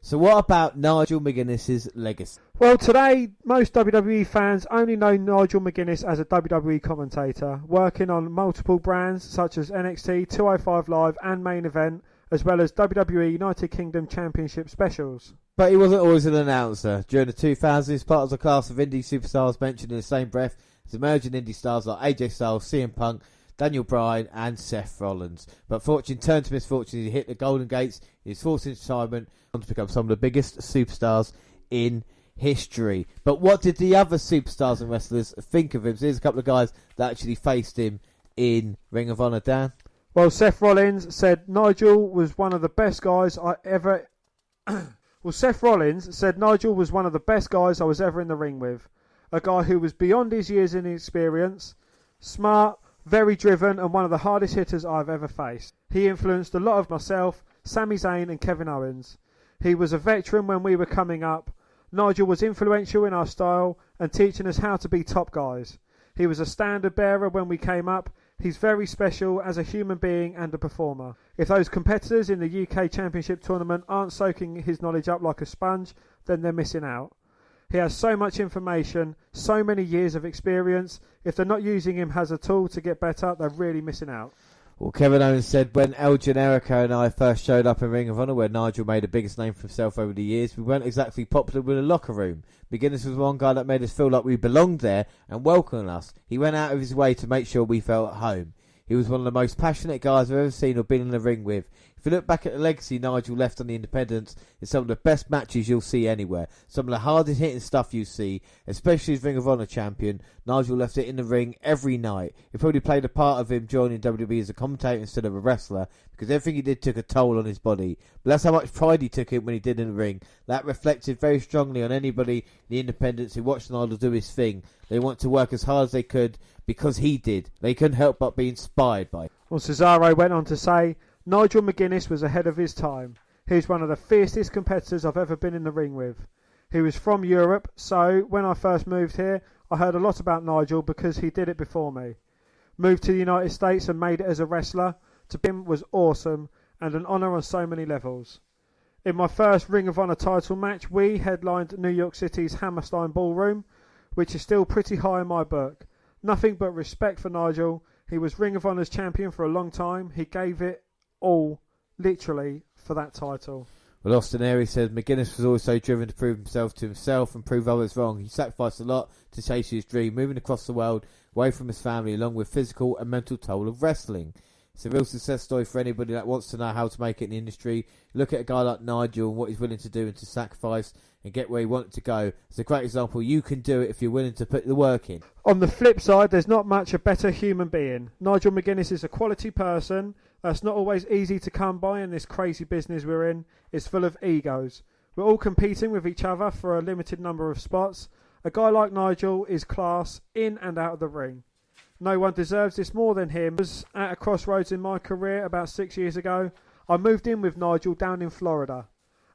So what about Nigel Mcguinnes' legacy? Well, today, most WWE fans only know Nigel Mcguinnes as a WWE commentator, working on multiple brands such as NXT, 205 Live and Main Event, as well as WWE United Kingdom Championship specials. But he wasn't always an announcer. During the 2000s, he was part of the class of indie superstars mentioned in the same breath as emerging indie stars like AJ Styles, CM Punk, Daniel Bryan and Seth Rollins. But fortune turned to misfortune as he hit the Golden Gates. He was forced into retirement to become some of the biggest superstars in history. But what did the other superstars and wrestlers think of him? So here's a couple of guys that actually faced him in Ring of Honor, Dan. Well, Seth Rollins said Nigel was one of the best guys I ever... Seth Rollins said Nigel was one of the best guys I was ever in the ring with. A guy who was beyond his years in experience, smart, very driven and one of the hardest hitters I've ever faced. He influenced a lot of myself, Sami Zayn and Kevin Owens. He was a veteran when we were coming up. Nigel was influential in our style and teaching us how to be top guys. He was a standard bearer when we came up. He's very special as a human being and a performer. If those competitors in the UK Championship tournament aren't soaking his knowledge up like a sponge, then they're missing out. He has so much information, so many years of experience. If they're not using him as a tool to get better, they're really missing out. Well, Kevin Owens said, when El Generico and I first showed up in Ring of Honor, where Nigel made the biggest name for himself over the years, we weren't exactly popular in the locker room. Mcguinnes was one guy that made us feel like we belonged there and welcomed us. He went out of his way to make sure we felt at home. He was one of the most passionate guys I've ever seen or been in the ring with. If you look back at the legacy Nigel left on the independents, it's some of the best matches you'll see anywhere. Some of the hardest hitting stuff you see, especially as Ring of Honor champion. Nigel left it in the ring every night. It probably played a part of him joining WWE as a commentator instead of a wrestler, because everything he did took a toll on his body. But that's how much pride he took in when he did in the ring. That reflected very strongly on anybody in the independents who watched Nigel do his thing. They want to work as hard as they could because he did. They couldn't help but be inspired by it. Well, Cesaro went on to say, Nigel Mcguiness was ahead of his time. He was one of the fiercest competitors I've ever been in the ring with. He was from Europe, so when I first moved here, I heard a lot about Nigel because he did it before me. Moved to the United States and made it as a wrestler. To him was awesome and an honour on so many levels. In my first Ring of Honor title match, we headlined New York City's Hammerstein Ballroom, which is still pretty high in my book. Nothing but respect for Nigel. He was Ring of Honor's champion for a long time. He gave it all, literally, for that title. Well, Austin Aries said Mcguinnes was always so driven to prove himself to himself and prove others wrong. He sacrificed a lot to chase his dream, moving across the world, away from his family, along with physical and mental toll of wrestling. It's a real success story for anybody that wants to know how to make it in the industry. Look at a guy like Nigel and what he's willing to do and to sacrifice and get where he wanted to go. It's a great example. You can do it if you're willing to put the work in. On the flip side, there's not much a better human being. Nigel Mcguinnes is a quality person. That's not always easy to come by in this crazy business we're in. It's full of egos. We're all competing with each other for a limited number of spots. A guy like Nigel is class in and out of the ring. No one deserves this more than him. I was at a crossroads in my career about 6 years ago. I moved in with Nigel down in Florida.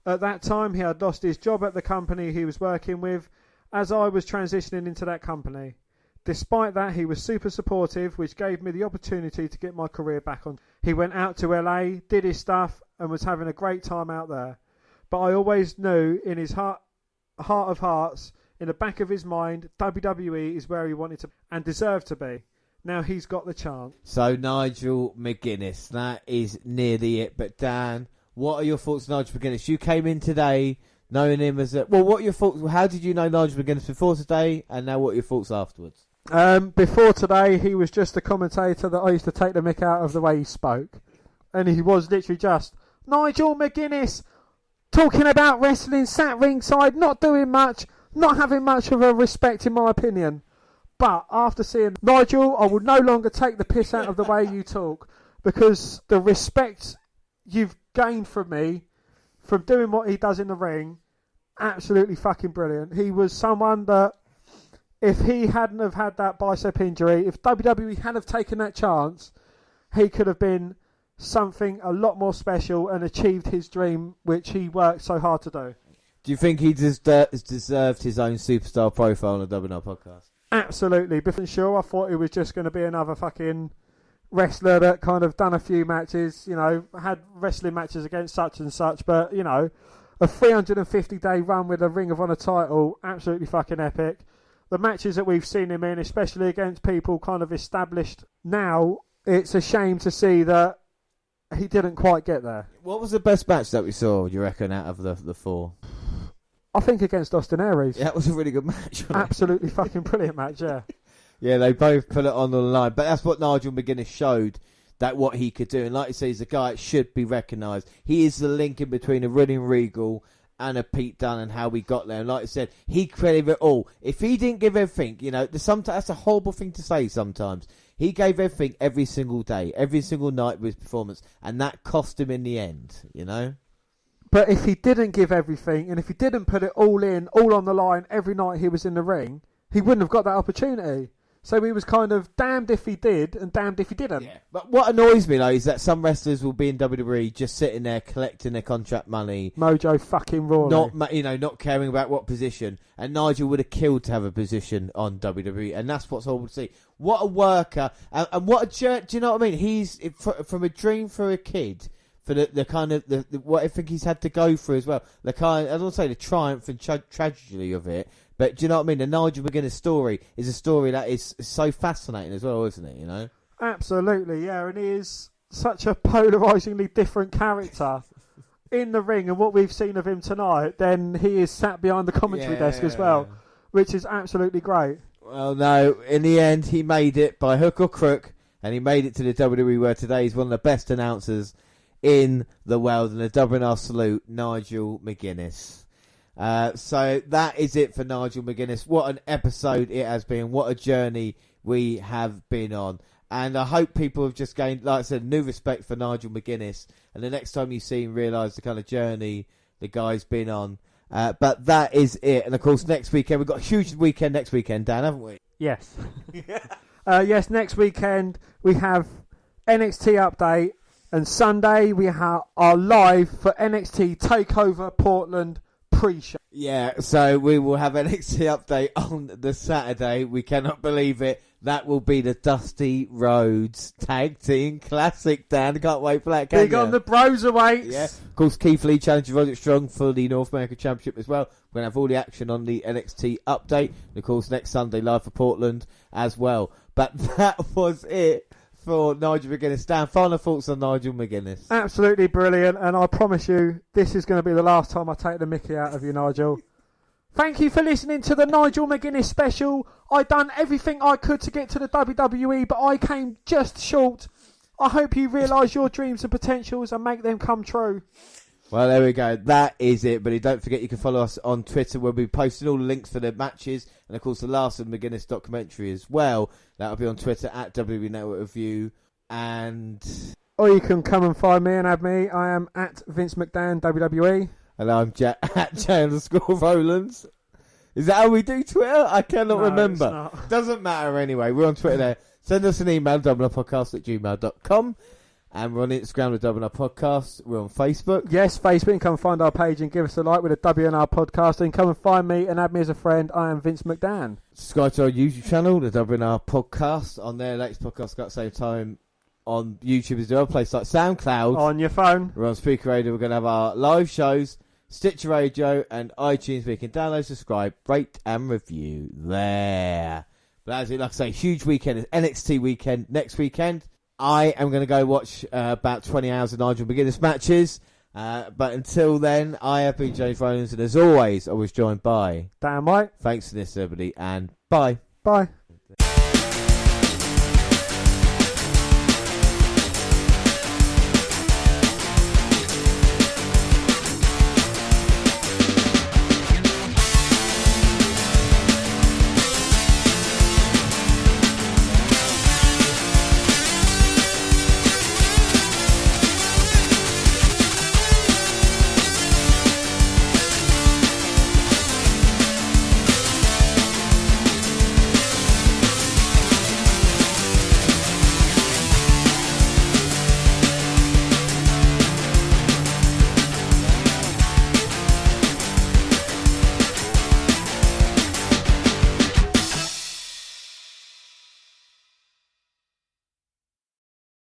At that time, he had lost his job at the company he was working with as I was transitioning into that company. Despite that, he was super supportive, which gave me the opportunity to get my career back on. He went out to LA, did his stuff, and was having a great time out there. But I always knew in his heart of hearts, in the back of his mind, WWE is where he wanted to and deserved to be. Now he's got the chance. So Nigel Mcguinnes, that is nearly it. But Dan, what are your thoughts on Nigel Mcguinnes? You came in today knowing him as a... Well, what are your thoughts? How did you know Nigel Mcguinnes before today? And now what are your thoughts afterwards? Before today, he was just a commentator that I used to take the mick out of the way he spoke. And he was literally just, Nigel Mcguinnes, talking about wrestling, sat ringside, not doing much, not having much of a respect in my opinion. But after seeing Nigel, I will no longer take the piss out of the way you talk, because the respect you've gained from me from doing what he does in the ring, absolutely fucking brilliant. He was someone that, if he hadn't have had that bicep injury, if WWE hadn't have taken that chance, he could have been something a lot more special and achieved his dream, which he worked so hard to do. Do you think he deserved his own superstar profile on the WNR podcast? Absolutely. Before sure, I thought he was just going to be another fucking wrestler that kind of done a few matches, you know, had wrestling matches against such and such, but, you know, a 350-day run with a Ring of Honor title, absolutely fucking epic. The matches that we've seen him in, especially against people kind of established now, it's a shame to see that he didn't quite get there. What was the best match that we saw, do you reckon, out of the four? I think against Austin Aries. Yeah, that was a really good match. Absolutely fucking brilliant match, yeah. Yeah, they both put it on the line. But that's what Nigel Mcguinnes showed, that what he could do. And like you say, he's a guy that should be recognised. He is the link in between a William Regal and a Pete Dunne and how we got there. And like I said, he credited it all. If he didn't give everything, you know, that's a horrible thing to say sometimes. He gave everything every single day, every single night with his performance. And that cost him in the end, you know? But if he didn't give everything, and if he didn't put it all in, all on the line every night he was in the ring, he wouldn't have got that opportunity. So he was kind of damned if he did and damned if he didn't. Yeah. But what annoys me, though, is that some wrestlers will be in WWE just sitting there collecting their contract money. Mojo fucking Rawley. Not caring about what position. And Nigel would have killed to have a position on WWE. And that's what's horrible to see. What a worker. And what a jerk. Do you know what I mean? He's, from a dream for a kid, for the kind of, what I think he's had to go through as well. The kind, I don't want to say the triumph and tragedy of it. But do you know what I mean? The Nigel Mcguinnes story is a story that is so fascinating as well, isn't it? You know? Absolutely, yeah. And he is such a polarisingly different character in the ring. And what we've seen of him tonight, then he is sat behind the commentary desk as well, which is absolutely great. Well, no, in the end, he made it by hook or crook, and he made it to the WWE, where today he's one of the best announcers in the world. And a WNR salute, Nigel Mcguinnes. So that is it for Nigel Mcguinnes. What an episode it has been. What a journey we have been on. And I hope people have just gained, like I said, new respect for Nigel Mcguinnes. And the next time you see him, realise the kind of journey the guy's been on. But that is it. And of course, next weekend, we've got a huge weekend next weekend, Dan, haven't we? Yes. Yes, next weekend we have NXT Update. And Sunday we are live for NXT TakeOver Portland pre-show. Yeah, so we will have NXT Update on the Saturday. We cannot believe it. That will be the Dusty Rhodes Tag Team Classic, Dan. I can't wait for that, can Big you? on the Broserweights. Yeah. Of course, Keith Lee challenges Roderick Strong for the North American Championship as well. We're going to have all the action on the NXT Update. And of course, next Sunday, live for Portland as well. But that was it for Nigel Mcguinnes. Dan, final thoughts on Nigel Mcguinnes? Absolutely brilliant, and I promise you, this is going to be the last time I take the mickey out of you, Nigel. Thank you for listening to the Nigel Mcguinnes special. I done everything I could to get to the WWE, but I came just short. I hope you realise your dreams and potentials and make them come true. Well, there we go. That is it. But don't forget, you can follow us on Twitter. We'll be posting all the links for the matches. And, of course, the last of Mcguinnes documentary as well. That'll be on Twitter at W Network Review. And... Or you can come and find me and add me. I am at Vince McDan, WWE. And I'm at J_Rowlands. Is that how we do Twitter? I cannot remember. It's not. Doesn't matter anyway. We're on Twitter there. Send us an email, doubleupodcast@gmail.com. And we're on Instagram with WNR Podcast. We're on Facebook. Yes, Facebook. Come and find our page and give us a like with a WNR Podcast. And come and find me and add me as a friend. I am Vince McDan. Subscribe to our YouTube channel, the WNR Podcast. On there, latest podcast got the same time on YouTube as the other place like SoundCloud. On your phone. We're on Speaker Radio. We're going to have our live shows, Stitcher Radio, and iTunes. We can download, subscribe, rate, and review there. But as it, like I say, huge weekend. It's NXT weekend next weekend. I am going to go watch about 20 hours of Nigel Mcguinnes matches. But until then, I have been James Rowlands, and as always, I was joined by Dan White. Thanks for this, everybody, and bye. Bye.